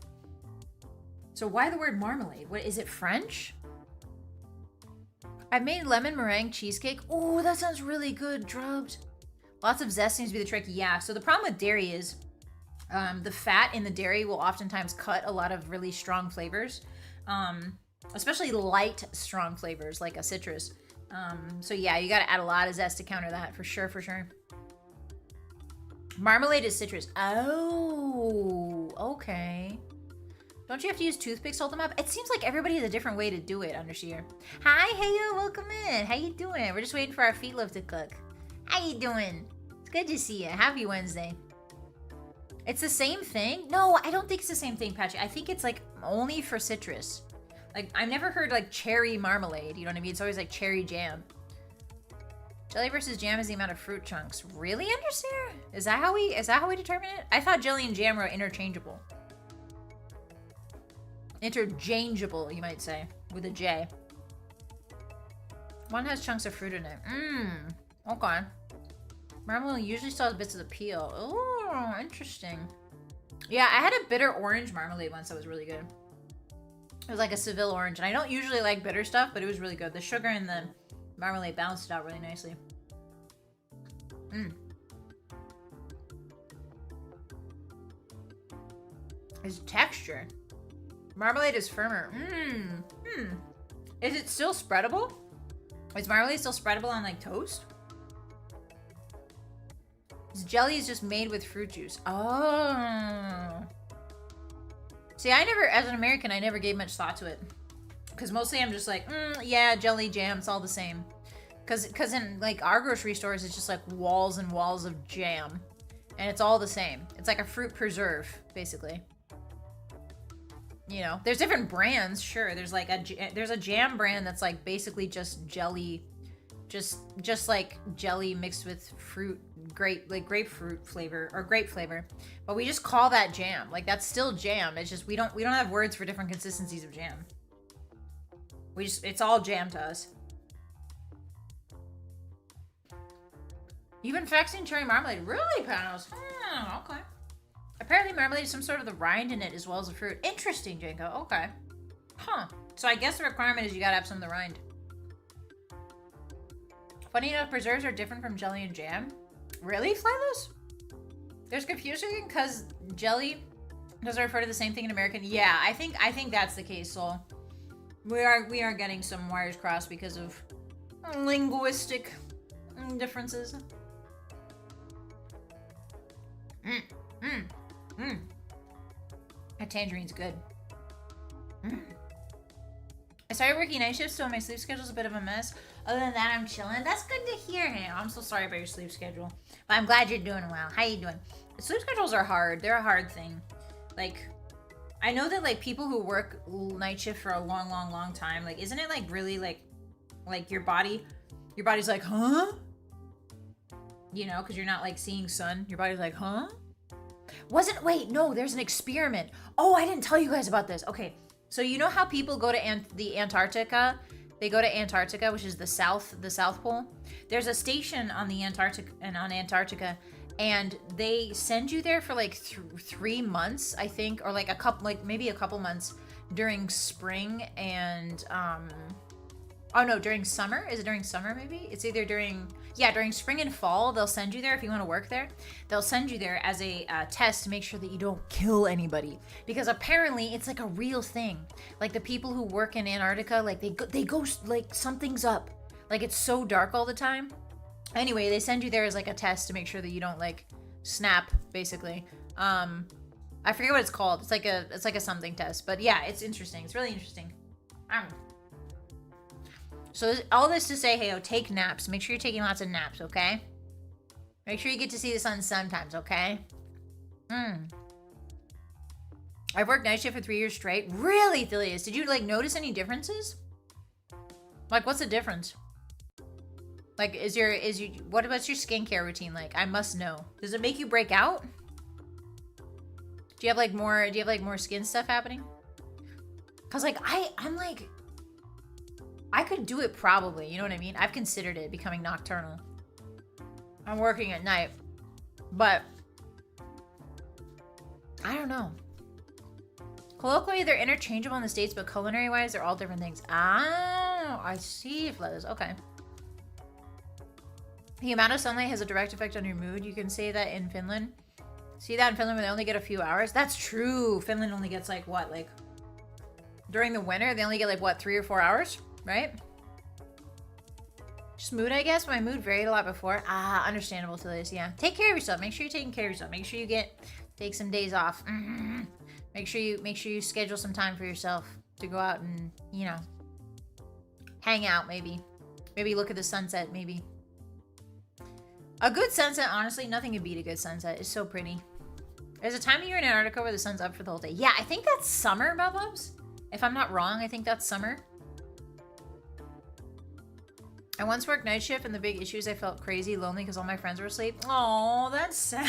So why the word marmalade? What is it, French? I've made lemon meringue cheesecake. Oh, that sounds really good, drugs. Lots of zest seems to be the trick. Yeah, so the problem with dairy is the fat in the dairy will oftentimes cut a lot of really strong flavors. Especially light, strong flavors like a citrus. So yeah, you gotta add a lot of zest to counter that, for sure, for sure. Marmalade is citrus. Oh, okay. Don't you have to use toothpicks to hold them up? It seems like everybody has a different way to do it, Undershear. Hi, hey, welcome in. How you doing? We're just waiting for our FEETLOAF to cook. How you doing? It's good to see you. Happy Wednesday. It's the same thing? No, I don't think it's the same thing, Patchy. I think it's like only for citrus. Like, I've never heard like cherry marmalade, you know what I mean? It's always like cherry jam. Jelly versus jam is the amount of fruit chunks. Really, Understeer? Is that how we determine it? I thought jelly and jam were interchangeable. Interchangeable, you might say, with a J. One has chunks of fruit in it. Okay. Marmalade usually still has bits of the peel. Oh, interesting. Yeah, I had a bitter orange marmalade once that was really good. It was like a Seville orange, and I don't usually like bitter stuff, but it was really good. The sugar and the marmalade balanced it out really nicely. It's texture. Marmalade is firmer. Is it still spreadable? Is marmalade still spreadable on like toast? This jelly is just made with fruit juice. Oh. See, I never, as an American, I never gave much thought to it. Because mostly I'm just like, yeah, jelly, jam, it's all the same. Because in, like, our grocery stores, it's just, like, walls and walls of jam. And it's all the same. It's like a fruit preserve, basically. You know, there's different brands, sure. There's, like, there's a jam brand that's, like, basically just jelly. Just like jelly mixed with fruit, grapefruit flavor, or grape flavor. But we just call that jam. Like, that's still jam. It's just, we don't have words for different consistencies of jam. It's all jam to us. Even Faxing cherry marmalade. Really, Panos? Okay. Apparently marmalade is some sort of the rind in it as well as the fruit. Interesting, Janko. Okay. Huh. So I guess the requirement is you gotta have some of the rind. Funny enough, preserves are different from jelly and jam. Really, Flylos? There's confusion because jelly doesn't refer to the same thing in American. Yeah, I think that's the case, Soul. We are getting some wires crossed because of linguistic differences. That tangerine's good. I started working night shifts, so my sleep schedule's a bit of a mess. Other than that, I'm chilling. That's good to hear, Hannah. I'm so sorry about your sleep schedule. But I'm glad you're doing well. How you doing? Sleep schedules are hard. They're a hard thing. Like, I know that, like, people who work night shift for a long, long, long time, like, isn't it, like, really, like your body's like, huh? You know, because you're not, like, seeing sun. Your body's like, huh? Wait, no, there's an experiment. Oh, I didn't tell you guys about this. Okay, so you know how people go to the Antarctica? They go to Antarctica, which is the South Pole. There's a station on the Antarctica, and they send you there for like 3 months, I think, or like maybe a couple months during spring and during summer. Is it during summer? Maybe it's either during spring and fall. They'll send you there if you want to work there. They'll send you there as a test to make sure that you don't kill anybody, because apparently it's like a real thing. Like the people who work in Antarctica, like they go like something's up. Like it's so dark all the time. Anyway, they send you there as like a test to make sure that you don't like snap, basically. I forget what it's called. It's like a something test, but yeah, it's interesting. It's really interesting. So all this to say, hey, take naps. Make sure you're taking lots of naps, okay? Make sure you get to see the sun sometimes, okay? I've worked night shift for 3 years straight. Really, Thilius? Did you, like, notice any differences? Like, what's the difference? Like, what's your skincare routine like? I must know. Does it make you break out? Do you have, like, more skin stuff happening? Because, like, I'm, like... I could do it probably, you know what I mean? I've considered it, becoming nocturnal. I'm working at night. But, I don't know. Colloquially, they're interchangeable in the States, but culinary-wise, they're all different things. Ah, I see, Fliz. Okay. The amount of sunlight has a direct effect on your mood. You can say that in Finland. See that in Finland where they only get a few hours? That's true. Finland only gets, like, what, like... During the winter, they only get, like, what, 3 or 4 hours? Right? Just mood, I guess. My mood varied a lot before. Understandable to this, yeah. Take care of yourself. Make sure you're taking care of yourself. Make sure you take some days off. Make sure you schedule some time for yourself to go out and, you know, hang out, maybe. Maybe look at the sunset, maybe. A good sunset, honestly, nothing can beat a good sunset. It's so pretty. There's a time of year in Antarctica where the sun's up for the whole day. Yeah, I think that's summer, Bubs. If I'm not wrong, I think that's summer. I once worked night shift, and the big issue is I felt crazy, lonely because all my friends were asleep. Oh, that's sad.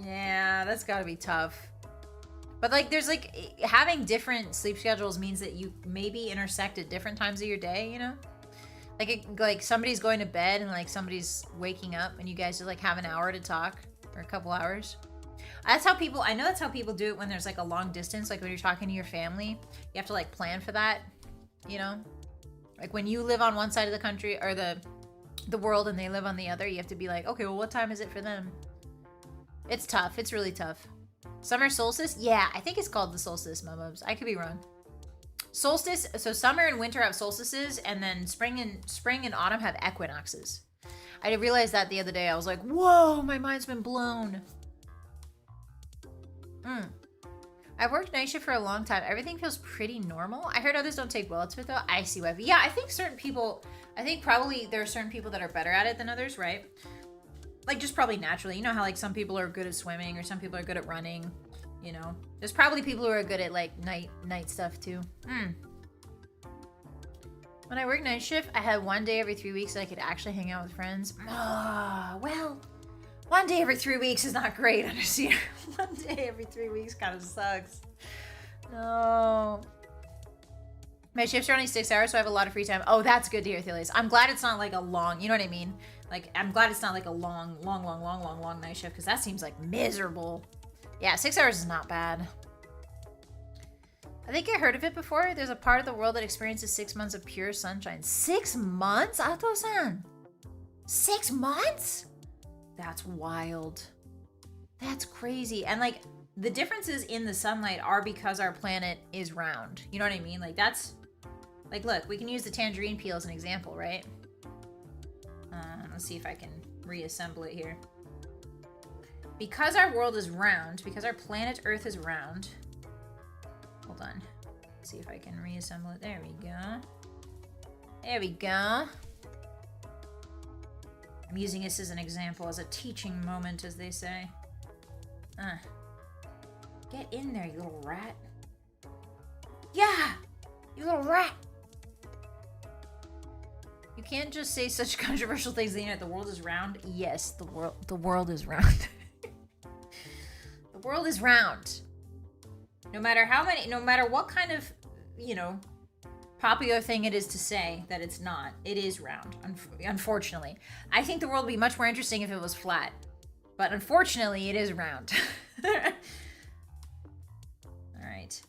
Yeah, that's gotta be tough. But, like, there's, like, having different sleep schedules means that you maybe intersect at different times of your day, you know? Like, somebody's going to bed and, like, somebody's waking up, and you guys just, like, have an hour to talk, or a couple hours. I know that's how people do it when there's, like, a long distance. Like, when you're talking to your family, you have to, like, plan for that, you know? Like, when you live on one side of the country, or the world, and they live on the other, you have to be like, okay, well, what time is it for them? It's tough. It's really tough. Summer solstice? Yeah, I think it's called the solstice, Mumubs. I could be wrong. Solstice, so summer and winter have solstices, and then spring and autumn have equinoxes. I realized that the other day. I was like, whoa, my mind's been blown. I've worked night shift for a long time. Everything feels pretty normal. I heard others don't take well to it though. I see why. Yeah, I think certain people, I think probably there are certain people that are better at it than others, right? Like just probably naturally. You know how like some people are good at swimming or some people are good at running, you know? There's probably people who are good at like night stuff too. When I worked night shift, I had 1 day every 3 weeks that I could actually hang out with friends. Well, 1 day every 3 weeks is not great, understand? 1 day every 3 weeks kind of sucks. No. My shifts are only 6 hours, so I have a lot of free time. Oh, that's good to hear, Thelias. I'm glad it's not like a long, you know what I mean? Like, I'm glad it's not like a long night shift, because that seems like miserable. Yeah, 6 hours is not bad. I think I heard of it before. There's a part of the world that experiences 6 months of pure sunshine. 6 months, Ato-san? 6 months? That's wild. That's crazy. And like the differences in the sunlight are because our planet is round. You know what I mean? Like that's like, look, we can use the tangerine peel as an example, right? Let's see if I can reassemble it here. Because our world is round, because our planet Earth is round. Hold on. Let's see if I can reassemble it. There we go. There we go. I'm using this as an example, as a teaching moment, as they say. Get in there, you little rat. Yeah! You little rat! You can't just say such controversial things on the internet. The world is round. Yes, the world is round. The world is round. No matter what kind of, you know, popular thing it is to say that it's not. It is round, unfortunately. I think the world would be much more interesting if it was flat. But unfortunately, it is round. Alright.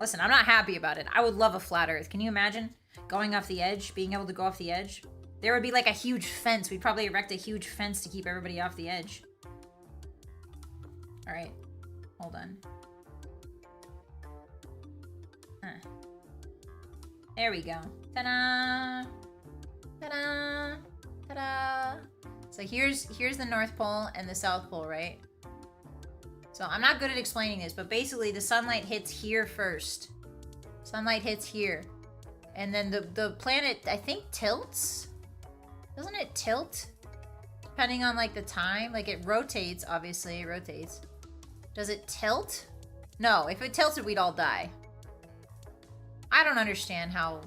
Listen, I'm not happy about it. I would love a flat Earth. Can you imagine going off the edge? Being able to go off the edge? There would be like a huge fence. We'd probably erect a huge fence to keep everybody off the edge. Alright. Hold on. There we go. Ta-da! Ta-da! Ta-da! So here's the North Pole and the South Pole, right? So I'm not good at explaining this, but basically the sunlight hits here first. Sunlight hits here. And then the planet, I think, tilts? Doesn't it tilt? Depending on, like, the time. Like, it rotates, obviously. It rotates. Does it tilt? No, if it tilted, we'd all die. I don't understand how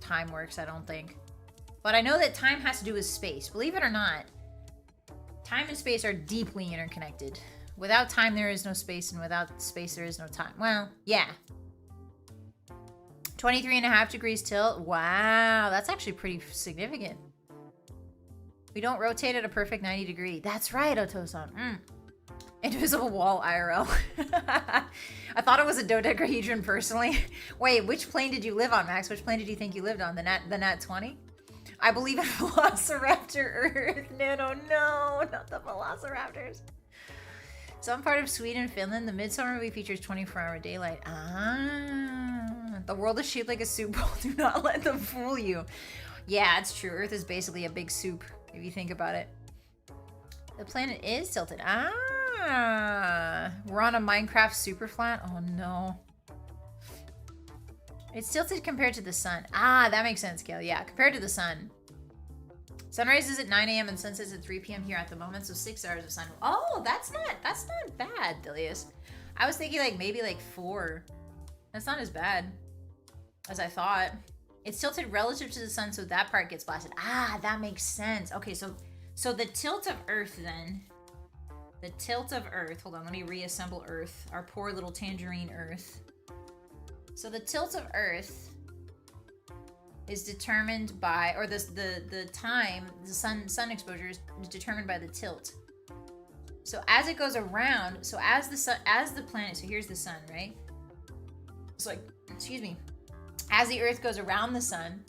time works, I don't think. But I know that time has to do with space. Believe it or not, time and space are deeply interconnected. Without time, there is no space, and without space, there is no time. Well, yeah. 23.5 degrees tilt. Wow, that's actually pretty significant. We don't rotate at a perfect 90 degree. That's right, Oto-san. Invisible wall IRL. I thought it was a dodecahedron personally. Wait, which plane did you live on, Max? Which plane did you think you lived on? The Nat 20? I believe in Velociraptor Earth. No, not the Velociraptors. Some part of Sweden, Finland, the midsummer movie features 24-hour daylight. The world is shaped like a soup bowl. Do not let them fool you. Yeah, it's true. Earth is basically a big soup, if you think about it. The planet is tilted. We're on a Minecraft super flat. Oh no. It's tilted compared to the sun. That makes sense, Gail. Yeah, compared to the sun. Sunrise is at 9 a.m. and sunset is at 3 p.m. here at the moment, so 6 hours of sun. Oh, that's not bad, Dilius. I was thinking like maybe like 4. That's not as bad as I thought. It's tilted relative to the sun, so that part gets blasted. That makes sense. Okay, so the tilt of Earth then. The tilt of Earth. Hold on, let me reassemble Earth. Our poor little tangerine Earth. So the tilt of Earth is determined by, or the time, the sun exposure is determined by the tilt. So as it goes around, so as the planet, so here's the sun, right? So like, excuse me, as the Earth goes around the sun,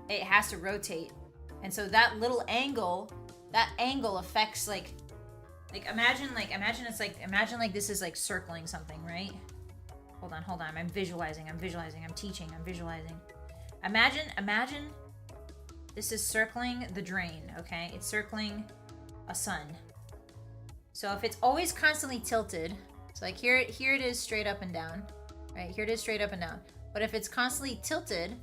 it has to rotate. And so that little angle, affects imagine this is like circling something, right? Hold on, I'm visualizing, I'm teaching, I'm visualizing. Imagine This is circling the drain, okay? It's circling a sun. So if it's always constantly tilted, so like here it is straight up and down, right? Here it is straight up and down. But if it's constantly tilted,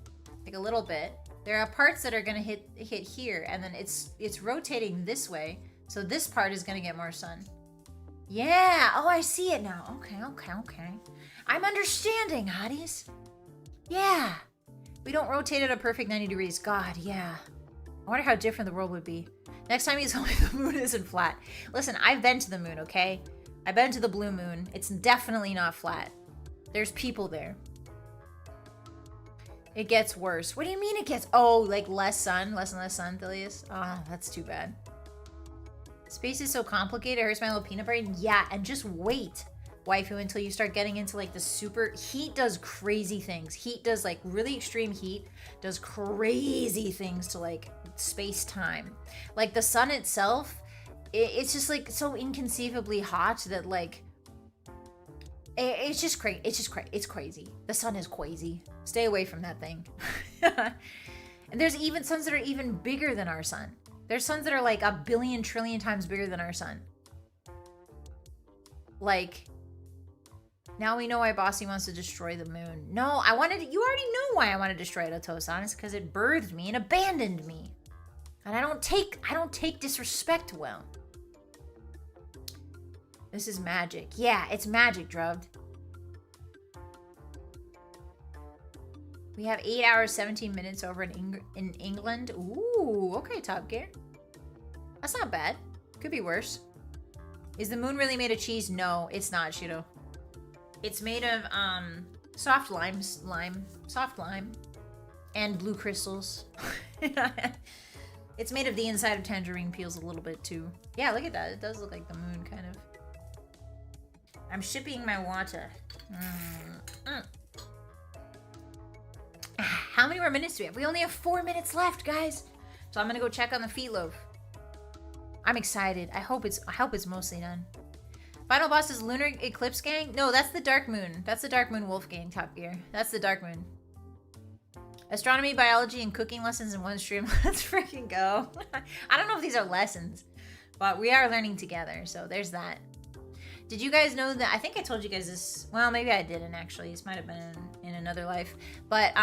like a little bit, there are parts that are gonna hit here, and then it's rotating this way, so this part is gonna get more sun. Yeah, oh, I see it now. Okay. I'm understanding, hotties. Yeah. We don't rotate at a perfect 90 degrees. God, yeah. I wonder how different the world would be. Next time you tell me the moon isn't flat. Listen, I've been to the moon, okay? I've been to the blue moon. It's definitely not flat. There's people there. It gets worse. What do you mean it gets... Oh, like less sun? Less and less sun, Thilius? Oh, that's too bad. Space is so complicated. It hurts my little peanut brain. Yeah, and just wait, waifu, until you start getting into like the super... Heat does crazy things. Heat does like really extreme heat. Does crazy things to like space-time. Like the sun itself, it's just like so inconceivably hot that like... It's just crazy. It's crazy. The sun is crazy. Stay away from that thing. And there's even suns that are even bigger than our sun. There's suns that are like 1 billion trillion times bigger than our sun. Like, now we know why Bossy wants to destroy the moon. No, you already know why I want to destroy it, Otosan. It's because it birthed me and abandoned me. And I don't take disrespect well. This is magic. Yeah, it's magic, Drubbed. We have 8 hours, 17 minutes over in England. Ooh, okay, Top Gear. That's not bad. Could be worse. Is the moon really made of cheese? No, it's not, Shido. It's made of soft lime, and blue crystals. It's made of the inside of tangerine peels a little bit too. Yeah, look at that. It does look like the moon, kind of. I'm shipping my water. How many more minutes do we have? We only have 4 minutes left, guys. So I'm gonna go check on the FEETLOAF. I'm excited. I hope it's mostly done. Final boss is Lunar Eclipse Gang? No, that's the Dark Moon. That's the Dark Moon Wolf Gang, Top Gear. That's the Dark Moon. Astronomy, biology, and cooking lessons in one stream. Let's freaking go. I don't know if these are lessons, but we are learning together, so there's that. Did you guys know that? I think I told you guys this. Well, maybe I didn't actually. This might have been in another life. But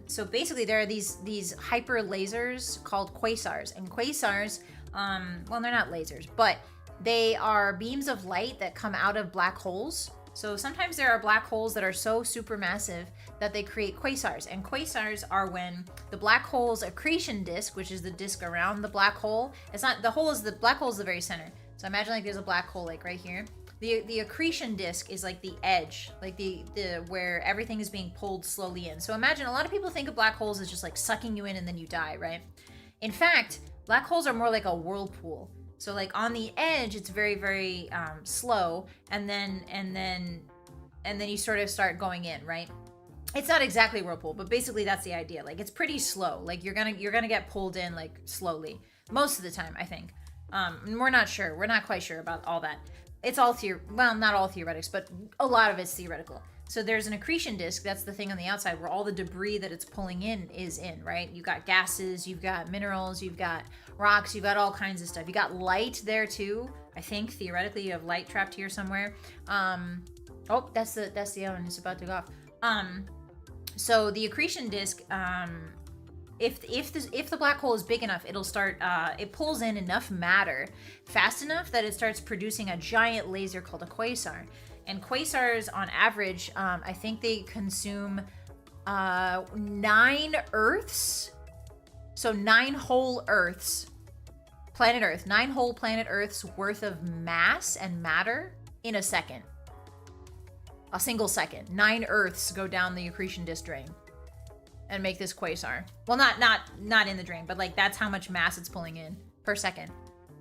so basically, there are these hyper lasers called quasars, and quasars, well, they're not lasers, but they are beams of light that come out of black holes. So sometimes there are black holes that are so supermassive that they create quasars, and quasars are when the black hole's accretion disk, which is the disk around the black hole. It's not the hole is the black hole is the very center. So imagine like there's a black hole like right here. The accretion disk is like the edge, like the where everything is being pulled slowly in. So imagine a lot of people think of black holes as just like sucking you in and then you die, right? In fact, black holes are more like a whirlpool. So like on the edge, it's very, very slow, and then you sort of start going in, right? It's not exactly a whirlpool, but basically that's the idea. Like it's pretty slow. Like you're gonna get pulled in like slowly most of the time, I think. We're not sure. We're not quite sure about all that. It's all well, not all theoretics, but a lot of it's theoretical. So there's an accretion disk, that's the thing on the outside where all the debris that it's pulling in is in, right? You've got gases, you've got minerals, you've got rocks, you've got all kinds of stuff. You got light there too. I think theoretically you have light trapped here somewhere. Oh, that's the oven. It's about to go off. So the accretion disk, if the black hole is big enough, it'll start, it pulls in enough matter fast enough that it starts producing a giant laser called a quasar. And quasars, on average, I think they consume 9 Earths. So 9 whole Earths, planet Earth, 9 whole planet Earths worth of mass and matter in a second. A single second. 9 Earths go down the accretion disk drain and make this quasar. Well, not in the drain, but like that's how much mass it's pulling in per second.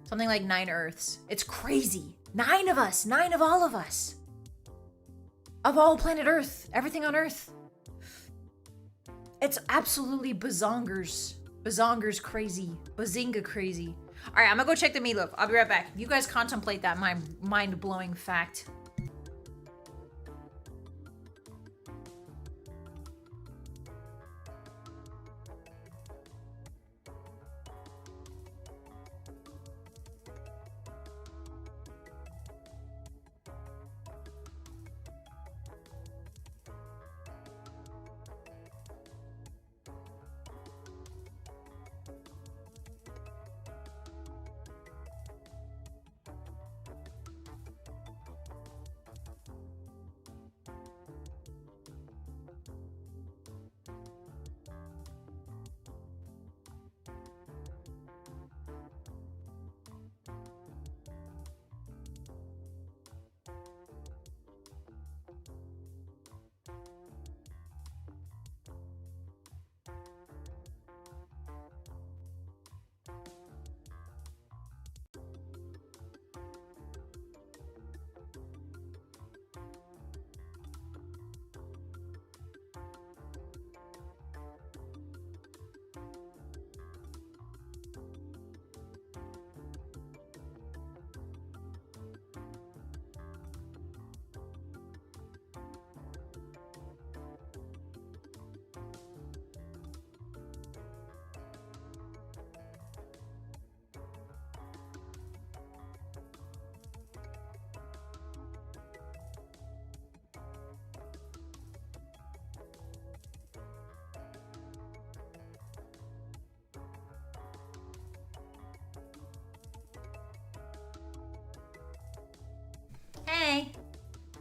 Something like 9 Earths. It's crazy. 9 of us. 9 of all of us. Of all planet Earth. Everything on Earth. It's absolutely bazongers. Bazongers crazy. Bazinga crazy. All right, I'm gonna go check the meatloaf. I'll be right back. You guys contemplate that mind-blowing fact.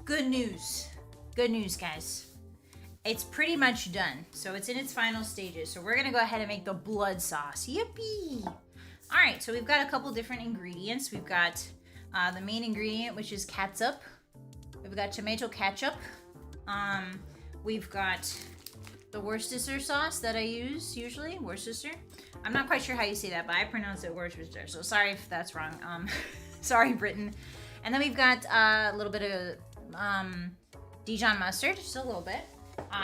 Good news. Good news, guys. It's pretty much done. So it's in its final stages. So we're gonna go ahead and make the blood sauce. Yippee! All right, so we've got a couple different ingredients. We've got the main ingredient, which is catsup. We've got tomato ketchup. We've got the Worcestershire sauce that I use usually, Worcestershire. I'm not quite sure how you say that, but I pronounce it Worcestershire, so sorry if that's wrong. Sorry, Britain. And then we've got a little bit of Dijon mustard, just a little bit.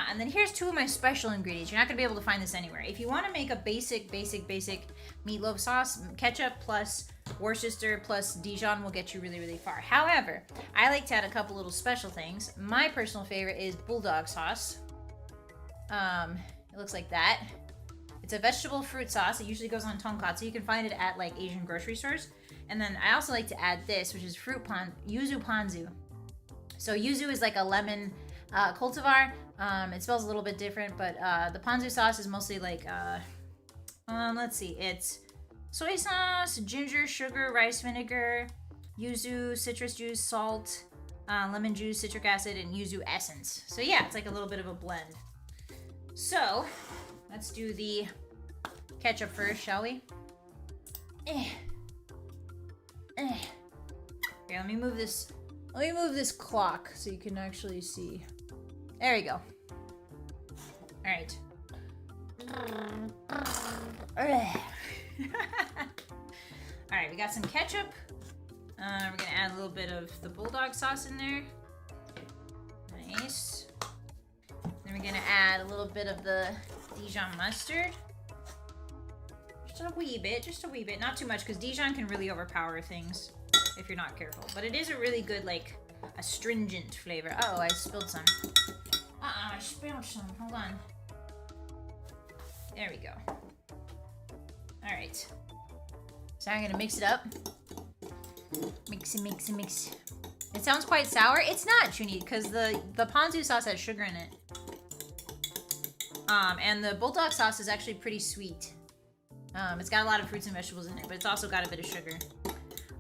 And then here's two of my special ingredients. You're not gonna be able to find this anywhere. If you wanna make a basic meatloaf sauce, ketchup plus Worcester plus Dijon will get you really, really far. However, I like to add a couple little special things. My personal favorite is bulldog sauce. It looks like that. It's a vegetable fruit sauce. It usually goes on tonkatsu. You can find it at like Asian grocery stores. And then I also like to add this, which is yuzu ponzu. So yuzu is like a lemon cultivar. It smells a little bit different, but the ponzu sauce is mostly like, let's see, it's soy sauce, ginger, sugar, rice vinegar, yuzu, citrus juice, salt, lemon juice, citric acid, and yuzu essence. So yeah, it's like a little bit of a blend. So let's do the ketchup first, shall we? Here, let me move this. Let me move this clock so you can actually see. There we go. All right. All right, we got some ketchup. We're gonna add a little bit of the bulldog sauce in there. Nice. Then we're gonna add a little bit of the Dijon mustard. Just a wee bit, not too much, because Dijon can really overpower things if you're not careful. But it is a really good, like, astringent flavor. Uh oh, I spilled some. I spilled some. Hold on. There we go. All right. So I'm gonna mix it up. Mix it. It sounds quite sour. It's not, Chuni, because the ponzu sauce has sugar in it. And the bulldog sauce is actually pretty sweet. It's got a lot of fruits and vegetables in it, but it's also got a bit of sugar.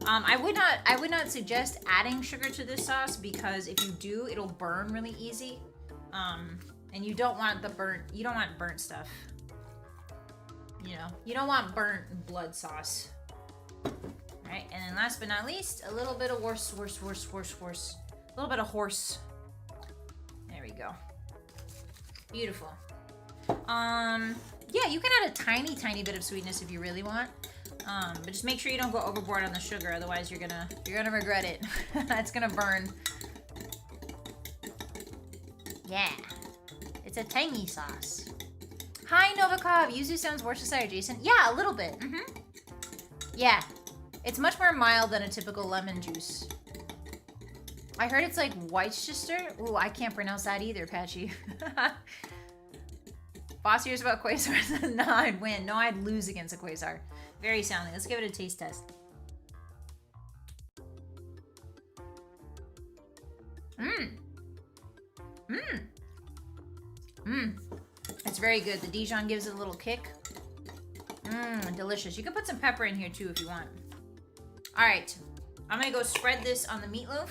I would not suggest adding sugar to this sauce, because if you do, it'll burn really easy. And you don't want burnt stuff. You know, you don't want burnt blood sauce. Alright, and then last but not least, a little bit of horse. A little bit of horse. There we go. Beautiful. Yeah, you can add a tiny bit of sweetness if you really want. But just make sure you don't go overboard on the sugar, otherwise you're gonna regret it. It's gonna burn. Yeah. It's a tangy sauce. Hi, Novikov. Yuzu sounds Worcestershire adjacent. Yeah, a little bit. Yeah. It's much more mild than a typical lemon juice. I heard it's like Worcestershire. Ooh, I can't pronounce that either, Patchy. Boss hears about quasars. No, I'd win. No, I'd lose against a quasar. Very sounding. Let's give it a taste test. It's very good. The Dijon gives it a little kick. Delicious. You can put some pepper in here too if you want. All right, I'm gonna go spread this on the meatloaf.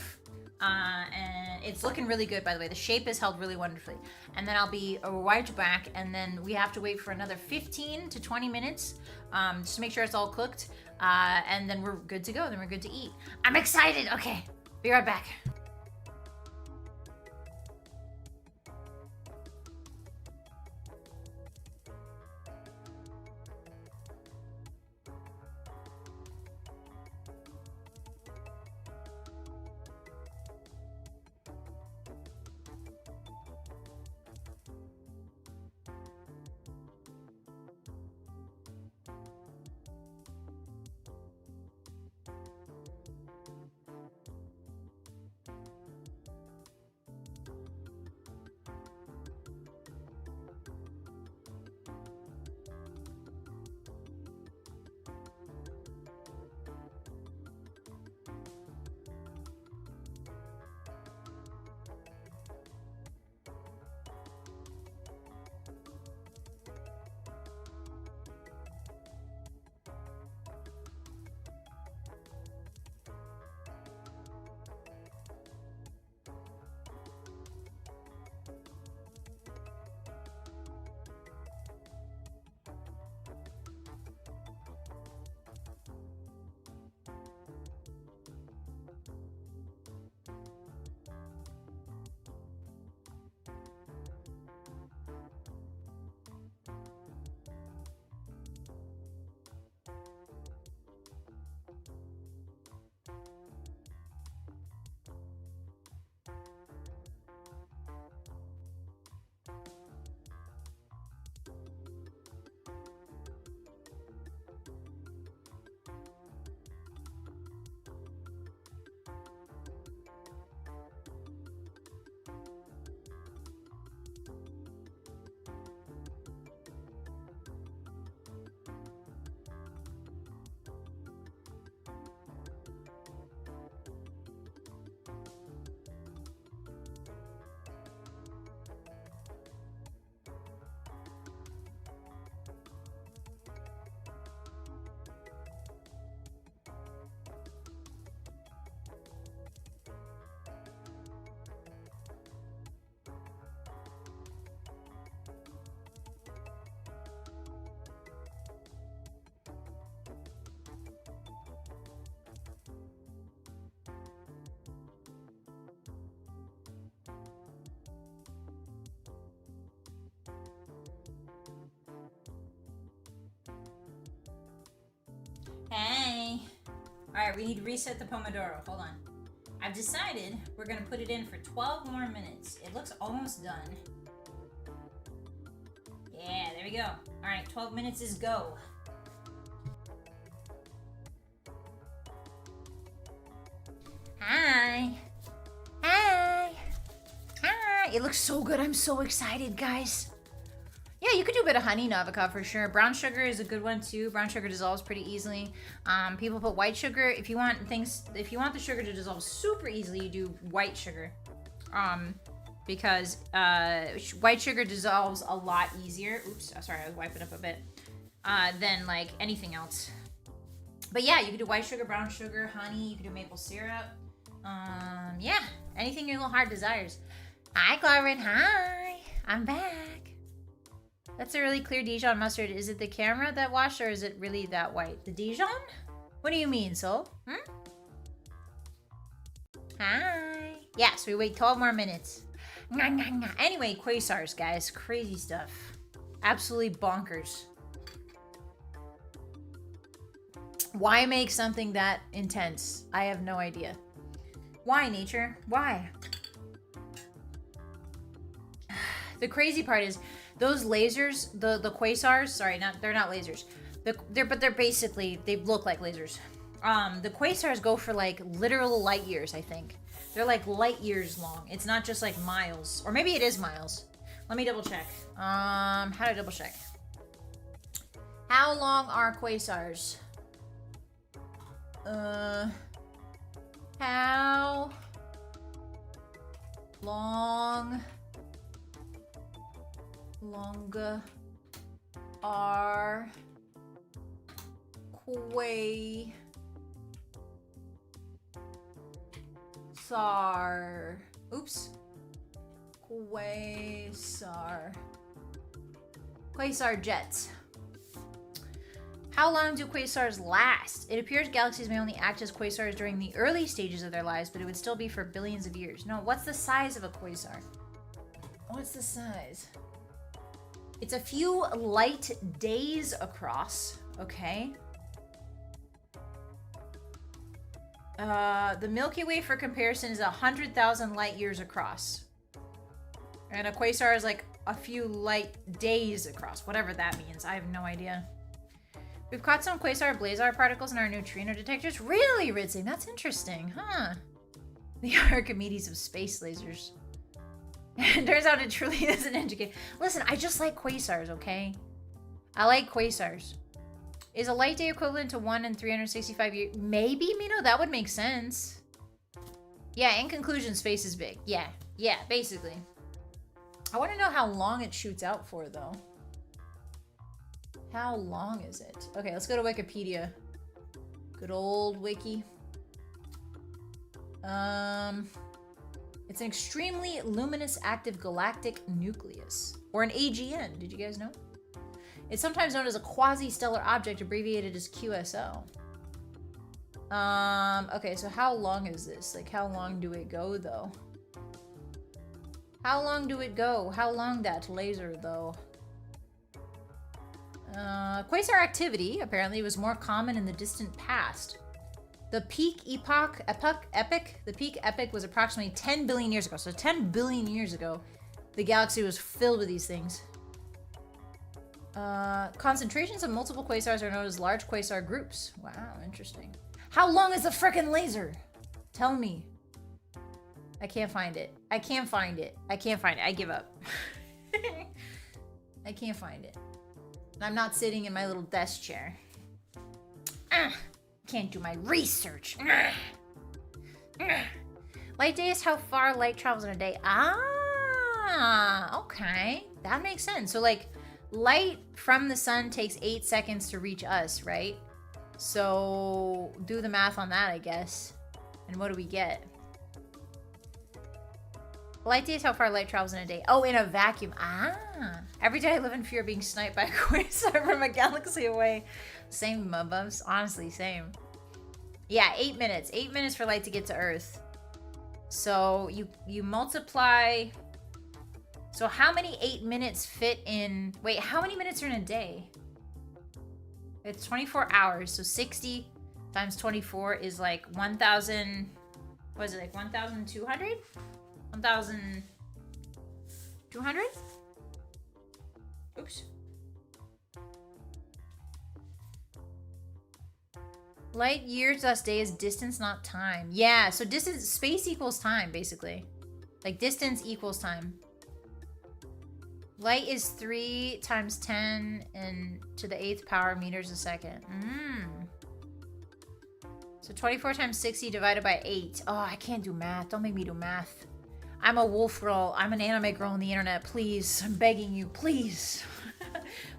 And it's looking really good, by the way. The shape is held really wonderfully. And then I'll be right back, and then we have to wait for another 15 to 20 minutes just to make sure it's all cooked. And then we're good to go. Then we're good to eat. I'm excited. Okay, be right back. Alright, we need to reset the Pomodoro. Hold on. I've decided we're gonna put it in for 12 more minutes. It looks almost done. Yeah, there we go. Alright, 12 minutes is go. Hi. Hi. Hi. It looks so good. I'm so excited, guys. Yeah, you could do a bit of honey navika for sure. Brown sugar is a good one too. Brown sugar dissolves pretty easily. People put white sugar. If you want the sugar to dissolve super easily, you do white sugar. Because white sugar dissolves a lot easier. Oops, sorry, I was wiping up a bit. Than like anything else. But yeah, you could do white sugar, brown sugar, honey. You could do maple syrup. Yeah, anything your little heart desires. Hi, Clarvin. Hi, I'm back. That's a really clear Dijon mustard. Is it the camera that washed or is it really that white? The Dijon? What do you mean, Soul? Hi. Yeah, so we wait 12 more minutes. Anyway, quasars, guys. Crazy stuff. Absolutely bonkers. Why make something that intense? I have no idea. Why, nature? Why? The crazy part is those lasers, the quasars, sorry, they're not lasers. They're basically, they look like lasers. The quasars go for like literal light years, I think. They're like light years long. It's not just like miles. Or maybe it is miles. Let me double check. How do I double check? How long are quasars? How long are quasar? Oops. Quasar jets. How long do quasars last? It appears galaxies may only act as quasars during the early stages of their lives, but it would still be for billions of years. No, what's the size of a quasar? What's the size? It's a few light days across, okay? The Milky Way, for comparison, is 100,000 light years across. And a quasar is like a few light days across, whatever that means. I have no idea. We've caught some quasar blazar particles in our neutrino detectors. Really, Ritzing? That's interesting, huh? The Archimedes of space lasers. It turns out it truly is an indicator. Listen, I just like quasars, okay? I like quasars. Is a light day equivalent to 1 in 365 years? Maybe, Mino? That would make sense. Yeah, in conclusion, space is big. Yeah, basically. I want to know how long it shoots out for, though. How long is it? Okay, let's go to Wikipedia. Good old wiki. It's an extremely luminous active galactic nucleus. Or an AGN, did you guys know? It's sometimes known as a quasi-stellar object, abbreviated as QSO. Okay, so how long is this? Like, how long do it go, though? How long do it go? How long that laser, though? Quasar activity apparently was more common in the distant past. The peak epoch was approximately 10 billion years ago. So 10 billion years ago, the galaxy was filled with these things. Concentrations of multiple quasars are known as large quasar groups. Wow, interesting. How long is the frickin' laser? Tell me. I can't find it. I can't find it. I give up. I can't find it. I'm not sitting in my little desk chair. Can't do my research. Light day is how far light travels in a day. Ah, okay. That makes sense. So, like, light from the sun takes 8 seconds to reach us, right? So, do the math on that, I guess. And what do we get? Light day is how far light travels in a day. Oh, in a vacuum. Ah. Every day I live in fear of being sniped by a quasar from a galaxy away. Same, Mububs. Honestly, same. Yeah, 8 minutes. 8 minutes for light to get to Earth. So you multiply. So how many 8 minutes fit in? Wait, how many minutes are in a day? It's 24 hours. So 60 times 24 is like 1,000. What is it, like 1,200? 1,200? Oops. Light years thus day is distance, not time. Yeah, so distance, space equals time, basically. Like distance equals time. Light is 3 times 10 and to the 8th power meters a second. So 24 times 60 divided by 8. Oh, I can't do math. Don't make me do math. I'm a wolf girl. I'm an anime girl on the internet. Please, I'm begging you. Please.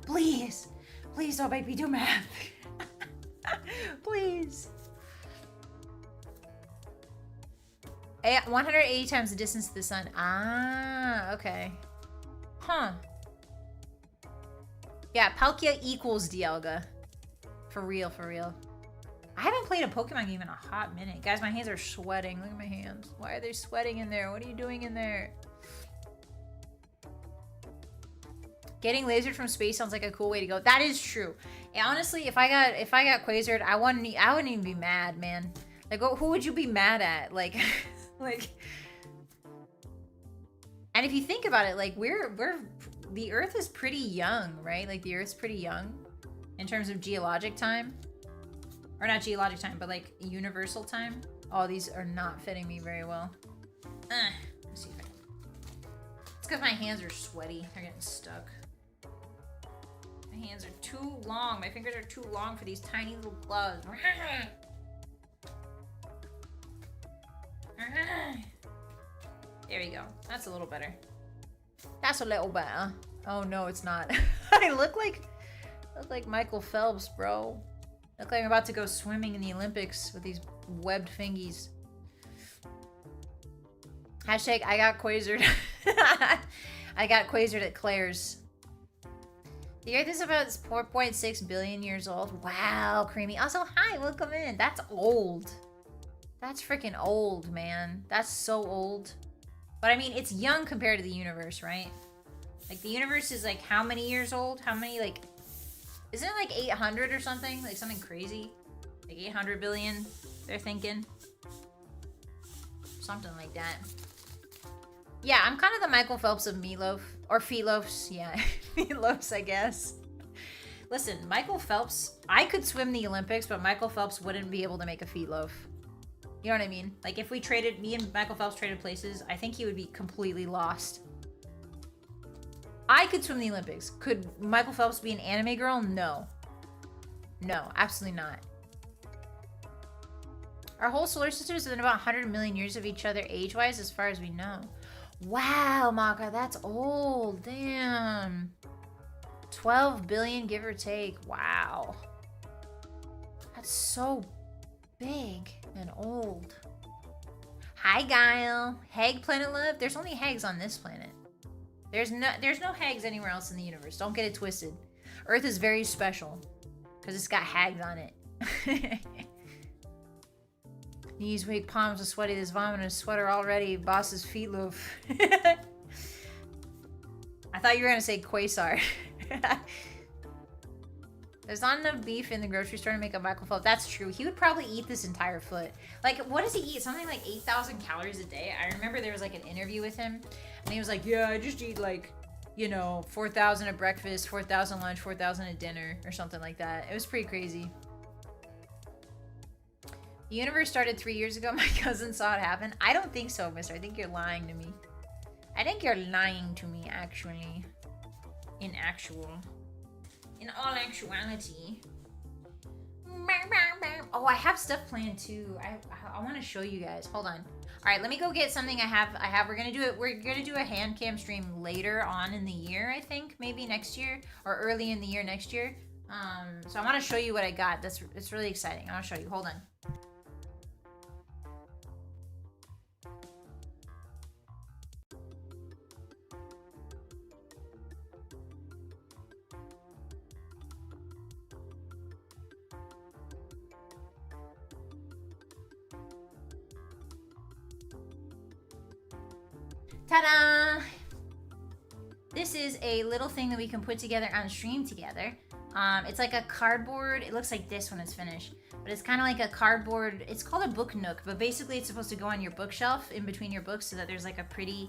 Please. Please don't make me do math. Please. 180 times the distance to the sun. Ah, okay. Huh. Yeah, Palkia equals Dialga. For real, for real. I haven't played a Pokemon game in a hot minute. Guys, my hands are sweating. Look at my hands. Why are they sweating in there? What are you doing in there? Getting lasered from space sounds like a cool way to go. That is true. And honestly, if I got quasered, I wouldn't even be mad, man. Like, who would you be mad at? Like, like. And if you think about it, like the Earth is pretty young, right? Like the Earth's pretty young in terms of geologic time, or not geologic time, but like universal time. Oh, these are not fitting me very well. Let's see if I can. It's because my hands are sweaty. They're getting stuck. My hands are too long. My fingers are too long for these tiny little gloves. There you go. That's a little better. That's a little better. Oh no, it's not. I look like Michael Phelps, bro. Look like I'm about to go swimming in the Olympics with these webbed fingies. Hashtag I got quasered. I got quasered at Claire's. The Earth is about 4.6 billion years old. Wow, Creamy. Also, hi, welcome in. That's old. That's freaking old, man. That's so old. But I mean, it's young compared to the universe, right? Like, the universe is like how many years old? How many, like... Isn't it like 800 or something? Like something crazy? Like 800 billion, they're thinking. Something like that. Yeah, I'm kind of the Michael Phelps of meatloaf. Or FEETLOAFs, yeah. Meatloafs, I guess. Listen, Michael Phelps, I could swim the Olympics, but Michael Phelps wouldn't be able to make a feetloaf. You know what I mean? Like, if we traded, me and Michael Phelps traded places, I think he would be completely lost. I could swim the Olympics. Could Michael Phelps be an anime girl? No. No, absolutely not. Our whole solar system is within about 100 million years of each other age-wise, as far as we know. Wow, Maka, that's old. Damn. 12 billion, give or take. Wow. That's so big and old. Hi, Guile. Hag Planet Love? There's only hags on this planet. There's no hags anywhere else in the universe. Don't get it twisted. Earth is very special because it's got hags on it. Knees weak, palms are sweaty. This vomit is sweater already. Boss's feetloaf. I thought you were gonna say Quasar. There's not enough beef in the grocery store to make a Michael Phelps. That's true. He would probably eat this entire foot. Like, what does he eat? Something like 8,000 calories a day. I remember there was like an interview with him, and he was like, "Yeah, I just eat like, you know, 4,000 at breakfast, 4,000 lunch, 4,000 at dinner, or something like that." It was pretty crazy. The universe started 3 years ago. My cousin saw it happen. I don't think so, mister. I think you're lying to me. I think you're lying to me, actually. In all actuality. Oh, I have stuff planned too. I want to show you guys. Hold on. All right, let me go get something I have. We're gonna do it. We're gonna do a hand cam stream later on in the year. I think maybe next year or early in the year next year. So I want to show you what I got. It's really exciting. I want to show you. Hold on. Ta-da! This is a little thing that we can put together on stream together. It's like a cardboard. It looks like this when it's finished, but it's kind of like a cardboard. It's called a book nook, but basically it's supposed to go on your bookshelf in between your books so that there's like a pretty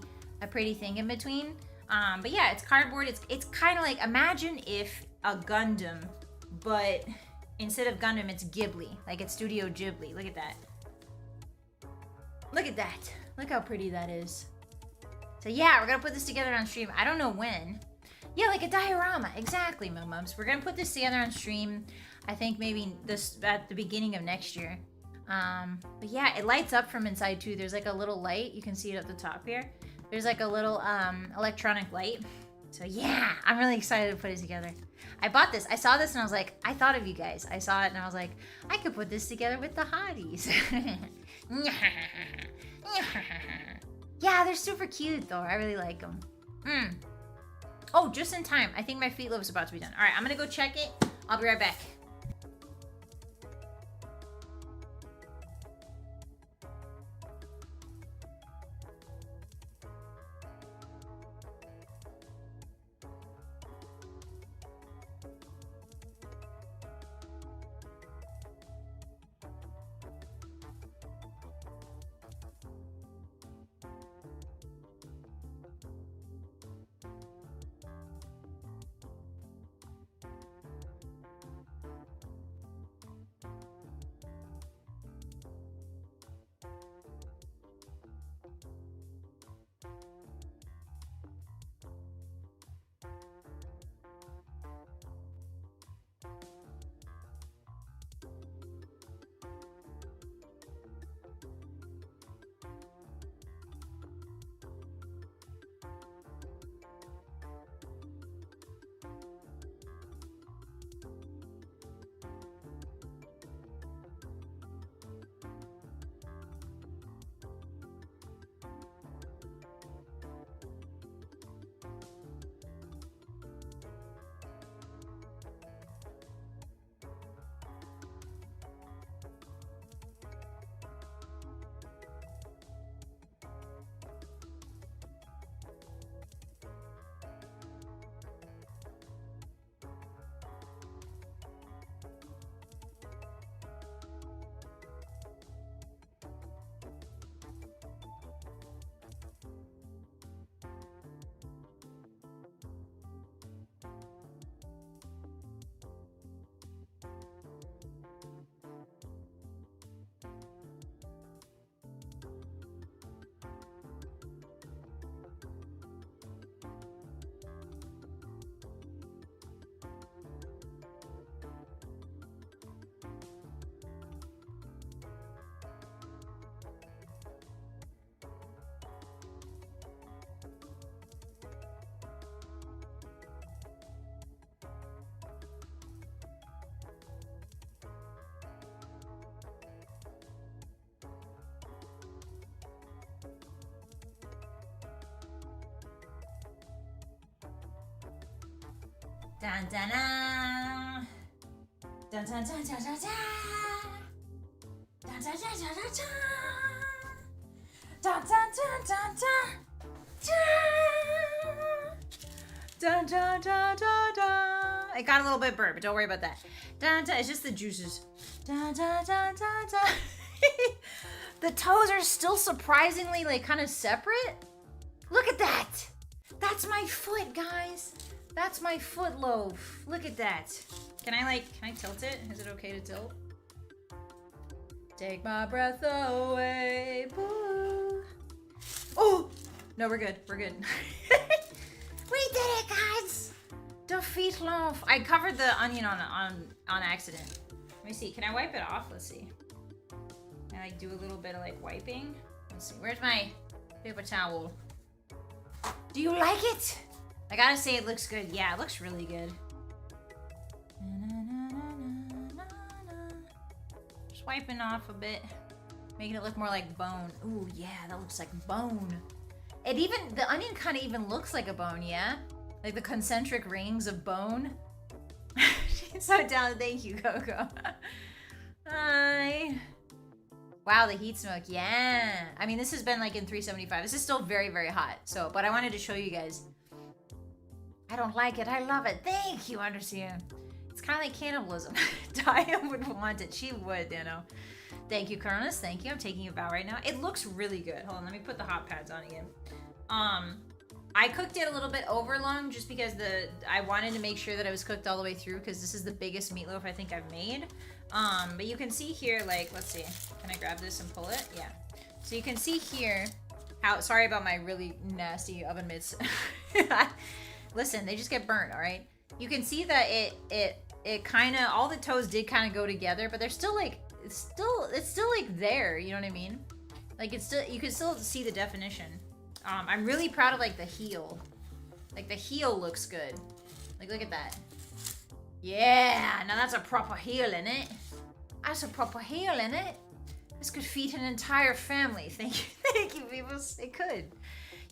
thing in between. But yeah, it's cardboard. It's kind of like, imagine if a Gundam, but instead of Gundam, it's Ghibli. Like it's Studio Ghibli. Look at that. Look at that. Look how pretty that is. So yeah, we're gonna put this together on stream. I don't know when. Yeah, like a diorama. Exactly, my mums. We're gonna put this together on stream. I think maybe this at the beginning of next year. But yeah, it lights up from inside too. There's like a little light. You can see it at the top here. There's like a little electronic light. So yeah, I'm really excited to put it together. I bought this. I saw this and I was like, I thought of you guys. I saw it and I was like, I could put this together with the Hotties. Yeah, they're super cute though. I really like them. Oh, just in time. I think my FEETLOAF is about to be done. All right, I'm gonna go check it. I'll be right back. Dun dun dun. Dun dun dun dun dun dun. Dun dun dun dun dun dun. Dun dun dun dun dun. Dun dun dun dun dun. It got a little bit burnt, but don't worry about that. Dun dun. It's just the juices. Dun dun dun dun dun. The toes are still surprisingly like kind of separate. Look at that. That's my foot, guys. That's my FEETLOAF. Look at that. Can I tilt it? Is it okay to tilt? Take my breath away. Boo. Oh! No, we're good. We're good. We did it, guys! The FEETLOAF. I covered the onion on accident. Let me see. Can I wipe it off? Let's see. Can I do a little bit of like wiping? Let's see. Where's my paper towel? Do you like it? I gotta say it looks good. Yeah, it looks really good. Just wiping off a bit. Making it look more like bone. Ooh, yeah, that looks like bone. It even, the onion kind of even looks like a bone, yeah? Like the concentric rings of bone. She's so down. Thank you, Coco. Hi. Wow, the heat smoke. Yeah. I mean, this has been like in 375. This is still very, very hot. So, but I wanted to show you guys. I don't like it. I love it. Thank you, Underseer. It's kind of like cannibalism. Daya would want it. She would, you know. Thank you, Cronus. Thank you. I'm taking a bow right now. It looks really good. Hold on, let me put the hot pads on again. I cooked it a little bit over long just because I wanted to make sure that it was cooked all the way through because this is the biggest meatloaf I think I've made. But you can see here, like, let's see. Can I grab this and pull it? Yeah. So you can see here how, sorry about my really nasty oven mitts. Listen, they just get burnt, all right? You can see that it kind of, all the toes did kind of go together, but they're still like, it's still like there, you know what I mean? Like it's still, you can still see the definition. I'm really proud of like the heel. Like the heel looks good. Like look at that. Yeah, now that's a proper heel in it. That's a proper heel in it. This could feed an entire family. Thank you, people. It could.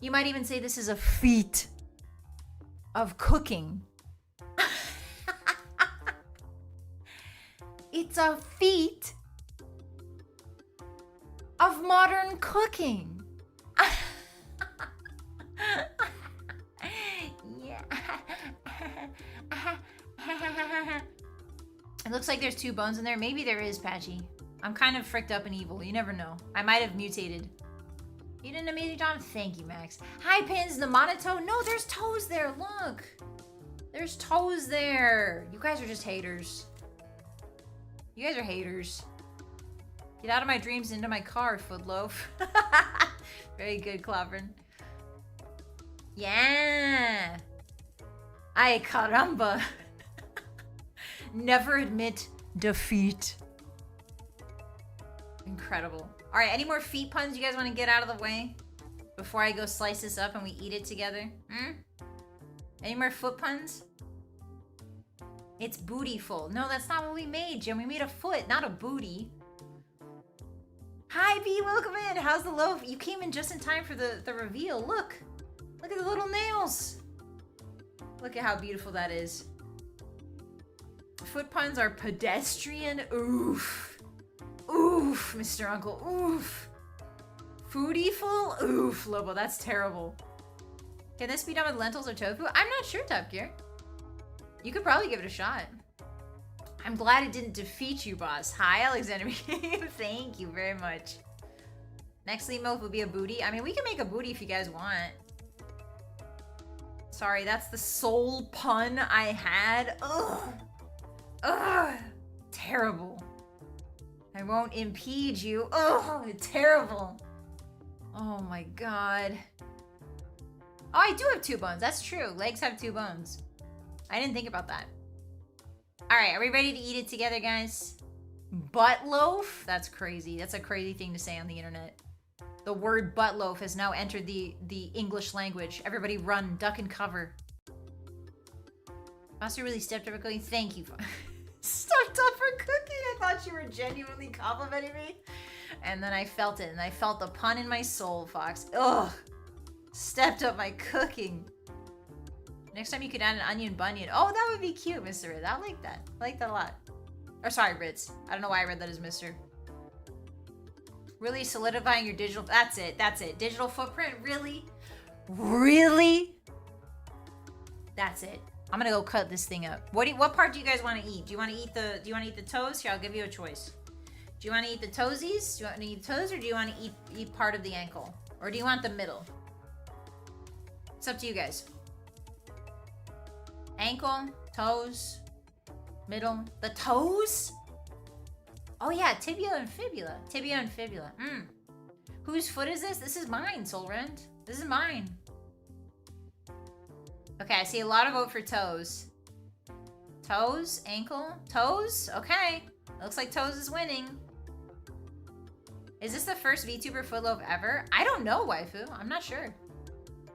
You might even say this is a feat of cooking. It's a feat of modern cooking. Yeah. It looks like there's 2 bones in there. Maybe there is, Patchy. I'm kind of fricked up and evil. You never know. I might have mutated. You didn't amazing job? Thank you, Max. Hi, Pins. The monotoe. No, there's toes there. Look. There's toes there. You guys are just haters. You guys are haters. Get out of my dreams into my car, FEETLOAF. Very good, Clavern. Yeah. Ay, caramba. Never admit defeat. Incredible. All right, any more feet puns you guys want to get out of the way before I go slice this up and we eat it together? Any more foot puns? It's bootyful. No, that's not what we made, Jim. We made a foot, not a booty. Hi, B. Welcome in. How's the loaf? You came in just in time for the reveal. Look. Look at the little nails. Look at how beautiful that is. Foot puns are pedestrian. Oof. Oof, Mr. Uncle. Oof. Foodiful? Oof, Lobo. That's terrible. Can this be done with lentils or tofu? I'm not sure, Top Gear. You could probably give it a shot. I'm glad it didn't defeat you, boss. Hi, Alexander. Thank you very much. Next sleep mode would be a booty. I mean, we can make a booty if you guys want. Sorry, that's the sole pun I had. Ugh. Ugh. Terrible. I won't impede you. Ugh. Terrible. Oh my god. Oh, I do have 2 bones. That's true. Legs have 2 bones. I didn't think about that. All right, are we ready to eat it together, guys? Butt loaf? That's crazy. That's a crazy thing to say on the internet. The word butt loaf has now entered the English language. Everybody run, duck and cover. Foster really stepped up for cooking. Thank you. Stepped up for cooking? I thought you were genuinely complimenting me. And then I felt it, and I felt the pun in my soul, Fox. Ugh. Stepped up my cooking. Next time you could add an onion bunion. Oh, that would be cute, Mr. Ritz. I like that. I like that a lot. Or sorry, Ritz. I don't know why I read that as Mr. Really solidifying your digital... That's it. That's it. Digital footprint? Really? Really? That's it. I'm gonna go cut this thing up. What part do you guys want to eat? Do you want to eat the toes? Here, I'll give you a choice. Do you want to eat the toesies? Do you want to eat the toes, or do you want to eat part of the ankle? Or do you want the middle? It's up to you guys. Ankle, toes, middle. The toes? Oh yeah, tibia and fibula. Tibia and fibula. Whose foot is this? This is mine, Solrend. This is mine. Okay, I see a lot of vote for toes. Toes, ankle, toes. Okay, looks like toes is winning. Is this the first VTuber FEETLOAF ever? I don't know, waifu. I'm not sure.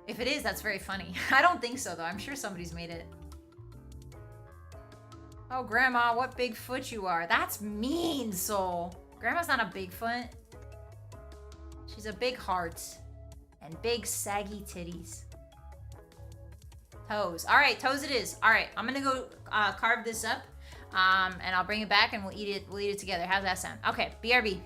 If it is, that's very funny. I don't think so, though. I'm sure somebody's made it. Oh, Grandma, what big foot you are. That's mean, Soul. Grandma's not a big foot. She's a big heart. And big, saggy titties. Toes. All right, toes it is. All right, I'm going to go carve this up. And I'll bring it back and we'll eat it. We'll eat it together. How's that sound? Okay, BRB.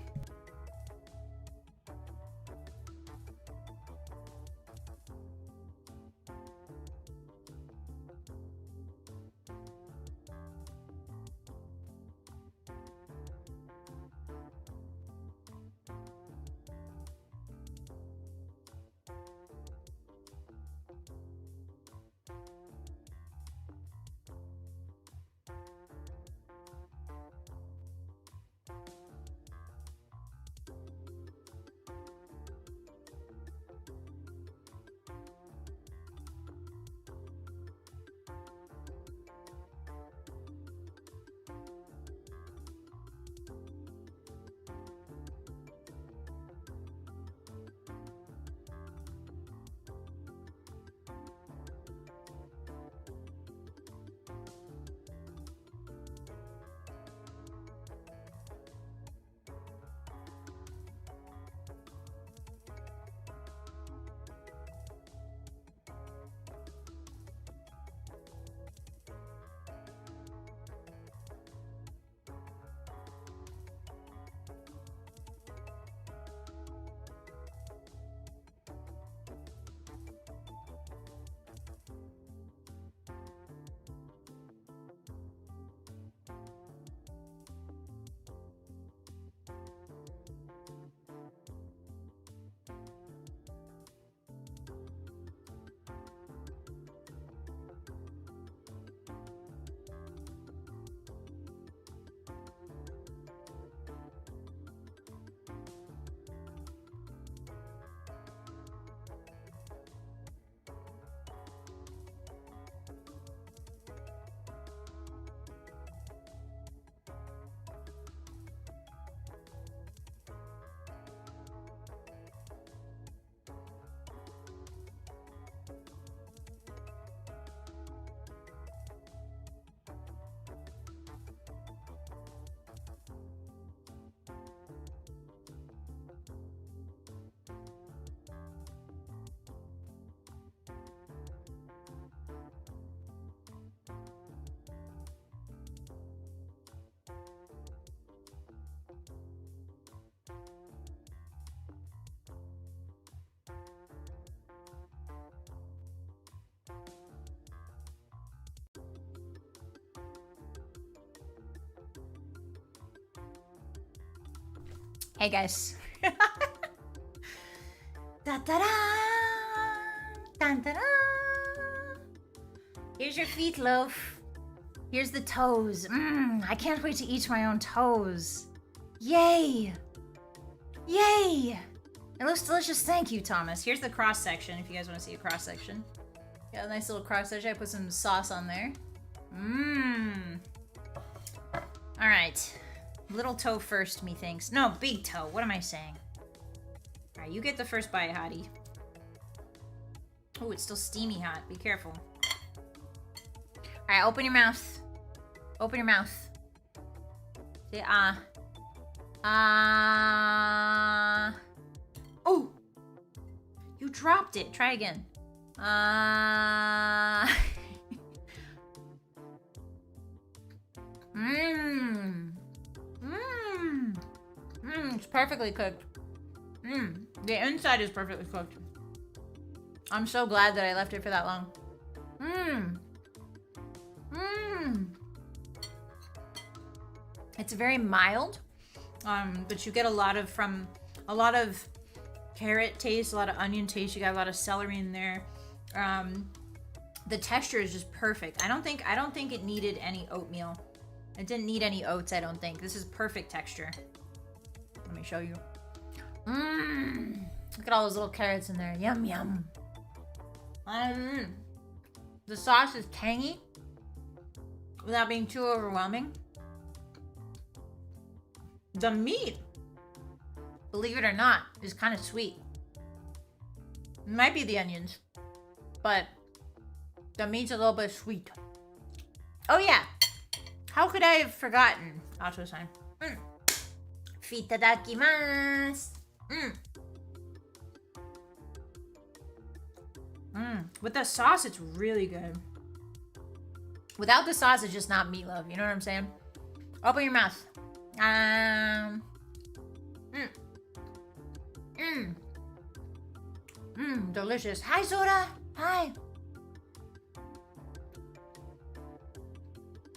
Hey guys. Da da da. Dun da da. Here's your feetloaf. Here's the toes. I can't wait to eat my own toes. Yay! Yay! It looks delicious. Thank you, Thomas. Here's the cross section if you guys want to see a cross section. Got a nice little cross section. I put some sauce on there. Alright. Little toe first, methinks. No, big toe. What am I saying? Alright, you get the first bite, Hottie. Oh, it's still steamy hot. Be careful. Alright, open your mouth. Open your mouth. Say Oh! You dropped it. Try again. It's perfectly cooked. The inside is perfectly cooked. I'm so glad that I left it for that long. It's very mild, but you get a lot of carrot taste, a lot of onion taste. You got a lot of celery in there. The texture is just perfect. I don't think it needed any oatmeal. It didn't need any oats, I don't think. This is perfect texture. Let me show you. Look at all those little carrots in there. Yum, yum. The sauce is tangy without being too overwhelming. The meat, believe it or not, is kind of sweet. It might be the onions, but the meat's a little bit sweet. Oh yeah, how could I have forgotten? Also sign. Itadakimasu. With the sauce, it's really good. Without the sauce, it's just not meatloaf. You know what I'm saying? Open your mouth. Delicious. Hi, Soda. Hi.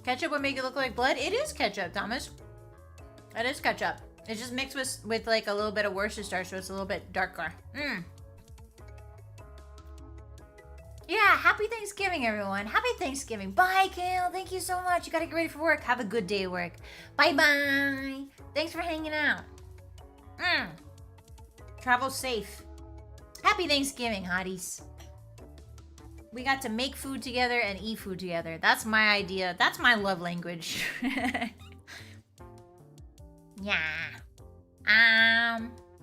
Ketchup would make it look like blood. It is ketchup, Thomas. It is ketchup. It's just mixed with like a little bit of Worcestershire, so it's a little bit darker. Yeah, happy Thanksgiving, everyone. Happy Thanksgiving. Bye, Kale. Thank you so much. You gotta get ready for work. Have a good day at work. Bye-bye. Thanks for hanging out. Travel safe. Happy Thanksgiving, hotties. We got to make food together and eat food together. That's my idea. That's my love language. Yeah.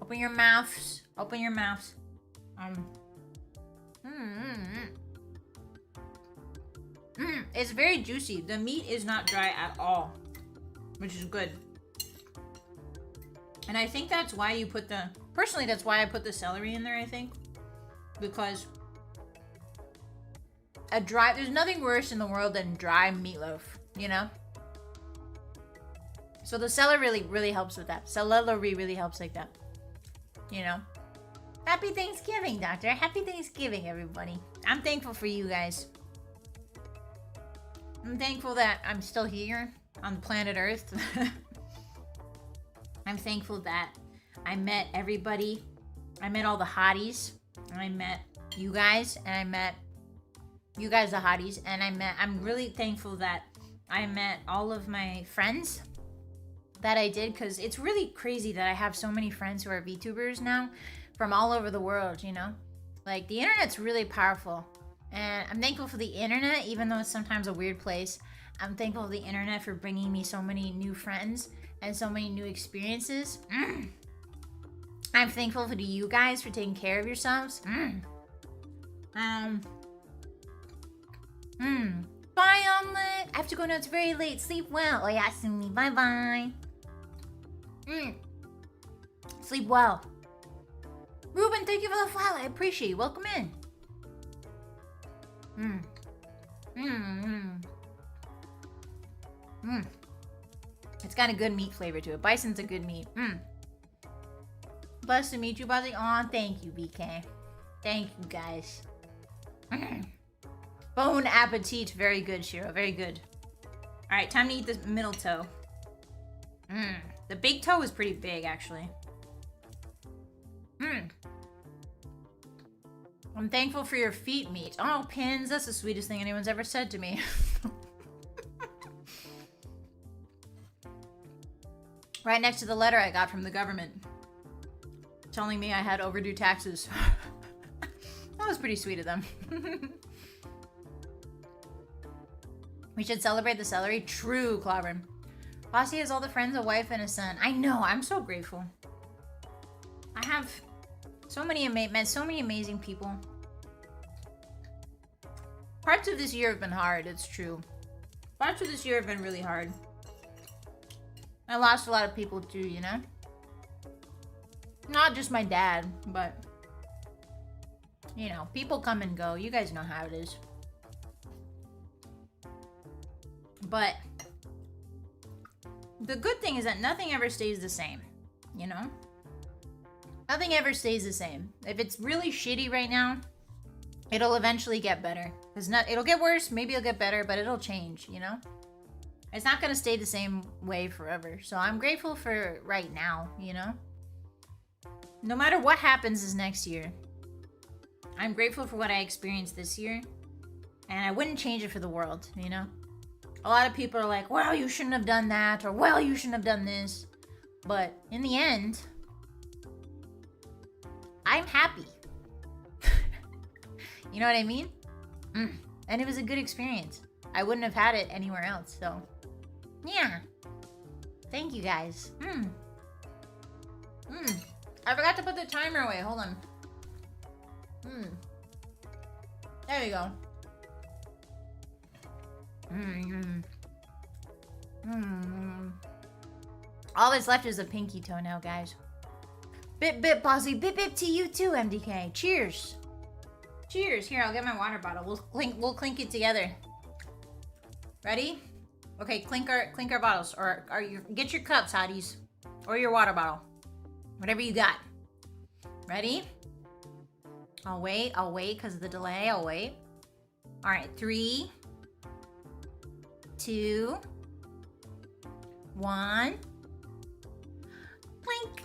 Open your mouths. Open your mouths. It's very juicy. The meat is not dry at all, which is good. And I think that's why you put the... Personally, that's why I put the celery in there, I think. Because there's nothing worse in the world than dry meatloaf, you know? So the celery really helps with that. Celery really helps like that, you know? Happy Thanksgiving, Doctor. Happy Thanksgiving, everybody. I'm thankful for you guys. I'm thankful that I'm still here on planet Earth. I'm thankful that I met everybody. I met all the hotties. I met you guys, and I met you guys, the hotties, and I'm really thankful that I met all of my friends that I did, because it's really crazy that I have so many friends who are VTubers now from all over the world, you know? Like, the internet's really powerful. And I'm thankful for the internet, even though it's sometimes a weird place. I'm thankful for the internet for bringing me so many new friends and so many new experiences. I'm thankful for you guys for taking care of yourselves. Bye, Omelet. I have to go now. It's very late. Sleep well. Oyasumi. Bye-bye. Sleep well. Ruben, thank you for the file. I appreciate it. Welcome in. It's got a good meat flavor to it. Bison's a good meat. Blessed to meet you, Buzzy. Aw, thank you, BK. Thank you, guys. Bon appetit. Very good, Shiro. Very good. Alright, time to eat the middle toe. The big toe is pretty big, actually. I'm thankful for your feet meat. Oh, pins. That's the sweetest thing anyone's ever said to me. Right next to the letter I got from the government. Telling me I had overdue taxes. That was pretty sweet of them. We should celebrate the celery. True, Clobber. Bossy has all the friends, a wife, and a son. I know. I'm so grateful. I have so many met so many amazing people. Parts of this year have been hard. It's true. Parts of this year have been really hard. I lost a lot of people too, you know? Not just my dad, but you know, people come and go. You guys know how it is. But the good thing is that nothing ever stays the same, you know? Nothing ever stays the same. If it's really shitty right now, it'll eventually get better. It'll get worse, maybe it'll get better, but it'll change, you know? It's not gonna stay the same way forever. So I'm grateful for right now, you know? No matter what happens this next year, I'm grateful for what I experienced this year. And I wouldn't change it for the world, you know? A lot of people are like, well, you shouldn't have done that, or well, you shouldn't have done this. But in the end, I'm happy. You know what I mean? And it was a good experience. I wouldn't have had it anywhere else, so yeah. Thank you guys. I forgot to put the timer away. Hold on. There we go. All that's left is a pinky toe now, guys. Bip bossy, bip to you too, MDK. Cheers. Cheers. Here, I'll get my water bottle. We'll clink it together. Ready? Okay, clink our bottles, or get your cups, Hotties, or your water bottle, whatever you got. Ready? I'll wait because of the delay. I'll wait. All right, 3, 2, 1. Clink.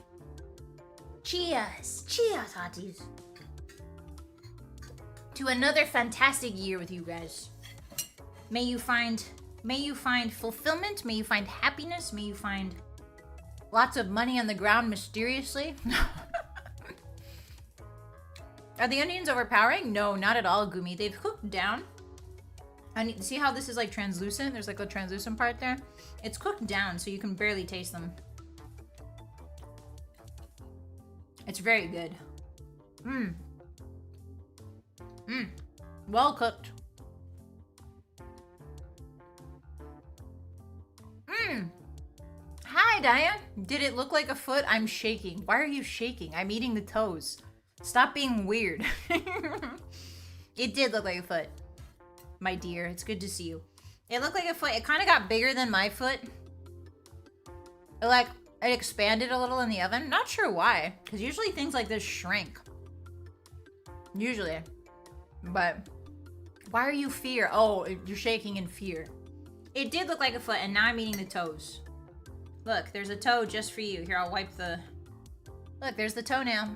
Cheers. Cheers, Hotties. To another fantastic year with you guys. May you find fulfillment. May you find happiness. May you find lots of money on the ground mysteriously. Are the onions overpowering? No, not at all, Gumi. They've cooked down. And see how this is like translucent? There's like a translucent part there. It's cooked down, so you can barely taste them. It's very good. Well cooked. Hi, Daya. Did it look like a foot? I'm shaking. Why are you shaking? I'm eating the toes. Stop being weird. It did look like a foot. My dear, it's good to see you. It looked like a foot. It kind of got bigger than my foot. It expanded a little in the oven. Not sure why. Because usually things like this shrink. Usually. But why are you fear? Oh, you're shaking in fear. It did look like a foot, and now I'm eating the toes. Look, there's a toe just for you. Here, I'll wipe the... Look, there's the toenail.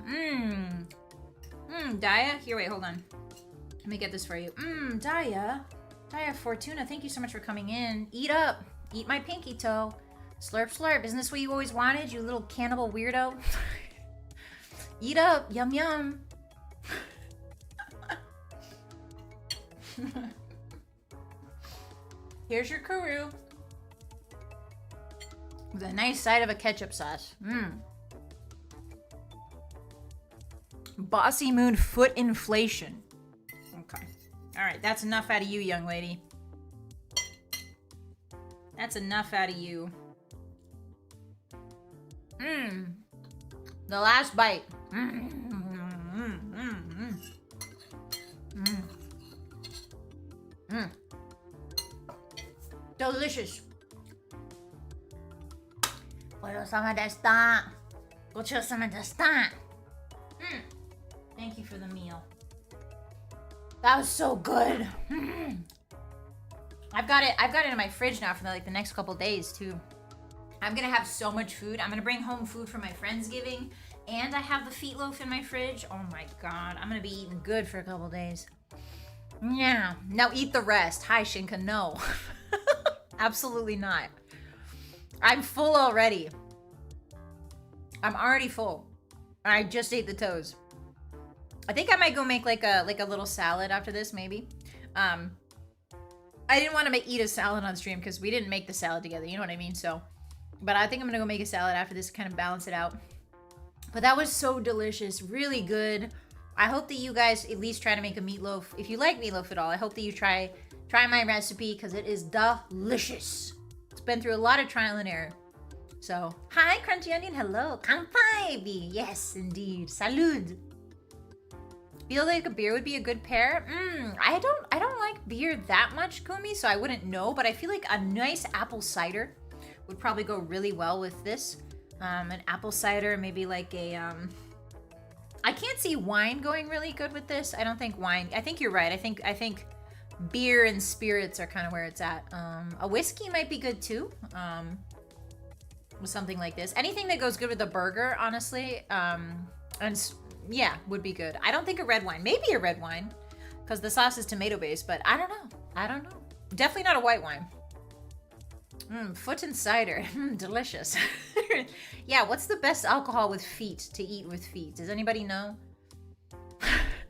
Daya. Here, wait, hold on. Let me get this for you. Daya. Daya Fortuna, thank you so much for coming in. Eat up. Eat my pinky toe. Slurp, slurp. Isn't this what you always wanted, you little cannibal weirdo? Eat up. Yum, yum. Here's your kuru. With a nice side of a ketchup sauce. Bossymoon foot inflation. Okay. Alright, that's enough out of you, young lady. That's enough out of you. The last bite. Delicious. ごちそうさまでした。ごちそうさまでした。Thank you for the meal. That was so good. I've got it in my fridge now for the next couple days too. I'm gonna have so much food. I'm gonna bring home food for my Friendsgiving And I have the FEETLOAF in my fridge. Oh my god, I'm gonna be eating good for a couple days. Yeah, now eat the rest. Hi, Shinka, no. Absolutely not. I'm full already. I'm already full. I just ate the toes. I think I might go make like a little salad after this, maybe. I didn't want to eat a salad on stream because we didn't make the salad together, you know what I mean? So, but I think I'm gonna go make a salad after this to kind of balance it out. But that was so delicious, really good. I hope that you guys at least try to make a meatloaf. If you like meatloaf at all, I hope that you try my recipe because it is delicious. It's been through a lot of trial and error. So, hi, Crunchy Onion, hello. Kanpai, yes, indeed. Salud. Feel like a beer would be a good pair? I don't like beer that much, Kumi, so I wouldn't know, but I feel like a nice apple cider would probably go really well with this. An apple cider, maybe like a, I can't see wine going really good with this. I don't think wine, I think you're right. I think beer and spirits are kind of where it's at. A whiskey might be good too. With something like this. Anything that goes good with a burger, honestly, and yeah, would be good. I don't think a red wine, maybe a red wine, because the sauce is tomato based, but I don't know. Definitely not a white wine. Foot and cider, delicious. Yeah, what's the best alcohol with feet to eat with feet? Does anybody know?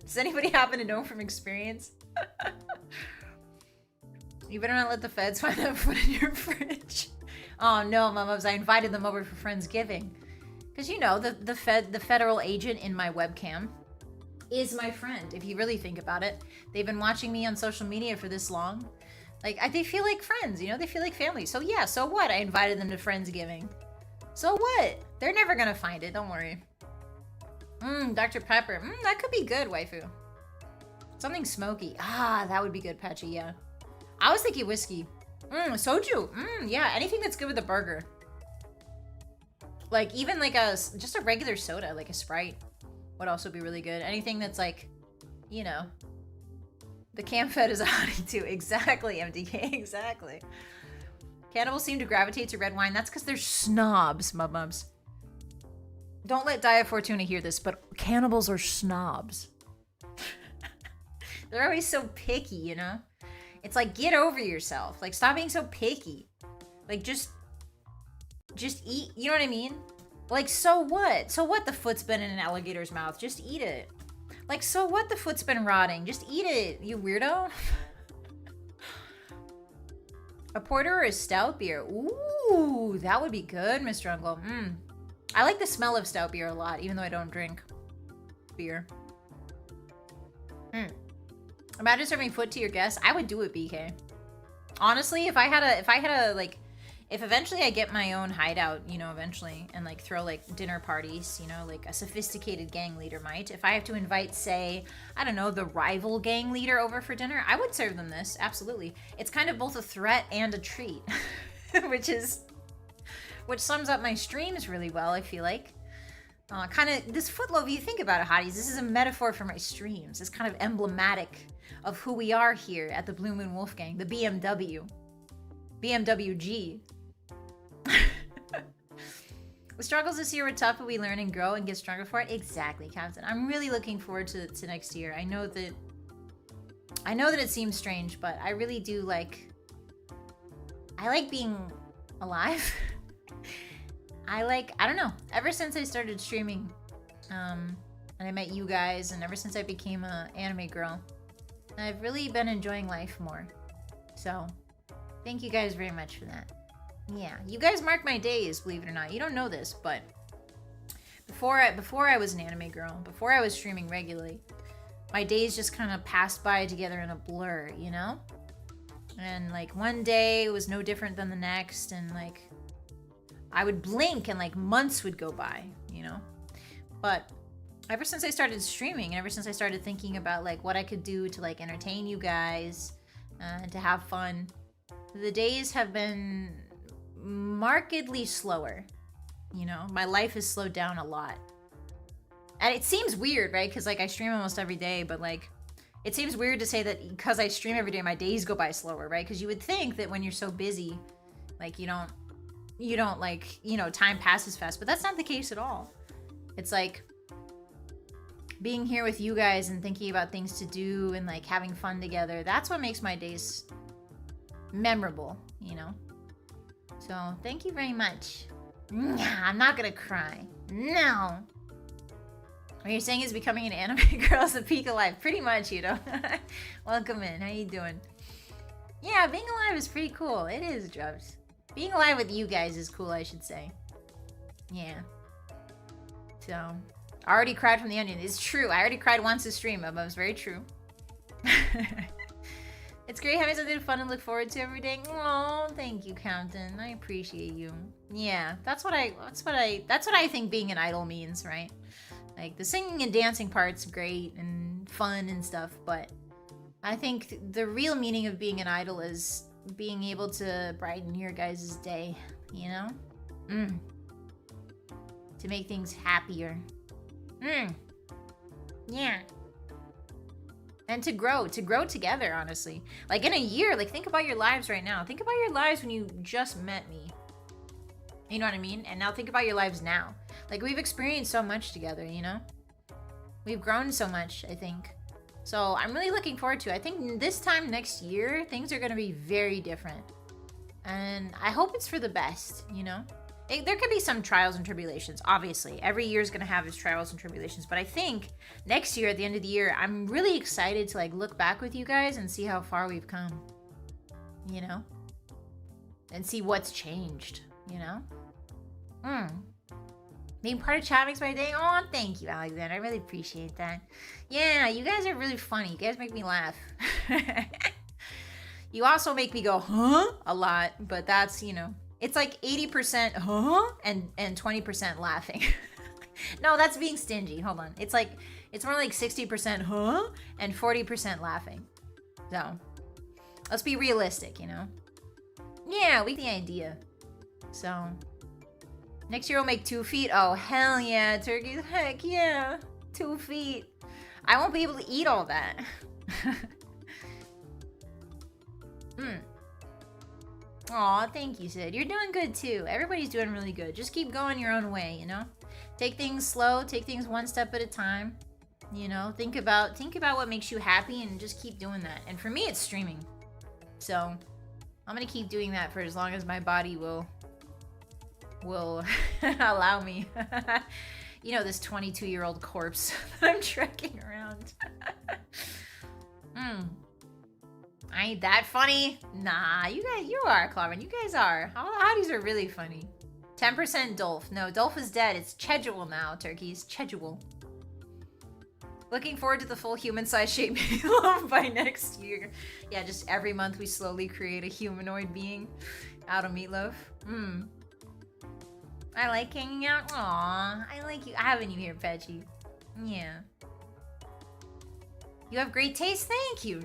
Does anybody happen to know from experience? You better not let the feds find that foot in your fridge. Oh no, mamas, I invited them over for Friendsgiving. Because you know, the federal agent in my webcam is my friend, if you really think about it. They've been watching me on social media for this long. Like, they feel like friends, you know? They feel like family. So yeah, so what? I invited them to Friendsgiving. So what? They're never gonna find it, don't worry. Dr. Pepper. That could be good, waifu. Something smoky. Ah, that would be good, Patchy, yeah. I was thinking whiskey. Soju. Yeah, anything that's good with a burger. Like, even like just a regular soda, like a Sprite would also be really good. Anything that's like, you know, the cam fed is a hottie too. Exactly, MDK, exactly. Cannibals seem to gravitate to red wine. That's because they're snobs, mubs. Don't let Dia Fortuna hear this, but cannibals are snobs. They're always so picky, you know? It's like, get over yourself. Like, stop being so picky. Like, just eat, you know what I mean? Like, so what? So what the foot's been in an alligator's mouth? Just eat it. Like, so what the foot's been rotting? Just eat it, you weirdo. A porter or a stout beer? Ooh, that would be good, Mr. Uncle. I like the smell of stout beer a lot, even though I don't drink beer. Imagine serving foot to your guests. I would do it, BK. Honestly, if eventually I get my own hideout, you know, eventually, and like throw like dinner parties, you know, like a sophisticated gang leader might. If I have to invite, say, I don't know, the rival gang leader over for dinner, I would serve them this, absolutely. It's kind of both a threat and a treat, which sums up my streams really well, I feel like. Kind of, this footloaf, you think about it, hotties, this is a metaphor for my streams. It's kind of emblematic of who we are here at the Blue Moon Wolfgang, the BMW. BMWG. The struggles this year were tough, but we learn and grow and get stronger for it. Exactly, Captain. I'm really looking forward to next year. I know that it seems strange, but I really do like being alive. I don't know, ever since I started streaming, and I met you guys, and ever since I became an anime girl, I've really been enjoying life more. So, thank you guys very much for that. Yeah, you guys mark my days, believe it or not. You don't know this, but before I was an anime girl, before I was streaming regularly, my days just kind of passed by together in a blur, you know? And like one day was no different than the next, and like I would blink and like months would go by, you know? But ever since I started streaming, and ever since I started thinking about like what I could do to like entertain you guys, and to have fun, the days have been markedly slower. You know, my life has slowed down a lot. And it seems weird, right? Because like I stream almost every day, but like it seems weird to say that because I stream every day, my days go by slower, right? Because you would think that when you're so busy, like you don't like, you know, time passes fast, but that's not the case at all. It's like being here with you guys and thinking about things to do and like having fun together. That's what makes my days memorable, you know? So thank you very much. I'm not gonna cry. No. What you're saying is becoming an anime girl is the peak of life. Pretty much, you know. Welcome in. How you doing? Yeah, being alive is pretty cool. It is, Jubs. Being alive with you guys is cool, I should say. Yeah. So, I already cried from the onion. It's true. I already cried once this stream, but it was very true. It's great having something fun to look forward to every day. Oh, thank you, Compton. I appreciate you. Yeah, that's what I think being an idol means, right? Like the singing and dancing part's great and fun and stuff, but I think the real meaning of being an idol is being able to brighten your guys' day, you know? To make things happier. Yeah. And to grow together, honestly. Like in a year, like think about your lives right now. Think about your lives when you just met me. You know what I mean? And now think about your lives now. Like we've experienced so much together, you know? We've grown so much, I think. So I'm really looking forward to it. I think this time next year, things are going to be very different. And I hope it's for the best, you know? There could be some trials and tribulations, obviously. Every year is going to have its trials and tribulations. But I think next year, at the end of the year, I'm really excited to like look back with you guys and see how far we've come. You know? And see what's changed, you know? Being part of chat makes my day. Oh, thank you, Alexander. I really appreciate that. Yeah, you guys are really funny. You guys make me laugh. You also make me go, huh? A lot. But that's, you know... It's like 80% huh? And 20% laughing. No, that's being stingy. Hold on. It's more like 60% huh? And 40% laughing. So, let's be realistic, you know? Yeah, we get the idea. So, next year we'll make 2 feet. Oh, hell yeah, turkeys. Heck yeah. 2 feet. I won't be able to eat all that. Aw, thank you, Sid. You're doing good too. Everybody's doing really good. Just keep going your own way, you know? Take things slow, take things one step at a time. You know, think about what makes you happy and just keep doing that. And for me, it's streaming. So, I'm gonna keep doing that for as long as my body will allow me. You know, this 22-year-old corpse that I'm trekking around. I ain't that funny. Nah, you are, Clavin. You guys are. Hotties are really funny. 10% Dolph. No, Dolph is dead. It's Chedule now, turkeys. Chedule. Looking forward to the full human-sized shape meatloaf by next year. Yeah, just every month we slowly create a humanoid being out of meatloaf. I like hanging out. Aw, I like you having you here, Petchy. Yeah. You have great taste. Thank you.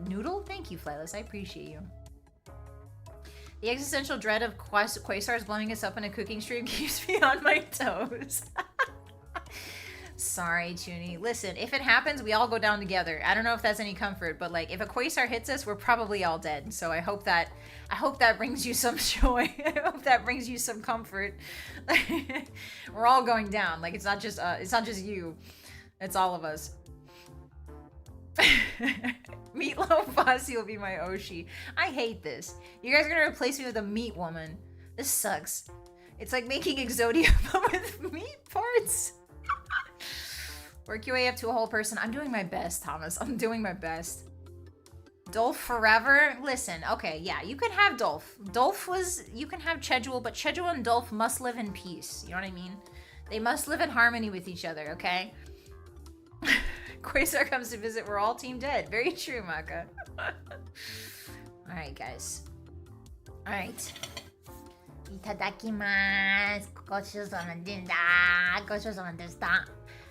Noodle? Thank you, Flightless. I appreciate you. The existential dread of quasars blowing us up in a cooking stream keeps me on my toes. Sorry, Toonie. Listen, if it happens, we all go down together. I don't know if that's any comfort, but like if a quasar hits us, we're probably all dead. So I hope that brings you some joy. I hope that brings you some comfort. We're all going down. Like it's not just you. It's all of us. Meatloaf Bossy will be my Oshi. I hate this. You guys are gonna replace me with a meat woman. This sucks. It's like making Exodia but with meat parts. Work your way up to a whole person. I'm doing my best, Thomas. I'm doing my best. Dolph forever? Listen, okay, yeah, you can have Dolph. You can have Chedule, but Chedule and Dolph must live in peace. You know what I mean? They must live in harmony with each other, okay? Quasar comes to visit, we're all team dead. Very true, Maka. Alright, guys. Alright. Itadakimasu. Gochou-sama deshita.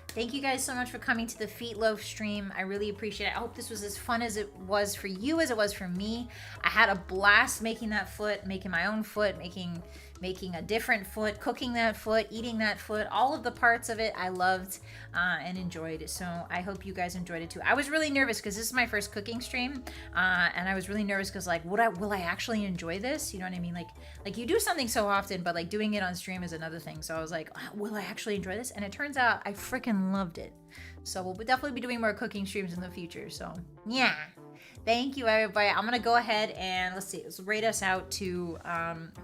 Thank you guys so much for coming to the FEETLOAF stream. I really appreciate it. I hope this was as fun as it was for you as it was for me. I had a blast making that foot, making my own foot, making making a different foot, cooking that foot, eating that foot, all of the parts of it I loved and enjoyed. So I hope you guys enjoyed it too. I was really nervous because this is my first cooking stream, and I was really nervous because like, will I actually enjoy this? You know what I mean? Like you do something so often, but like doing it on stream is another thing. So I was like, will I actually enjoy this? And it turns out I freaking loved it. So we'll definitely be doing more cooking streams in the future. So yeah. Thank you, everybody. I'm going to go ahead and let's rate us out to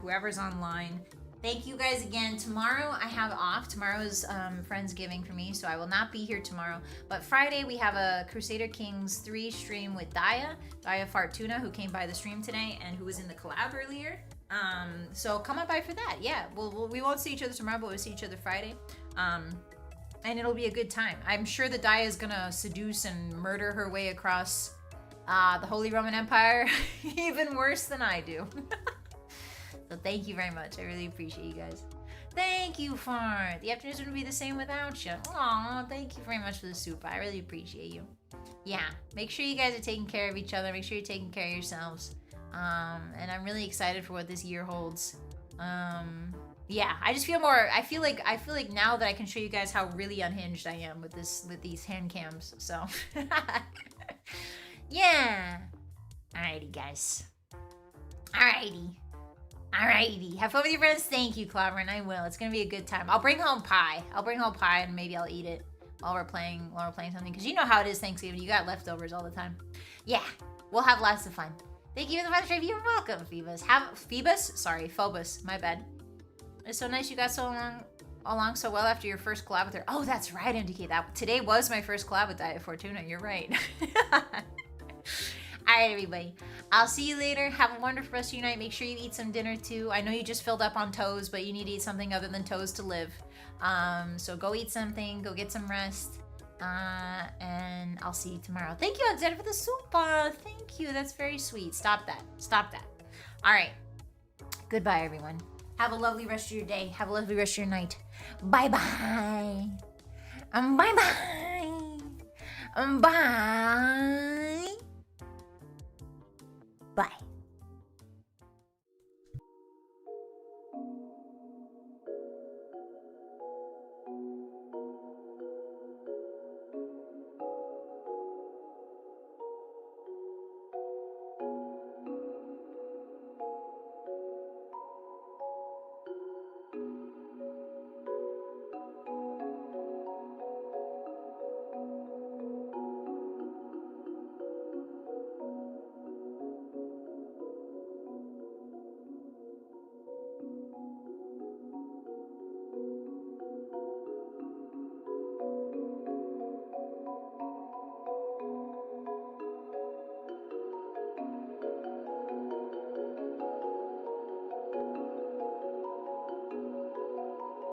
whoever's online. Thank you guys again. Tomorrow I have off. Tomorrow's Friendsgiving for me, so I will not be here tomorrow. But Friday we have a Crusader Kings 3 stream with Daya Fartuna, who came by the stream today and who was in the collab earlier. So come on by for that. Yeah, we won't see each other tomorrow, but we'll see each other Friday. And it'll be a good time. I'm sure that Daya is going to seduce and murder her way across the Holy Roman Empire even worse than I do. So thank you very much. I really appreciate you guys. Thank you, Fart. The afternoons would be the same without you. Aw, thank you very much for the soup. I really appreciate you. Yeah, make sure you guys are taking care of each other. Make sure you're taking care of yourselves. And I'm really excited for what this year holds. Yeah, I just feel more. I feel like now that I can show you guys how really unhinged I am with these hand cams. So. Yeah. Alrighty, guys. Alrighty. Have fun with your friends. Thank you, Cloverin. I will. It's gonna be a good time. I'll bring home pie. And maybe I'll eat it while we're playing something. Because you know how it is Thanksgiving. You got leftovers all the time. Yeah. We'll have lots of fun. Thank you for the fun stream. You're welcome, Phoebus. Phobos. My bad. It's so nice you got along so well after your first collab with her. Oh, that's right, MDK. Today was my first collab with Diet Fortuna. You're right. Alright, everybody. I'll see you later. Have a wonderful rest of your night. Make sure you eat some dinner, too. I know you just filled up on toes, but you need to eat something other than toes to live. So go eat something. Go get some rest. And I'll see you tomorrow. Thank you, Alexander, for the soup. Thank you. That's very sweet. Stop that. Alright. Goodbye, everyone. Have a lovely rest of your day. Have a lovely rest of your night. Bye-bye. Bye-bye. Bye.